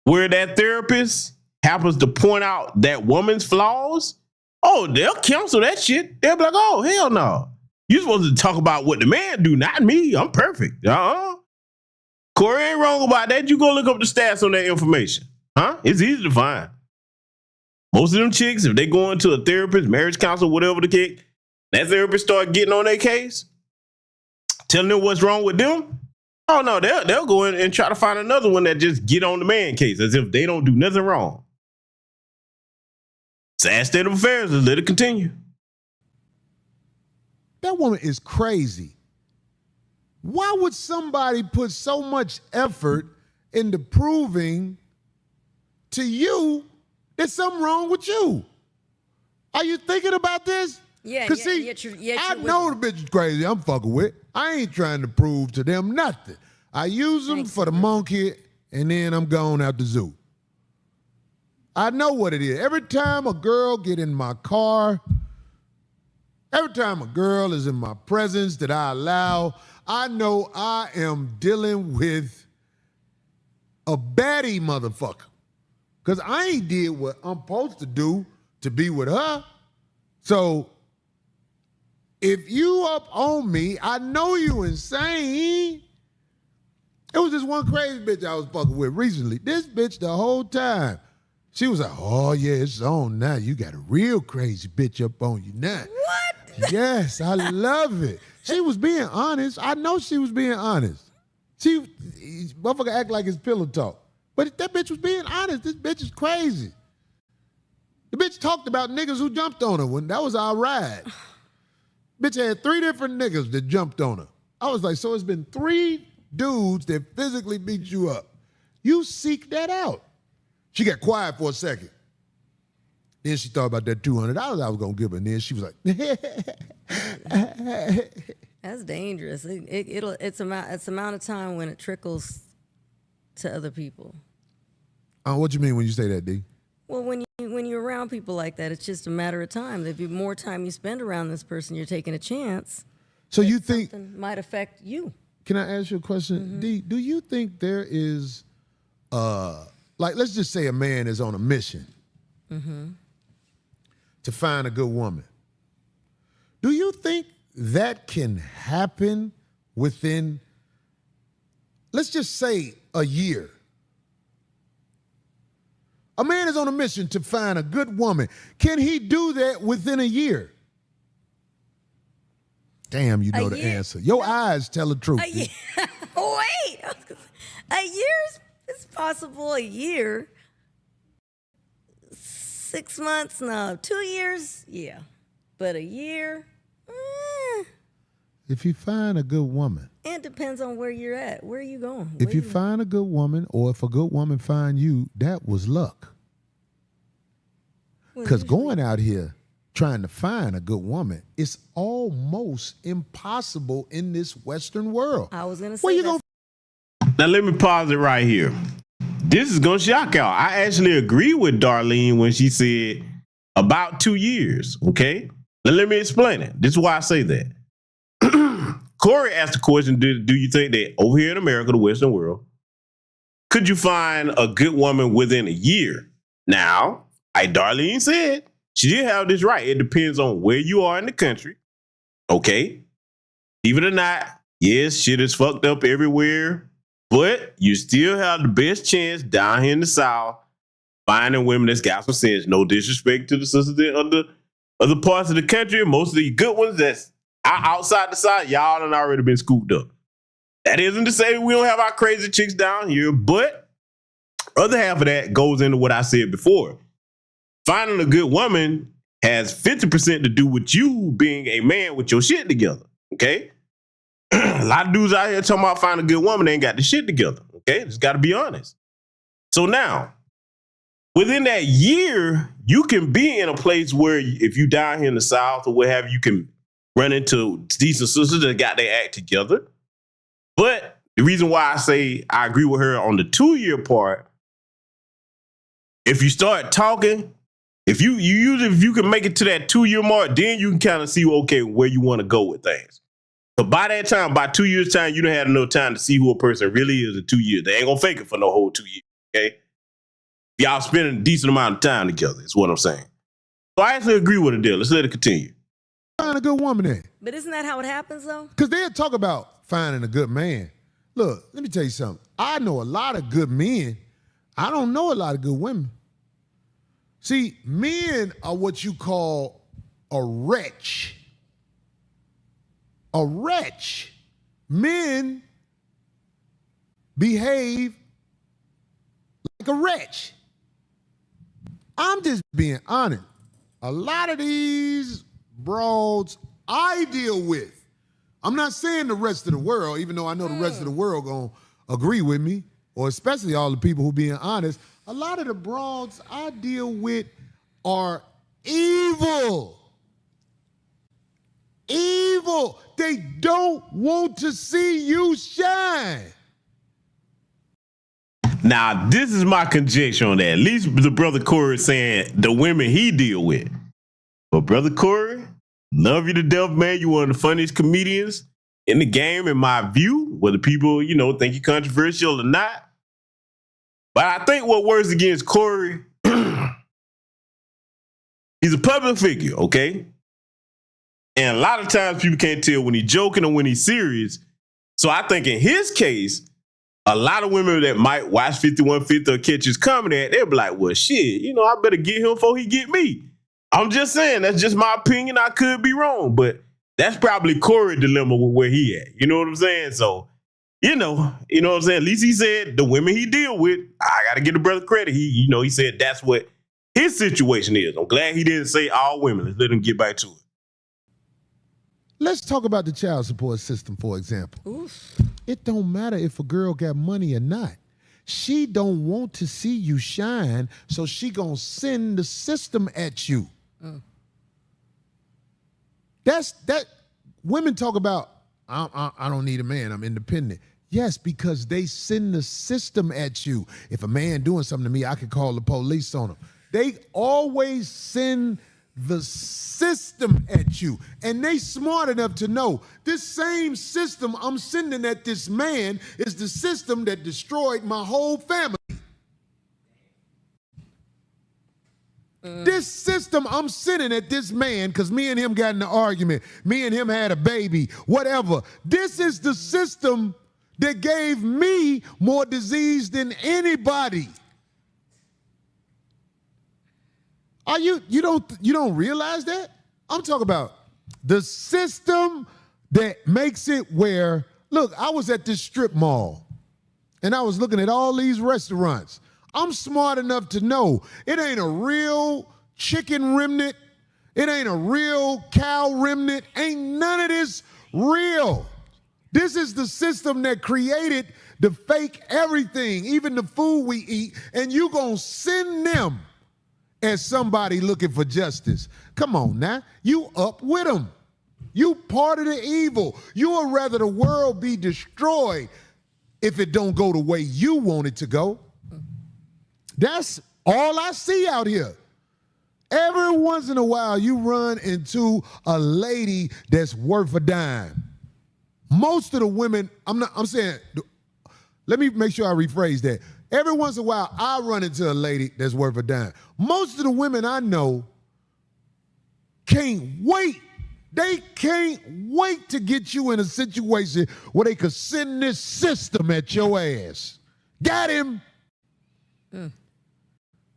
where that therapist happens to point out that woman's flaws, they'll cancel that shit. They'll be like, oh, hell no. You're supposed to talk about what the man do, not me. I'm perfect. Corey ain't wrong about that. You go look up the stats on that information. It's easy to find. Most of them chicks, if they go into a therapist, marriage counselor, whatever the case, that therapist start getting on their case, telling them what's wrong with them. Oh no, they'll go in and try to find another one that just get on the man case as if they don't do nothing wrong. Sad state of affairs. Let's let it continue. That woman is crazy. Why would somebody put so much effort into proving to you there's something wrong with you? Are you thinking about this? Yeah, Cause see, yet you're I with know them. the bitch is crazy I'm fucking with. I ain't trying to prove to them nothing. I use them for the monkey, and then I'm gone out the zoo. I know what it is. Every time a girl get in my car, every time a girl is in my presence that I allow, I know I am dealing with a baddie motherfucker. Because I ain't did what I'm supposed to do to be with her. So if you up on me, I know you insane. It was this one crazy bitch I was fucking with recently. This bitch the whole time, she was like, oh yeah, it's on now. You got a real crazy bitch up on you now. What? Yes, I love it. She was being honest. I know she was being honest. Motherfucker act like it's pillow talk. But that bitch was being honest. This bitch is crazy. The bitch talked about niggas who jumped on her when that was our ride. Bitch had 3 different niggas that jumped on her. I was like, so it's been 3 dudes that physically beat you up. You seek that out. She got quiet for a second. Then she thought about that $200 I was gonna give her, and then she was like, That's dangerous. It's amount of time when it trickles to other people. What you mean when you say that, D? Well, when you're around people like that, it's just a matter of time. The more time you spend around this person, you're taking a chance. So you think something might affect you? Can I ask you a question? Mm-hmm. D, do you think there is, like, let's just say a man is on a mission to find a good woman. Do you think that can happen within, let's just say, a year? A man is on a mission to find a good woman. Can he do that within a year? Damn, you know the answer. Your eyes tell the truth. Wait, a year is possible. A year, 6 months, no, 2 years, yeah, but a year. If you find a good woman, It depends on where you're at. Where are you going? if you find a good woman, or if a good woman find you, that was luck. Because going out here trying to find a good woman, it's almost impossible in this Western world. I was gonna say. Where you gonna? Now let me pause it right here. This is gonna shock y'all. I actually agree with Darlene when she said about 2 years. Okay, now let me explain it. This is why I say that. Corey asked the question: Do you think that over here in America, the Western world, could you find a good woman within a year? Now, like Darlene said, she did have this right. It depends on where you are in the country. Okay, even or not, yes, shit is fucked up everywhere. But you still have the best chance down here in the South finding women that's got some sense. No disrespect to the sisters in other parts of the country. Most of the good ones that's outside the South, y'all done already been scooped up. That isn't to say we don't have our crazy chicks down here, but other half of that goes into what I said before. Finding a good woman has 50% to do with you being a man with your shit together, okay? A lot of dudes out here talking about finding a good woman, they ain't got the shit together. Okay, just got to be honest. So now, within that year, you can be in a place where if you down here in the South or what have you, you can run into decent sisters that got their act together. But the reason why I say I agree with her on the 2-year part, if you start talking, if you can make it to that 2-year mark, then you can kind of see, okay, where you want to go with things. But by that time, by 2 years' time, you don't have enough time to see who a person really is in 2 years. They ain't gonna fake it for no whole 2 years, okay? Y'all spending a decent amount of time together, is what I'm saying. So I actually agree with the deal. Let's let it continue. Find a good woman then. But isn't that how it happens, though? Because they'll talk about finding a good man. Look, let me tell you something. I know a lot of good men. I don't know a lot of good women. See, men are what you call a wretch. A wretch. Men behave like a wretch. I'm just being honest. A lot of these broads I deal with, I'm not saying the rest of the world, even though I know the rest of the world gonna agree with me, or especially all the people who being honest, a lot of the broads I deal with are evil. evil. They don't want to see you shine. Now, this is my conjecture on that. At least the brother Corey is saying the women he deal with. But brother Corey, love you to death, man. You one of the funniest comedians in the game, in my view, whether people, think you're controversial or not. But I think what works against Corey, he's a public figure, okay? And a lot of times people can't tell when he's joking or when he's serious. So I think in his case, a lot of women that might watch 5150 or catch his comedy at, they'll be like, well, shit, I better get him before he get me. I'm just saying, that's just my opinion. I could be wrong, but that's probably Corey's dilemma with where he at. You know what I'm saying? So, you know what I'm saying? At least he said the women he deal with, I got to give the brother credit. He said that's what his situation is. I'm glad he didn't say all women. Let's let him get back to it. Let's talk about the child support system, for example. Oof. It don't matter if a girl got money or not. She don't want to see you shine, so she gonna send the system at you. That. Women talk about, I don't need a man, I'm independent. Yes, because they send the system at you. If a man doing something to me, I can call the police on him. They always send the system at you. And they smart enough to know this same system I'm sending at this man is the system that destroyed my whole family. This system I'm sending at this man, because me and him got in an argument, me and him had a baby, whatever. This is the system that gave me more disease than anybody. You don't realize that? I'm talking about the system that makes it where, look, I was at this strip mall and I was looking at all these restaurants. I'm smart enough to know it ain't a real chicken remnant. It ain't a real cow remnant. Ain't none of this real. This is the system that created the fake everything, even the food we eat, and you gonna send them as somebody looking for justice. Come on now, you up with them. You part of the evil. You would rather the world be destroyed if it don't go the way you want it to go. That's all I see out here. Every once in a while, you run into a lady that's worth a dime. Most of the women, let me make sure I rephrase that. Every once in a while, I run into a lady that's worth a dime. Most of the women I know can't wait. They can't wait to get you in a situation where they could send this system at your ass. Got him.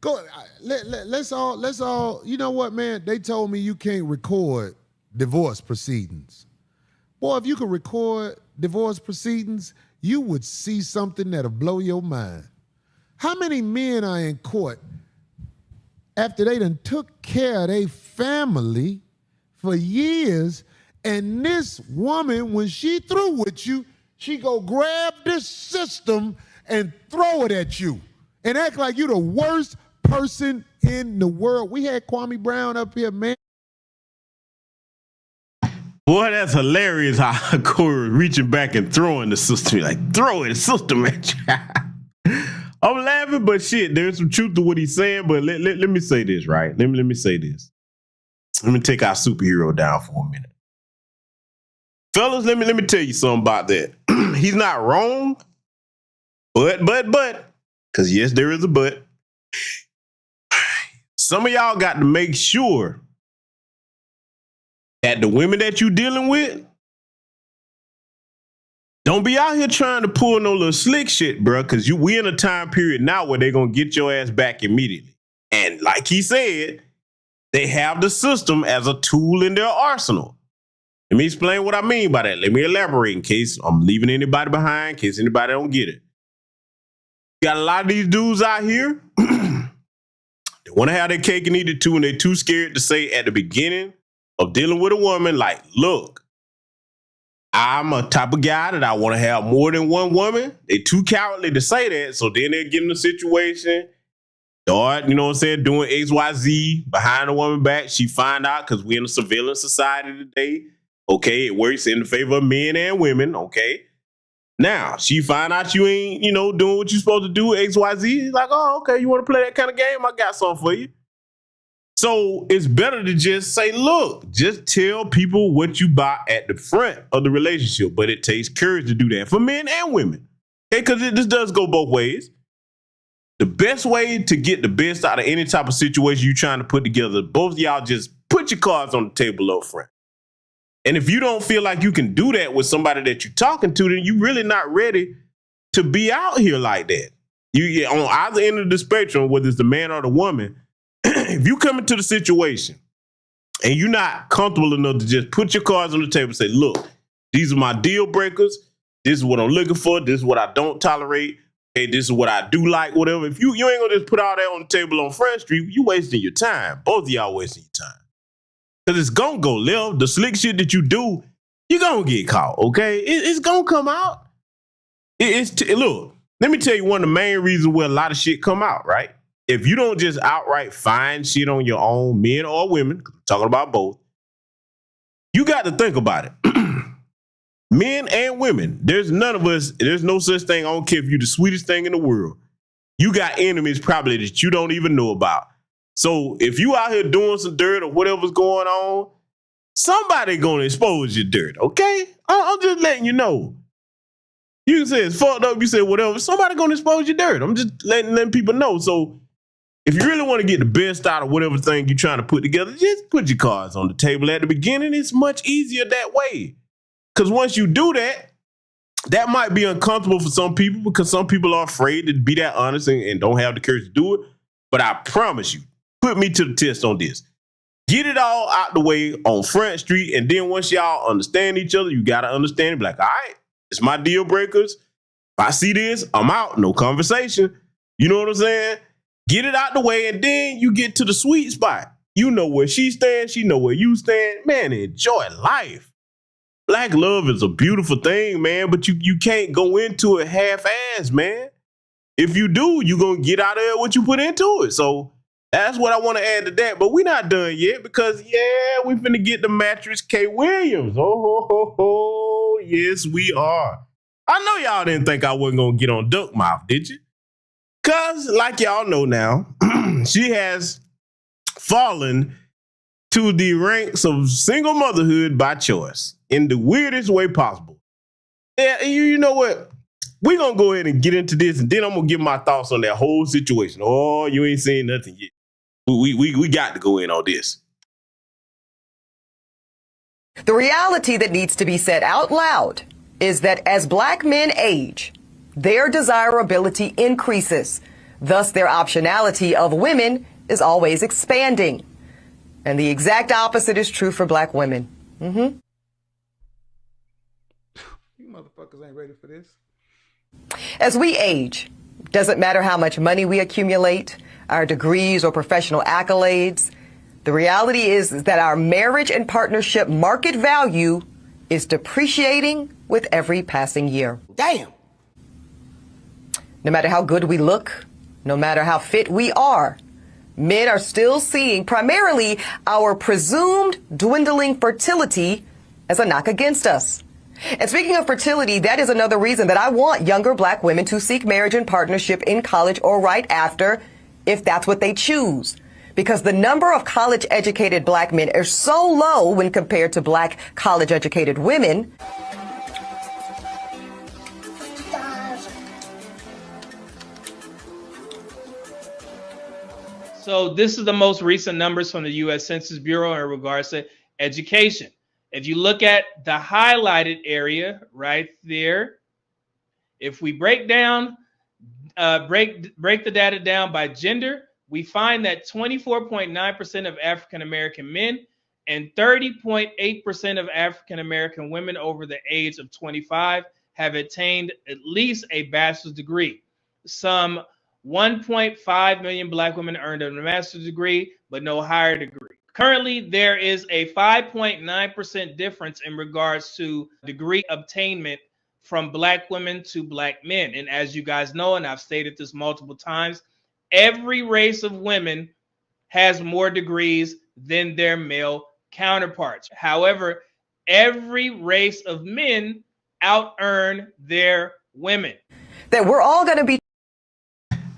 Go. Let's all. You know what, man? They told me you can't record divorce proceedings. Boy, if you could record divorce proceedings, you would see something that'll blow your mind. How many men are in court after they done took care of their family for years, and this woman, when she through with you, she go grab this system and throw it at you and act like you the worst person in the world. We had Kwame Brown up here, man. Boy, that's hilarious how Corey reaching back and throwing the system. Like, throwing the system at you. I'm laughing, but shit, there's some truth to what he's saying. But let me say this, right? Let me say this. Let me take our superhero down for a minute. Fellas, let me tell you something about that. He's not wrong, but, because yes, there is a but. Some of y'all got to make sure that the women that you dealing with don't be out here trying to pull no little slick shit, bro, because we in a time period now where they're going to get your ass back immediately. And like he said, they have the system as a tool in their arsenal. Let me explain what I mean by that. Let me elaborate in case I'm leaving anybody behind, in case anybody don't get it. You got a lot of these dudes out here. They want to have their cake and eat it too, and they're too scared to say at the beginning of dealing with a woman, like, look, I'm a type of guy that I want to have more than one woman. They too cowardly to say that, so then they get in a situation, start, you know what I'm saying, doing XYZ behind a woman back. She find out because we're in a surveillance society today. Okay, it works in the favor of men and women. Okay. Now, she find out you ain't, doing what you're supposed to do, XYZ. Like, oh, okay, you want to play that kind of game? I got something for you. So it's better to just say, look, just tell people what you buy at the front of the relationship. But it takes courage to do that for men and women. Okay, because this does go both ways. The best way to get the best out of any type of situation you're trying to put together, both of y'all just put your cards on the table up front. And if you don't feel like you can do that with somebody that you're talking to, then you're really not ready to be out here like that. You on either end of the spectrum, whether it's the man or the woman, if you come into the situation and you're not comfortable enough to just put your cards on the table and say, look, these are my deal breakers. This is what I'm looking for. This is what I don't tolerate. Hey, this is what I do like, whatever. If you ain't gonna just put all that on the table on Front Street, you wasting your time. Both of y'all wasting your time. Because it's going to go left. The slick shit that you do, you're going to get caught, okay? It's going to come out. Look, let me tell you one of the main reasons where a lot of shit come out, right? If you don't just outright find shit on your own, men or women, I'm talking about both, you got to think about it. Men and women, there's no such thing. I don't care if you're the sweetest thing in the world. You got enemies probably that you don't even know about. So if you out here doing some dirt or whatever's going on, somebody gonna expose your dirt, okay? I'm just letting you know. You can say it's fucked up, you say whatever, somebody gonna expose your dirt. I'm just letting people know. So if you really want to get the best out of whatever thing you're trying to put together, just put your cards on the table at the beginning. It's much easier that way. Because once you do that, that might be uncomfortable for some people because some people are afraid to be that honest and don't have the courage to do it. But I promise you, put me to the test on this. Get it all out the way on Front Street, and then once y'all understand each other, you got to understand it. Be like, all right, it's my deal breakers. If I see this, I'm out. No conversation. You know what I'm saying? Get it out the way, and then you get to the sweet spot. You know where she stands. She know where you stand. Man, enjoy life. Black love is a beautiful thing, man, but you can't go into it half-assed, man. If you do, you're going to get out of it what you put into it. So that's what I want to add to that. But we're not done yet because, we finna get the mattress K. Williams. Oh, yes, we are. I know y'all didn't think I wasn't going to get on Duck Mouth, did you? Because, like y'all know now, she has fallen to the ranks of single motherhood by choice in the weirdest way possible. Yeah, you know what? We're going to go ahead and get into this, and then I'm going to give my thoughts on that whole situation. Oh, you ain't saying nothing yet. We got to go in on this. The reality that needs to be said out loud is that as black men age, their desirability increases. Thus, their optionality of women is always expanding. And the exact opposite is true for black women. You motherfuckers ain't ready for this. As we age, doesn't matter how much money we accumulate, our degrees or professional accolades, the reality is that our marriage and partnership market value is depreciating with every passing year. Damn. No matter how good we look, no matter how fit we are, men are still seeing primarily our presumed dwindling fertility as a knock against us. And speaking of fertility, that is another reason that I want younger black women to seek marriage and partnership in college or right after, if that's what they choose. Because the number of college-educated black men is so low when compared to black college-educated women. So this is the most recent numbers from the U.S. Census Bureau in regards to education. If you look at the highlighted area right there, if we break down, break the data down by gender, we find that 24.9% of African-American men and 30.8% of African-American women over the age of 25 have attained at least a bachelor's degree. Some 1.5 million black women earned a master's degree, but no higher degree. Currently, there is a 5.9% difference in regards to degree obtainment from black women to black men. And as you guys know, and I've stated this multiple times, every race of women has more degrees than their male counterparts. However, every race of men out-earn their women. That we're all going to be.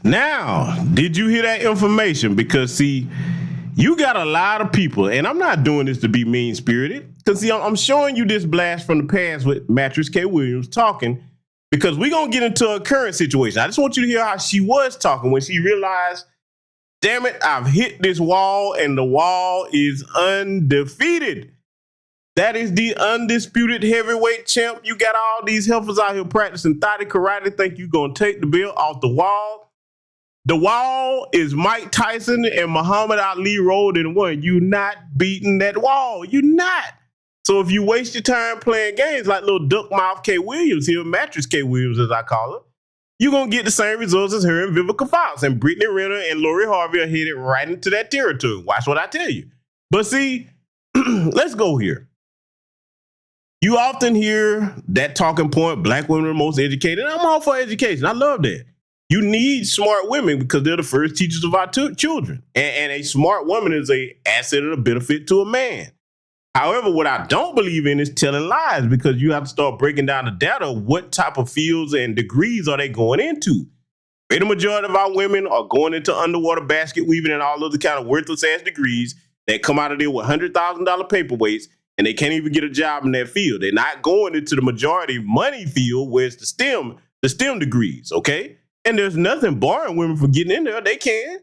Now, did you hear that information? Because, see, you got a lot of people, and I'm not doing this to be mean-spirited, because, see, I'm showing you this blast from the past with Mattress K. Williams talking, because we're going to get into a current situation. I just want you to hear how she was talking when she realized, damn it, I've hit this wall, and the wall is undefeated. That is the undisputed heavyweight champ. You got all these heifers out here practicing thotty karate, think you're going to take the belt off the wall. The wall is Mike Tyson and Muhammad Ali rolled in one. You're not beating that wall. You're not. So if you waste your time playing games like little duck mouth K. Williams here, Mattress K. Williams as I call her, you're going to get the same results as her and Vivica Fox. And Brittany Renner and Lori Harvey are headed right into that territory. Watch what I tell you. But see, let's go here. You often hear that talking point, black women are the most educated. I'm all for education. I love that. You need smart women because they're the first teachers of our children. And a smart woman is an asset and a benefit to a man. However, what I don't believe in is telling lies, because you have to start breaking down the data of what type of fields and degrees are they going into. The majority of our women are going into underwater basket weaving and all other kind of worthless ass degrees that come out of there with $100,000 paperweights, and they can't even get a job in that field. They're not going into the majority money field where it's the STEM degrees, okay? And there's nothing barring women from getting in there. They can.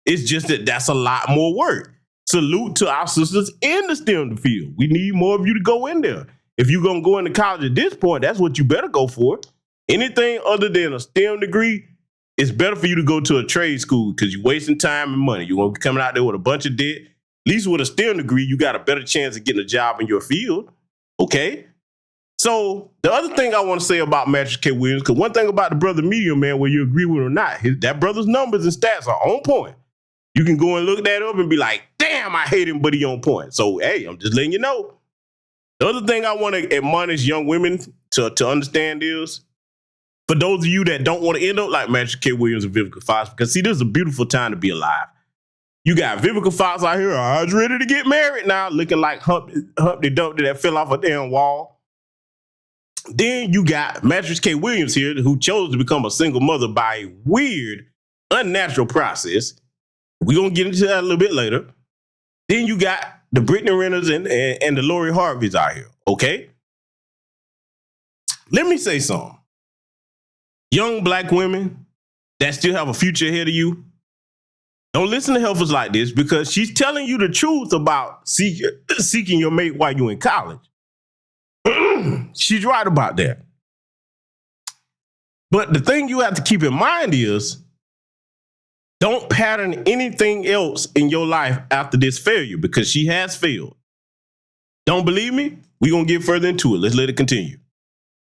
It's just that that's a lot more work. Salute to our sisters in the STEM field. We need more of you to go in there. If you're going to go into college at this point, that's what you better go for. Anything other than a STEM degree, it's better for you to go to a trade school because you're wasting time and money. You're going to be coming out there with a bunch of debt. At least with a STEM degree, you got a better chance of getting a job in your field. Okay? So the other thing I want to say about Mattress K. Williams, because one thing about the brother Medium, man, whether you agree with it or not, that brother's numbers and stats are on point. You can go and look that up and be like, damn, I hate him, but he on point. So, hey, I'm just letting you know. The other thing I want to admonish young women to understand is, for those of you that don't want to end up like Mattress K. Williams and Vivica Fox, because, see, this is a beautiful time to be alive. You got Vivica Fox out here, I was ready to get married now, looking like Humpty Dumpty that fell off a damn wall. Then you got Mattress K. Williams here, who chose to become a single mother by a weird, unnatural process. We're going to get into that a little bit later. Then you got the Brittany Renners and the Lori Harveys out here, okay? Let me say something. Young black women that still have a future ahead of you, don't listen to heifers like this, because she's telling you the truth about seeking your mate while you're in college. She's right about that. But the thing you have to keep in mind is, don't pattern anything else in your life after this failure, because she has failed. Don't believe me? We're going to get further into it. Let's let it continue.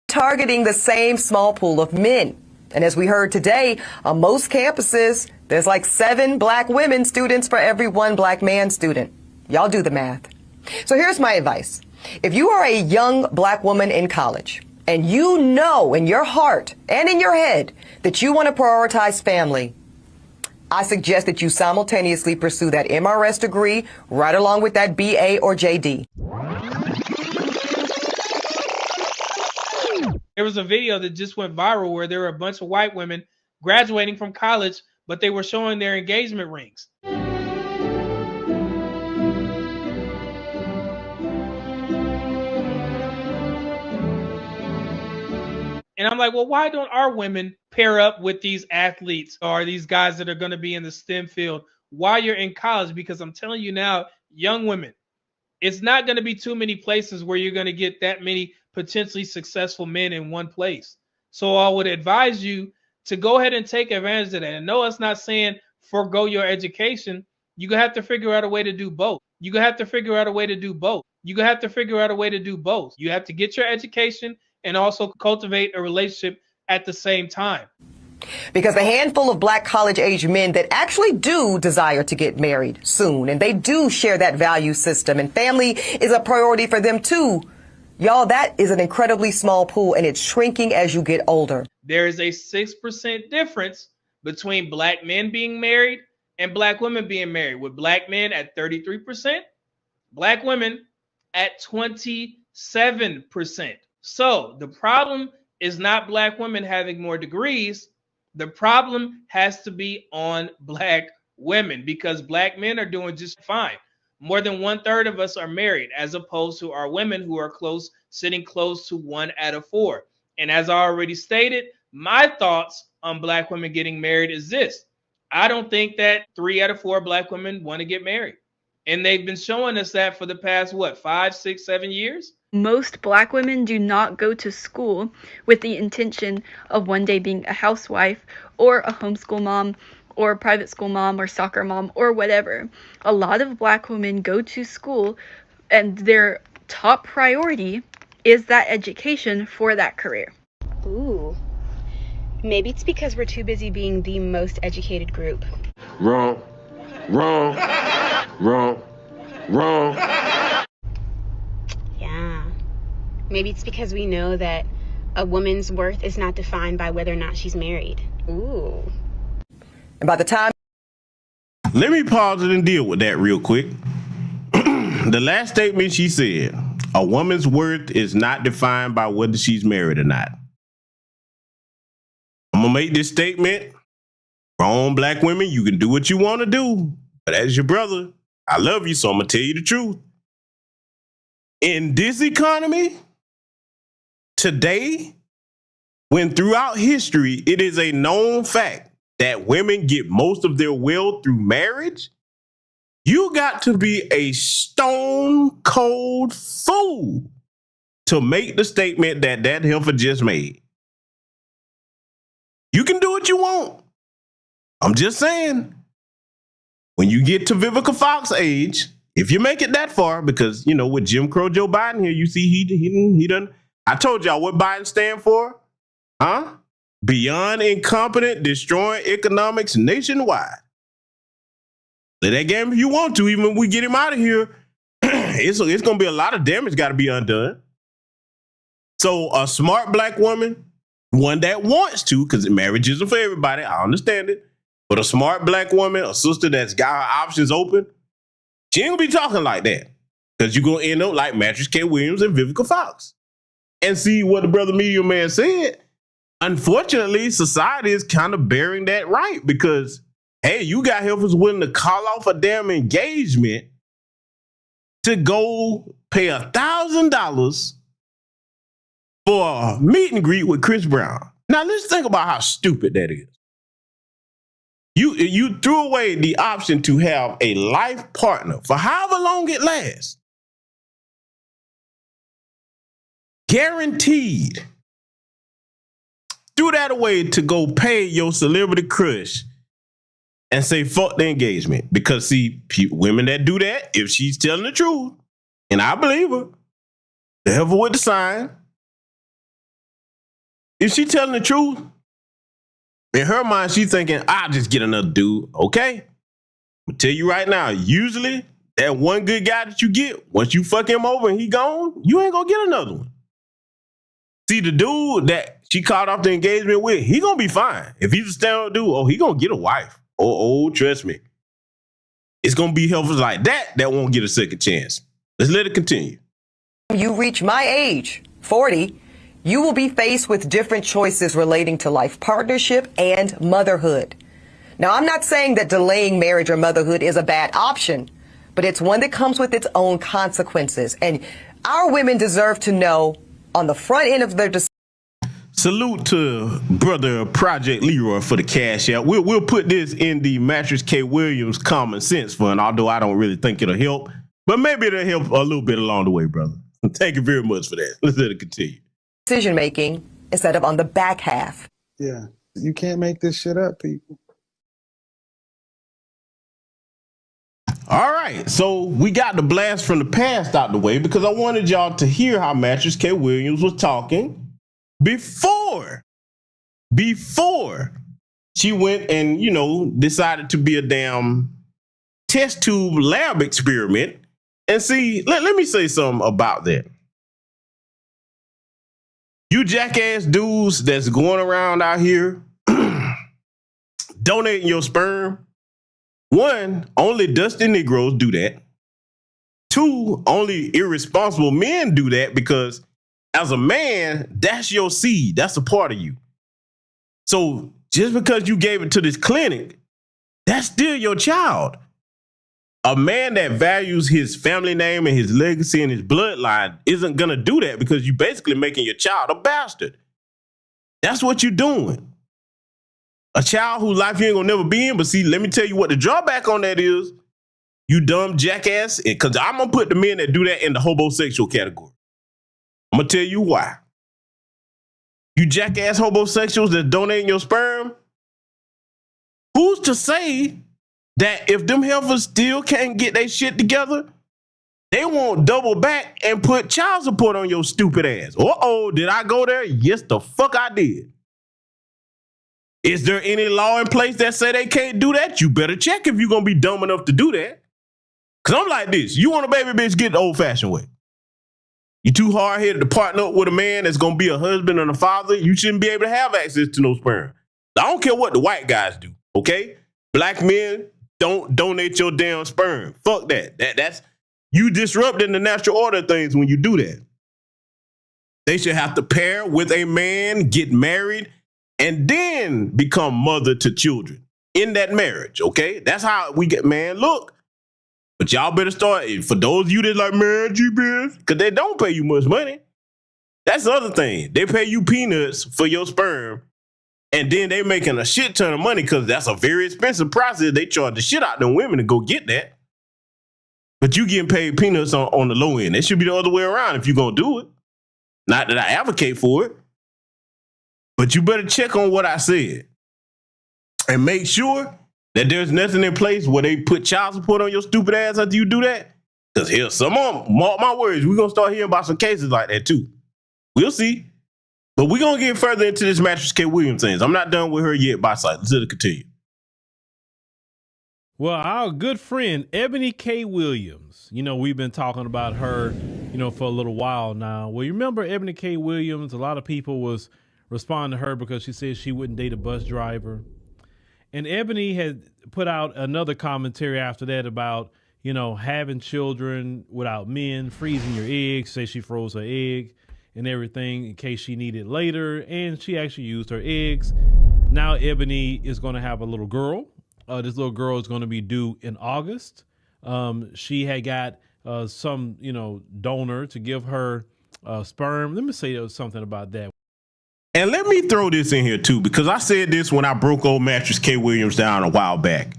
Targeting the same small pool of men. And as we heard today, on most campuses, there's like 7 black women students for every 1 black man student. Y'all do the math. So here's my advice. If you are a young black woman in college, and you know in your heart and in your head that you want to prioritize family, I suggest that you simultaneously pursue that MRS degree right along with that BA or JD. There was a video that just went viral where there were a bunch of white women graduating from college, but they were showing their engagement rings. And I'm like, well, why don't our women pair up with these athletes or these guys that are going to be in the STEM field while you're in college? Because I'm telling you now, young women, it's not going to be too many places where you're going to get that many potentially successful men in one place. So I would advise you to go ahead and take advantage of that. And no, it's not saying forego your education. You're going to have to figure out a way to do both. You're going to have to figure out a way to do both. You're going to have to figure out a way to do both. You have to get your education and also cultivate a relationship at the same time. Because a handful of black college-age men that actually do desire to get married soon, and they do share that value system, and family is a priority for them too. Y'all, that is an incredibly small pool, and it's shrinking as you get older. There is a 6% difference between black men being married and black women being married, with black men at 33%, black women at 27%. 7%. So the problem is not black women having more degrees. The problem has to be on black women, because black men are doing just fine. More than 1/3 of us are married, as opposed to our women who are sitting close to 1 out of 4. And as I already stated, my thoughts on black women getting married is this. I don't think that 3 out of 4 black women want to get married. And they've been showing us that for the past, 5, 6, 7 years? Most black women do not go to school with the intention of one day being a housewife or a homeschool mom or a private school mom or soccer mom or whatever. A lot of black women go to school and their top priority is that education for that career. Ooh. Maybe it's because we're too busy being the most educated group. Wrong. Wrong. Wrong. Wrong. Yeah. Maybe it's because we know that a woman's worth is not defined by whether or not she's married. Ooh. And by the time... Let me pause it and deal with that real quick. The last statement she said, a woman's worth is not defined by whether she's married or not. I'm going to make this statement. Grown black women, you can do what you want to do. But as your brother, I love you, so I'm going to tell you the truth. In this economy, today, when throughout history, it is a known fact that women get most of their wealth through marriage, you got to be a stone cold fool to make the statement that heifer just made. You can do what you want. I'm just saying, when you get to Vivica Fox age, if you make it that far, because, with Jim Crow Joe Biden here, you see he done. I told y'all what Biden stand for. Huh? Beyond incompetent, destroying economics nationwide. Play that game if you want to. Even when we get him out of here, it's going to be a lot of damage got to be undone. So a smart black woman, one that wants to, because marriage isn't for everybody, I understand it, but a smart black woman, a sister that's got her options open, she ain't going to be talking like that, because you're going to end up like Mattress K. Williams and Vivica Fox. And see what the brother media man said. Unfortunately, society is kind of bearing that right, because, hey, you got heifers willing to call off a damn engagement to go pay $1,000 for a meet and greet with Chris Brown. Now, let's think about how stupid that is. You threw away the option to have a life partner for however long it lasts. Guaranteed. Threw that away to go pay your celebrity crush and say, fuck the engagement. Because, see, women that do that, if she's telling the truth, and I believe her, the heifer with the sign, if she telling the truth, in her mind, she's thinking, I'll just get another dude. Okay? I'll tell you right now, usually that one good guy that you get, once you fuck him over and he gone, you ain't gonna get another one. See, the dude that she called off the engagement with, he gonna be fine. If he's a stand-up dude, he gonna get a wife. Oh, trust me. It's gonna be heifers like that won't get a second chance. Let's let it continue. You reach my age, 40, you will be faced with different choices relating to life partnership and motherhood. Now, I'm not saying that delaying marriage or motherhood is a bad option, but it's one that comes with its own consequences. And our women deserve to know on the front end of their decision. Salute to brother Project Leroy for the cash out. We'll put this in the Mattress K. Williams Common Sense Fund, although I don't really think it'll help, but maybe it'll help a little bit along the way, brother. Thank you very much for that. Let's let it continue. Decision making instead of on the back half. Yeah, you can't make this shit up, people. All right, so we got the blast from the past out the way because I wanted y'all to hear how Mattress K. Williams was talking before she went and, decided to be a damn test tube lab experiment. And see, let me say something about that. You jackass dudes that's going around out here donating your sperm. One, only dusty Negroes do that. Two, only irresponsible men do that because as a man, that's your seed. That's a part of you. So just because you gave it to this clinic, that's still your child. A man that values his family name and his legacy and his bloodline isn't going to do that because you basically making your child a bastard. That's what you're doing. A child whose life you ain't going to never be in. But see, let me tell you what the drawback on that is. You dumb jackass. Because I'm going to put the men that do that in the homosexual category. I'm going to tell you why. You jackass homosexuals that donating your sperm. Who's to say that if them heifers still can't get their shit together, they won't double back and put child support on your stupid ass? Uh-oh, did I go there? Yes, the fuck I did. Is there any law in place that say they can't do that? You better check if you're going to be dumb enough to do that. Because I'm like this. You want a baby bitch, get the old-fashioned way. You too hard-headed to partner up with a man that's going to be a husband and a father. You shouldn't be able to have access to no sperm. I don't care what the white guys do, okay? Black men, don't donate your damn sperm. Fuck that. That's you disrupting the natural order of things when you do that. They should have to pair with a man, get married, and then become mother to children in that marriage, okay? That's how we get, man, look. But y'all better start, for those of you that like, man, G-Biz, because they don't pay you much money. That's the other thing. They pay you peanuts for your sperm, and then they making a shit ton of money because that's a very expensive process. They charge the shit out them women to go get that. But you getting paid peanuts on the low end. It should be the other way around if you're going to do it. Not that I advocate for it. But you better check on what I said. And make sure that there's nothing in place where they put child support on your stupid ass after you do that. Because here, some of them, mark my words, we're going to start hearing about some cases like that too. We'll see. But we're going to get further into this Mattress K. Williams things. I'm not done with her yet by sight. Let's continue. Well, our good friend, Ebony K. Williams, we've been talking about her, for a little while now. Well, you remember Ebony K. Williams, a lot of people was responding to her because she said she wouldn't date a bus driver. And Ebony had put out another commentary after that about, having children without men, freezing your eggs, say she froze her egg and everything in case she needed later. And she actually used her eggs. Now Ebony is going to have a little girl. This little girl is going to be due in August. She had got some, donor to give her sperm. Let me say something about that. And let me throw this in here too, because I said this when I broke old Mattress K. Williams down a while back.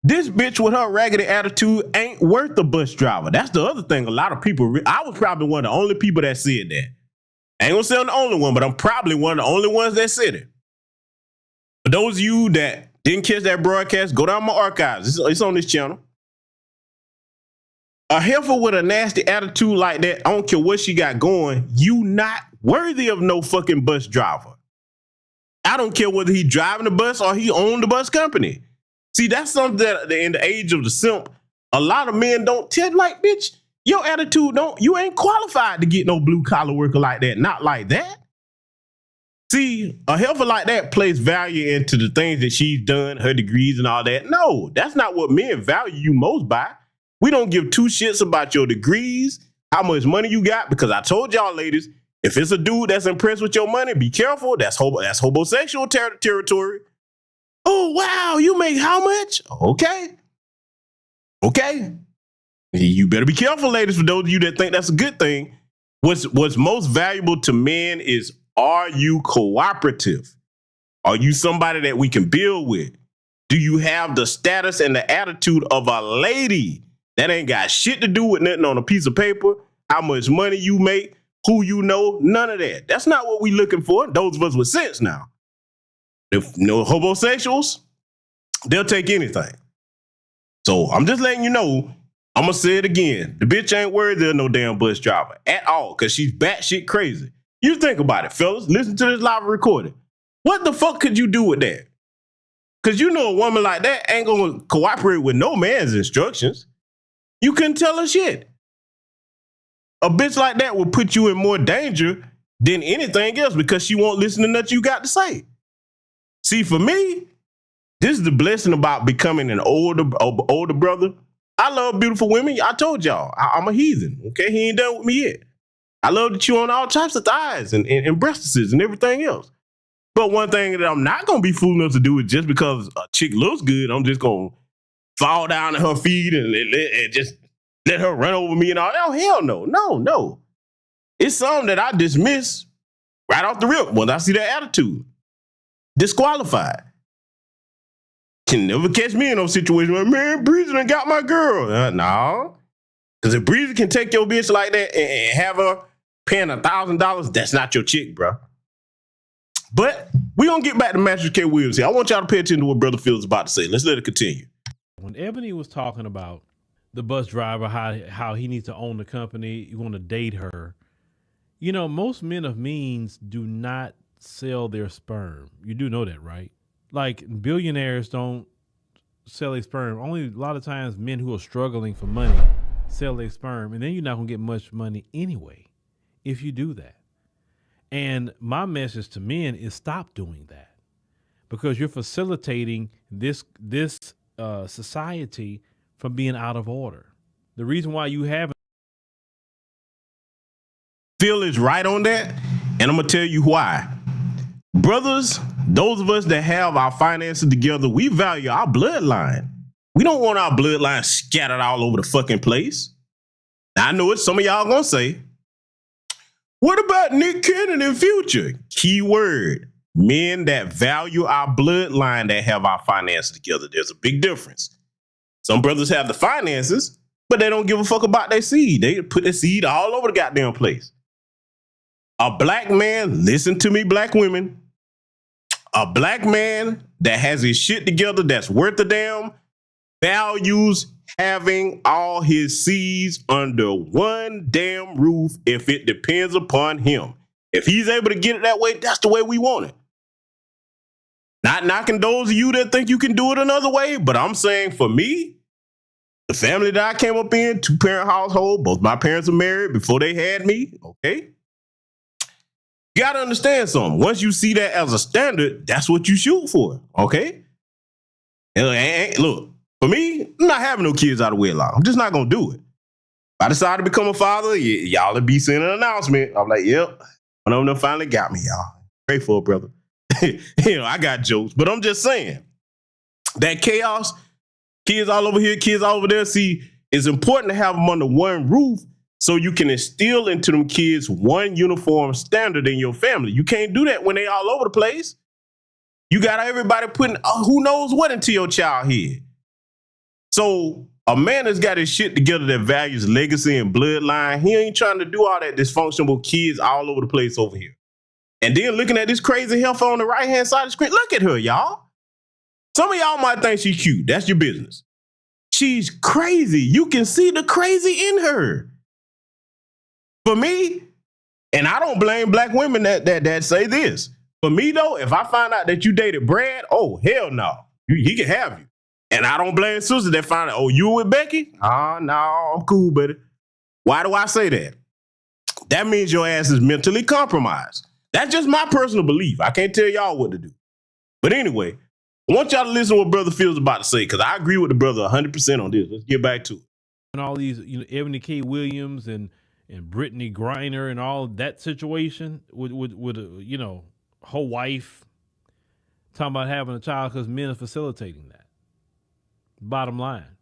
This bitch with her raggedy attitude ain't worth a bus driver. That's the other thing. A lot of people, I was probably one of the only people that said that. I ain't gonna say I'm the only one, but I'm probably one of the only ones that said it. For those of you that didn't catch that broadcast, go down my archives. It's on this channel. A heifer with a nasty attitude like that, I don't care what she got going, you not worthy of no fucking bus driver. I don't care whether he driving the bus or he owned the bus company. See, that's something that in the age of the simp, a lot of men don't tell, like, bitch, your attitude you ain't qualified to get no blue collar worker like that. Not like that. See, a heifer like that places value into the things that she's done, her degrees and all that. No, that's not what men value you most by. We don't give two shits about your degrees, how much money you got, because I told y'all ladies, if it's a dude that's impressed with your money, be careful. That's homosexual territory. Oh, wow, you make how much? Okay. You better be careful, ladies, for those of you that think that's a good thing. What's most valuable to men is, are you cooperative? Are you somebody that we can build with? Do you have the status and the attitude of a lady? That ain't got shit to do with nothing on a piece of paper, how much money you make, who you know, none of that. That's not what we looking for. Those of us with sense now. If no homosexuals, they'll take anything. So I'm just letting you know, I'm going to say it again. The bitch ain't worthy of no damn bus driver at all because she's batshit crazy. You think about it, fellas. Listen to this live recording. What the fuck could you do with that? Because you know a woman like that ain't going to cooperate with no man's instructions. You couldn't tell her shit. A bitch like that will put you in more danger than anything else because she won't listen to nothing you got to say. See, for me, this is the blessing about becoming an older brother. I love beautiful women. I told y'all, I'm a heathen. Okay, he ain't done with me yet. I love to chew on all types of thighs and breastises and everything else. But one thing that I'm not gonna be fool enough to do is just because a chick looks good, I'm just gonna fall down at her feet and just let her run over me and all. Oh, hell no. No. It's something that I dismiss right off the rip when I see that attitude. Disqualified. Can never catch me in those situations where, man, Breezy done got my girl. No. Because if Breezy can take your bitch like that and have her paying $1,000, that's not your chick, bro. But we're going to get back to Mattress K. Williams here. I want y'all to pay attention to what Brother Phil is about to say. Let's let it continue. When Ebony was talking about the bus driver, how he needs to own the company, you want to date her. You know, most men of means do not sell their sperm. You do know that, right? Like, billionaires don't sell their sperm. Only a lot of times men who are struggling for money sell their sperm, and then you're not going to get much money anyway if you do that. And my message to men is stop doing that, because you're facilitating this society from being out of order. The reason why you haven't. Phil is right on that, and I'm going to tell you why. Brothers, those of us that have our finances together, we value our bloodline. We don't want our bloodline scattered all over the fucking place. Now, I know what some of y'all going to say. What about Nick Cannon in Future? Key word, men that value our bloodline that have our finances together. There's a big difference. Some brothers have the finances, but they don't give a fuck about their seed. They put their seed all over the goddamn place. A black man, listen to me, black women. A black man that has his shit together, that's worth a damn, values having all his seeds under one damn roof if it depends upon him. If he's able to get it that way, that's the way we want it. Not knocking those of you that think you can do it another way, but I'm saying for me, the family that I came up in, 2-parent household, both my parents were married before they had me, okay? You got to understand something. Once you see that as a standard, that's what you shoot for, okay? And look, for me, I'm not having no kids out of wedlock. I'm just not going to do it. If I decide to become a father, y'all will be seeing an announcement. I'm like, yep, one of them finally got me, y'all. Pray for it, brother. I got jokes, but I'm just saying that chaos, kids all over here, kids all over there, see, it's important to have them under one roof so you can instill into them kids one uniform standard in your family. You can't do that when they all over the place. You got everybody putting who knows what into your child head. So a man that's got his shit together that values legacy and bloodline, he ain't trying to do all that dysfunctional kids all over the place over here. And then looking at this crazy heifer on the right-hand side of the screen, look at her, y'all. Some of y'all might think she's cute. That's your business. She's crazy. You can see the crazy in her. For me, and I don't blame black women that say this. For me, though, if I find out that you dated Brad, oh, hell no. He can have you. And I don't blame sisters that find out, oh, you with Becky? No, I'm cool, buddy. Why do I say that? That means your ass is mentally compromised. That's just my personal belief. I can't tell y'all what to do. But anyway, I want y'all to listen to what Brother Phil's about to say, because I agree with the brother 100% on this. Let's get back to it. And all these, Ebony K. Williams and Brittany Griner and all that situation with her wife talking about having a child because men are facilitating that. Bottom line,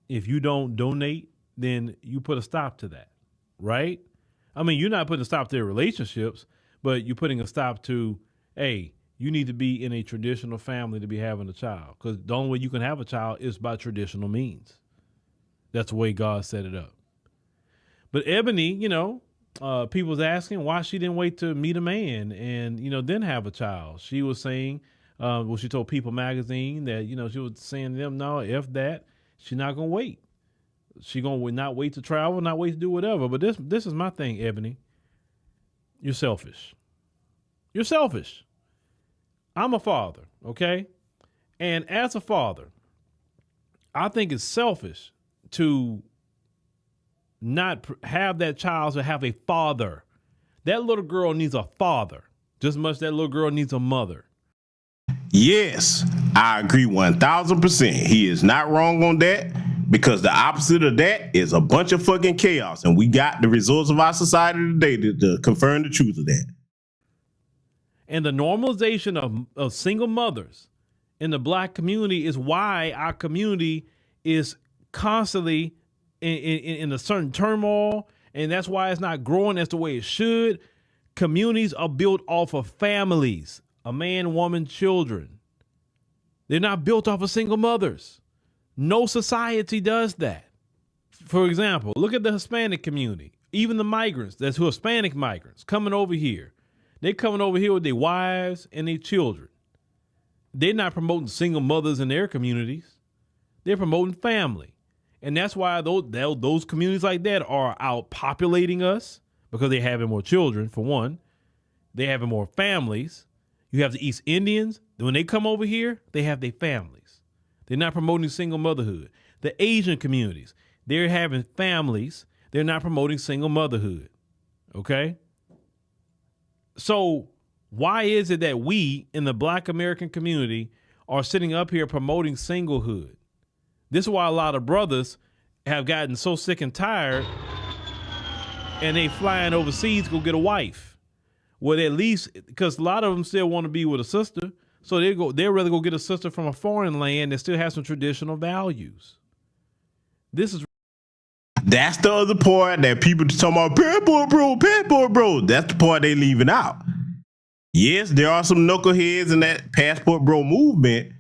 if you don't donate, then you put a stop to that, right? I mean, you're not putting a stop to their relationships, but you're putting a stop to, hey, you need to be in a traditional family to be having a child, because the only way you can have a child is by traditional means. That's the way God set it up. But Ebony, people's asking why she didn't wait to meet a man and, then have a child. She was saying, she told People magazine that, she was saying to them, no, F that. She's not going to wait. She going to not wait to travel, not wait to do whatever. But this is my thing, Ebony. You're selfish. You're selfish. I'm a father, okay? And as a father, I think it's selfish to not have that child to have a father. That little girl needs a father just as much as that little girl needs a mother. Yes, I agree 1,000%. He is not wrong on that, Because the opposite of that is a bunch of fucking chaos. And we got the results of our society today to confirm the truth of that. And the normalization of single mothers in the black community is why our community is constantly in a certain turmoil. And that's why it's not growing as the way it should. Communities are built off of families, a man, woman, children. They're not built off of single mothers. No society does that. For example, look at the Hispanic community, even the migrants, that's who Hispanic migrants coming over here. They coming over here with their wives and their children. They're not promoting single mothers in their communities. They're promoting family. And that's why those communities like that are outpopulating us, because they're having more children, for one. They're having more families. You have the East Indians. When they come over here, they have their families. They're not promoting single motherhood. The Asian communities, they're having families. They're not promoting single motherhood. Okay? So why is it that we in the Black American community are sitting up here promoting singlehood? This is why a lot of brothers have gotten so sick and tired and they flying overseas to go get a wife. Well, at least, because a lot of them still want to be with a sister. So they'd rather go get a sister from a foreign land that still has some traditional values. That's the other part that people talking about, passport bro. That's the part they leaving out. Yes, there are some knuckleheads in that passport bro movement,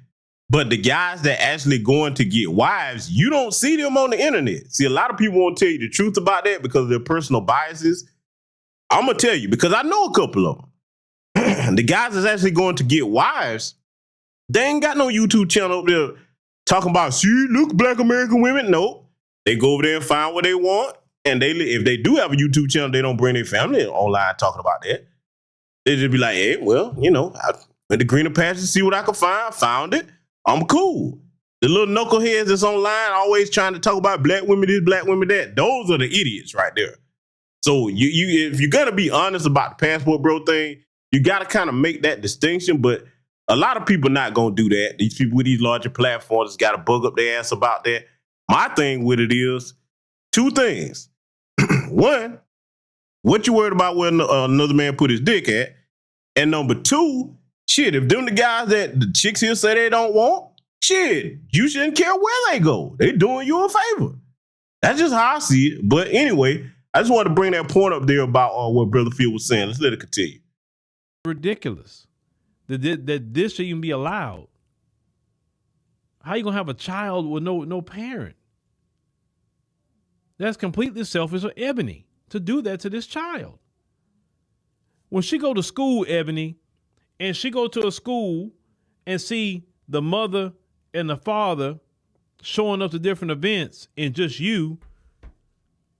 but the guys that actually going to get wives, you don't see them on the internet. See, a lot of people won't tell you the truth about that because of their personal biases. I'm going to tell you, because I know a couple of them. The guys that's actually going to get wives, they ain't got no YouTube channel up there talking about, see, look, Black American women. No, they go over there and find what they want. And if they do have a YouTube channel, they don't bring their family online talking about that. They just be like, hey, well, you know, I went to greener pastures to see what I could find. Found it. I'm cool. The little knuckleheads that's online always trying to talk about black women this, black women that. Those are the idiots right there. So if you're going to be honest about the passport bro thing, you got to kind of make that distinction. But a lot of people not going to do that. These people with these larger platforms got to bug up their ass about that. My thing with it is two things. One, what you worried about where another man put his dick at? And number two, shit, if them the guys that the chicks here say they don't want, shit, you shouldn't care where they go. They doing you a favor. That's just how I see it. But anyway, I just wanted to bring that point up there about what Brother Phil was saying. Let's let it continue. Ridiculous that this should even be allowed. How you gonna have a child with no parent? That's completely selfish of Ebony to do that to this child. When she go to school, Ebony, and she go to a school and see the mother and the father showing up to different events and just you,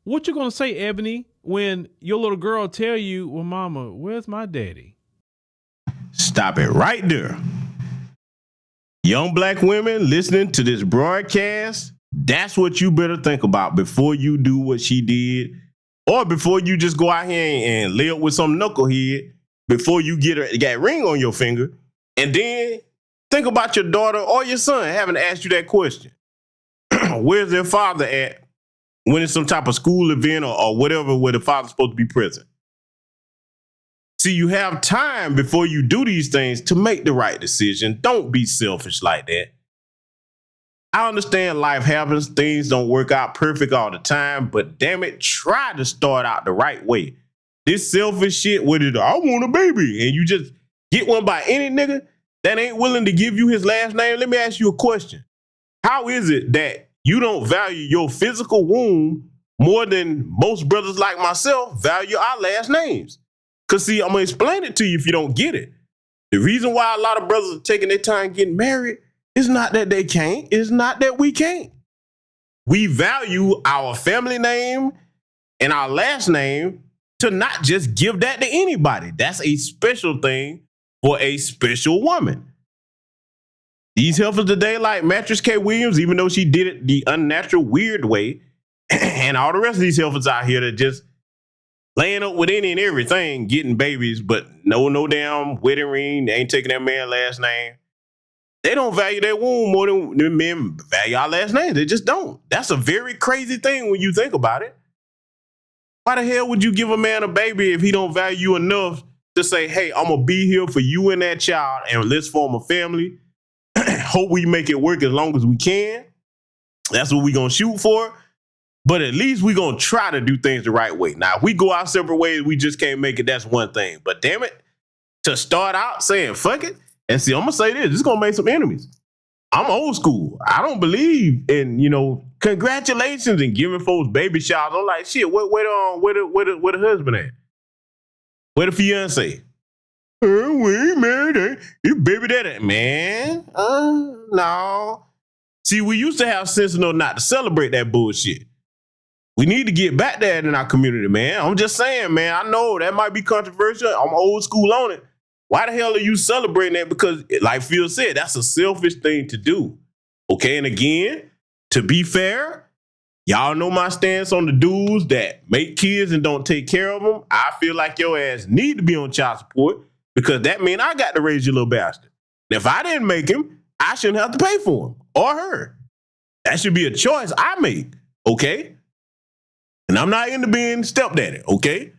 what you gonna say, Ebony, when your little girl tell you, well, mama, where's my daddy? Stop it right there. Young black women listening to this broadcast, that's what you better think about before you do what she did, or before you just go out here and lay up with some knucklehead before you get a ring on your finger. And then think about your daughter or your son having asked you that question. Where's their father at when it's some type of school event or whatever where the father's supposed to be present? See, you have time before you do these things to make the right decision. Don't be selfish like that. I understand life happens. Things don't work out perfect all the time, but damn it, try to start out the right way. This selfish shit with it, I want a baby, and you just get one by any nigga that ain't willing to give you his last name. Let me ask you a question. How is it that you don't value your physical womb more than most brothers like myself value our last names? Because, see, I'm going to explain it to you if you don't get it. The reason why a lot of brothers are taking their time getting married is not that they can't. It's not that we can't. We value our family name and our last name to not just give that to anybody. That's a special thing for a special woman. These heifers today, like Mattress K. Williams, even though she did it the unnatural, weird way, and all the rest of these heifers out here that just laying up with any and everything, getting babies, but no damn wedding ring. They ain't taking that man's last name. They don't value their womb more than men value our last name. They just don't. That's a very crazy thing when you think about it. Why the hell would you give a man a baby if he don't value you enough to say, hey, I'm going to be here for you and that child and let's form a family. Hope we make it work as long as we can. That's what we're going to shoot for. But at least we're going to try to do things the right way. Now, if we go our separate ways, we just can't make it. That's one thing. But damn it, to start out saying, fuck it. And see, I'm going to say this. It's going to make some enemies. I'm old school. I don't believe in, congratulations and giving folks baby showers. I'm like, shit, where the husband at? Where the fiance? We ain't married. You baby daddy. Man, no. See, we used to have sense enough not to celebrate that bullshit. We need to get back there in our community, man. I'm just saying, man, I know that might be controversial. I'm old school on it. Why the hell are you celebrating that? Because, like Phil said, that's a selfish thing to do. Okay, and again, to be fair, y'all know my stance on the dudes that make kids and don't take care of them. I feel like your ass need to be on child support because that means I got to raise your little bastard. And if I didn't make him, I shouldn't have to pay for him or her. That should be a choice I make, okay? And I'm not into being stepdaddy, okay?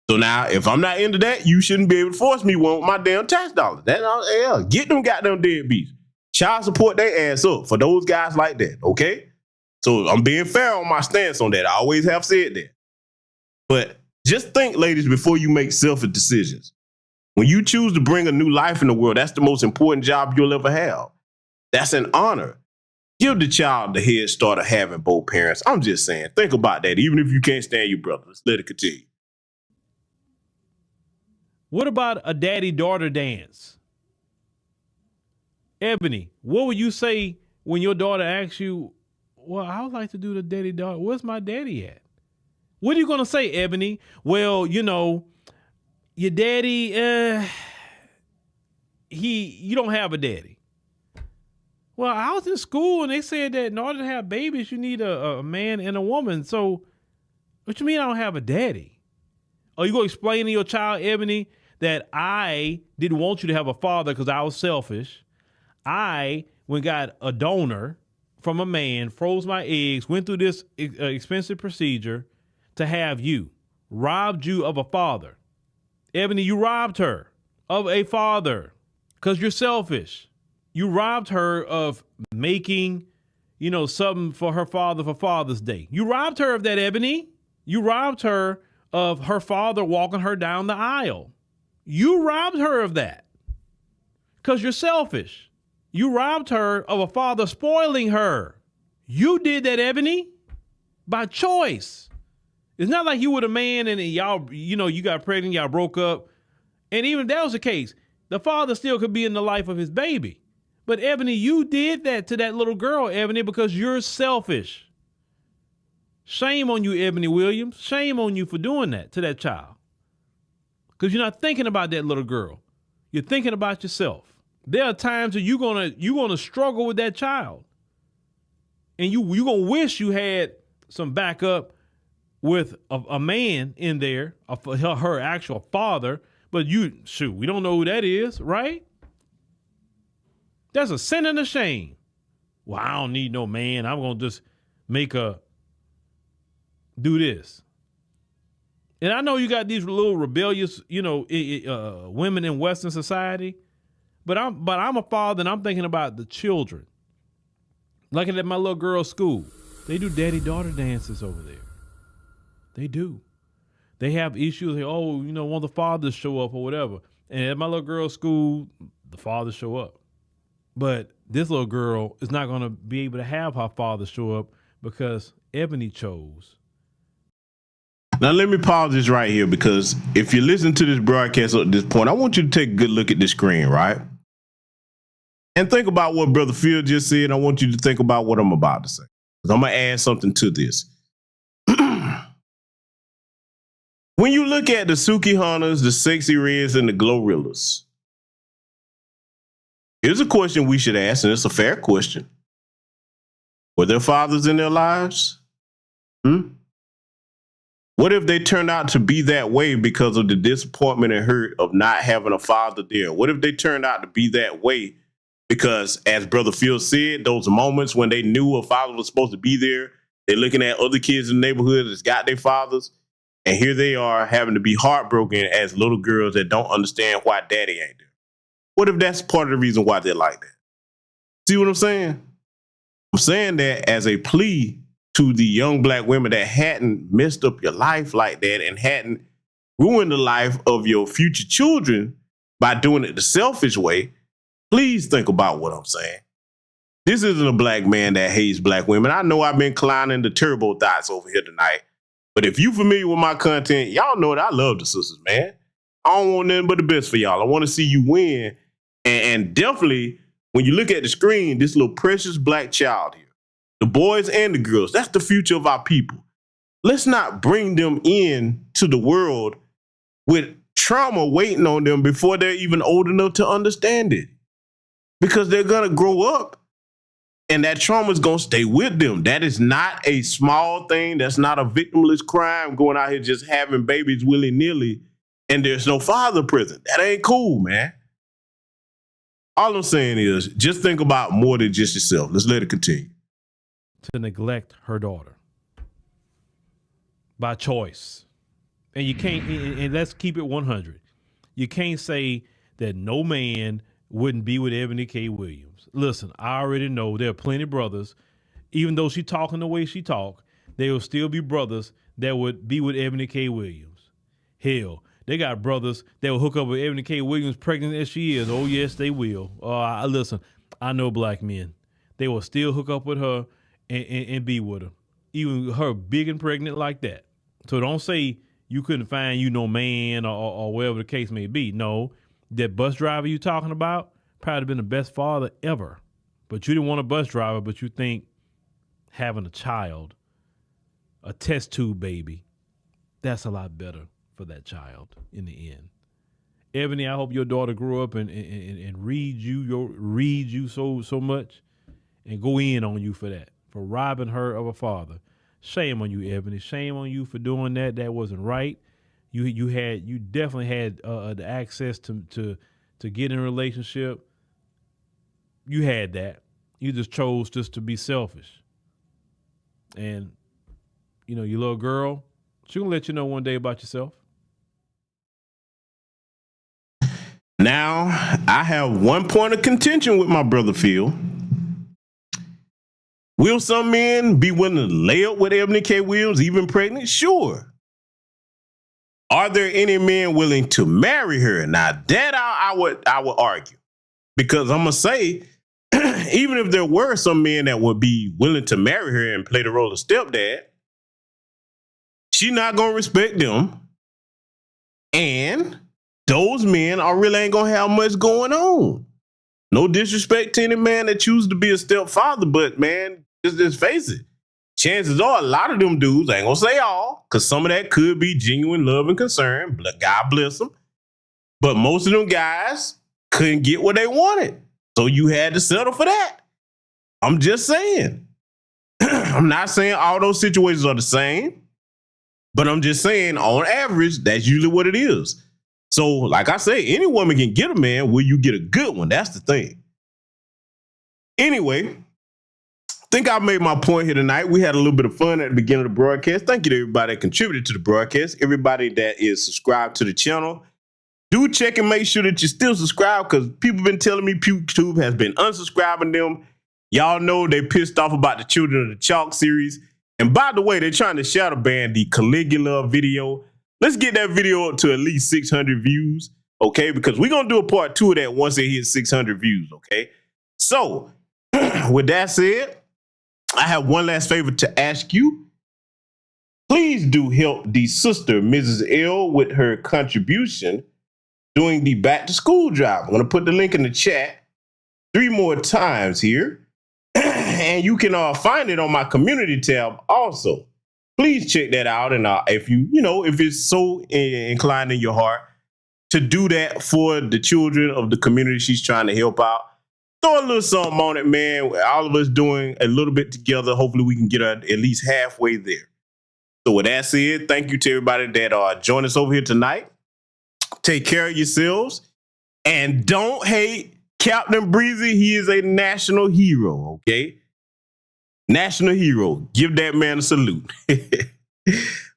So now, if I'm not into that, you shouldn't be able to force me one with my damn tax dollars. Get them goddamn deadbeats. Child support their ass up for those guys like that, okay? So I'm being fair on my stance on that. I always have said that. But just think, ladies, before you make selfish decisions. When you choose to bring a new life in the world, that's the most important job you'll ever have. That's an honor. Give the child the head start of having both parents. I'm just saying, think about that. Even if you can't stand your brother, let's let it continue. What about a daddy-daughter dance? Ebony, what would you say when your daughter asks you, well, I would like to do the daddy-daughter. Where's my daddy at? What are you going to say, Ebony? Well, your daddy, you don't have a daddy. Well, I was in school and they said that in order to have babies, you need a man and a woman. So what you mean I don't have a daddy? Are you going to explain to your child, Ebony, that I didn't want you to have a father because I was selfish? I went got a donor from a man, froze my eggs, went through this expensive procedure to have you, robbed you of a father. Ebony, you robbed her of a father because you're selfish. You robbed her of making, something for her father for Father's Day. You robbed her of that, Ebony. You robbed her of her father walking her down the aisle. You robbed her of that because you're selfish. You robbed her of a father spoiling her. You did that, Ebony, by choice. It's not like you were the man and y'all, you got pregnant, y'all broke up. And even if that was the case, the father still could be in the life of his baby. But Ebony, you did that to that little girl, Ebony, because you're selfish. Shame on you, Ebony Williams. Shame on you for doing that to that child. Because you're not thinking about that little girl. You're thinking about yourself. There are times that you're gonna struggle with that child. And you're gonna wish you had some backup with a man in there, her actual father, but we don't know who that is, right? That's a sin and a shame. Well, I don't need no man. I'm gonna just do this. And I know you got these little rebellious, women in Western society, but I'm a father and I'm thinking about the children. Like at my little girl's school, they do daddy-daughter dances over there. They do. They have issues. Want the father to show up or whatever. And at my little girl's school, the fathers show up. But this little girl is not going to be able to have her father show up because Ebony chose. Now, let me pause this right here because if you listen to this broadcast at this point, I want you to take a good look at the screen, right? And think about what Brother Phil just said. I want you to think about what I'm about to say. Because I'm going to add something to this. When you look at the Suki Hunters, the Sexy Reds, and the Glorrillas, here's a question we should ask, and it's a fair question. Were there fathers in their lives? What if they turned out to be that way because of the disappointment and hurt of not having a father there? What if they turned out to be that way Because as Brother Phil said, those moments when they knew a father was supposed to be there, they're looking at other kids in the neighborhood that's got their fathers, and here they are having to be heartbroken as little girls that don't understand why daddy ain't there. What if that's part of the reason why they're like that? See what I'm saying? I'm saying that as a plea to the young black women that hadn't messed up your life like that and hadn't ruined the life of your future children by doing it the selfish way. Please think about what I'm saying. This isn't a black man that hates black women. I know I've been clowning the turbo thoughts over here tonight, but if you familiar with my content, y'all know that I love the sisters, man. I don't want nothing but the best for y'all. I want to see you win. And definitely, when you look at the screen, this little precious black child here, the boys and the girls, that's the future of our people. Let's not bring them in to the world with trauma waiting on them before they're even old enough to understand it. Because they're going to grow up and that trauma is going to stay with them. That is not a small thing. That's not a victimless crime going out here just having babies willy-nilly and there's no father present. That ain't cool, man. All I'm saying is just think about more than just yourself. Let's let it continue. To neglect her daughter by choice. And you can't, and let's keep it 100. You can't say that no man wouldn't be with Ebony K. Williams. Listen, I already know there are plenty of brothers, even though she talking the way she talk, there will still be brothers that would be with Ebony K. Williams. Hell, they got brothers that will hook up with Ebony K. Williams pregnant as she is. Oh, yes, they will. Listen, I know black men. They will still hook up with her and be with her, even her big and pregnant like that. So don't say you couldn't find you no man or whatever the case may be. No, that bus driver you talking about probably been the best father ever. But you didn't want a bus driver, but you think having a child, a test tube baby, that's a lot better for that child in the end. Ebony, I hope your daughter grew up and read you so much and go in on you for that, for robbing her of a father. Shame on you, Ebony. Shame on you for doing that. That wasn't right. You definitely had the access to get in a relationship. You had that. You just chose just to be selfish. And your little girl, she gonna let you know one day about yourself. Now, I have one point of contention with my brother Phil. Will some men be willing to lay up with Ebony K. Williams, even pregnant? Sure. Are there any men willing to marry her? Now, that I would argue. Because I'm going to say, even if there were some men that would be willing to marry her and play the role of stepdad, she's not going to respect them. And those men really ain't going to have much going on. No disrespect to any man that chooses to be a stepfather, but man, just face it. Chances are a lot of them dudes, I ain't gonna say all, because some of that could be genuine love and concern. God bless them. But most of them guys couldn't get what they wanted. So you had to settle for that. I'm just saying. I'm not saying all those situations are the same, but I'm just saying on average, that's usually what it is. So like I say, any woman can get a man. Will you get a good one? That's the thing. Anyway, I think I made my point here tonight. We had a little bit of fun at the beginning of the broadcast. Thank you to everybody that contributed to the broadcast. Everybody that is subscribed to the channel. Do check and make sure that you're still subscribed, because people have been telling me YouTube has been unsubscribing them. Y'all know they pissed off about the Children of the Chalk series. And by the way, they're trying to shadow ban the Caligula video. Let's get that video up to at least 600 views, okay? Because we're going to do a part 2 of that once it hits 600 views, okay? So, with that said, I have one last favor to ask you. Please do help the sister, Mrs. L, with her contribution during the back to school drive. I'm going to put the link in the chat 3 more times here. And you can find it on my community tab also. Please check that out. And if if it's so inclined in your heart to do that for the children of the community she's trying to help out, throw a little something on it, man. All of us doing a little bit together. Hopefully we can get her at least halfway there. So with that said, thank you to everybody that joined us over here tonight. Take care of yourselves and don't hate Captain Breezy, he is a national hero, okay? National hero. Give that man a salute.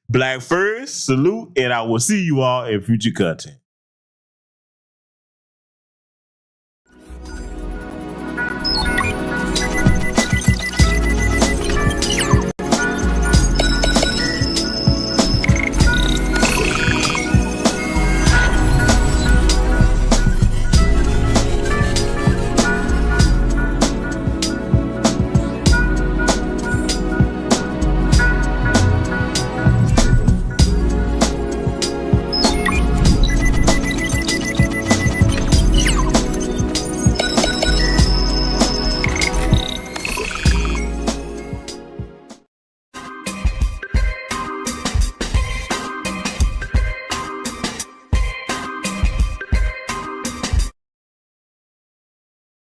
Black first, salute, and I will see you all in future content.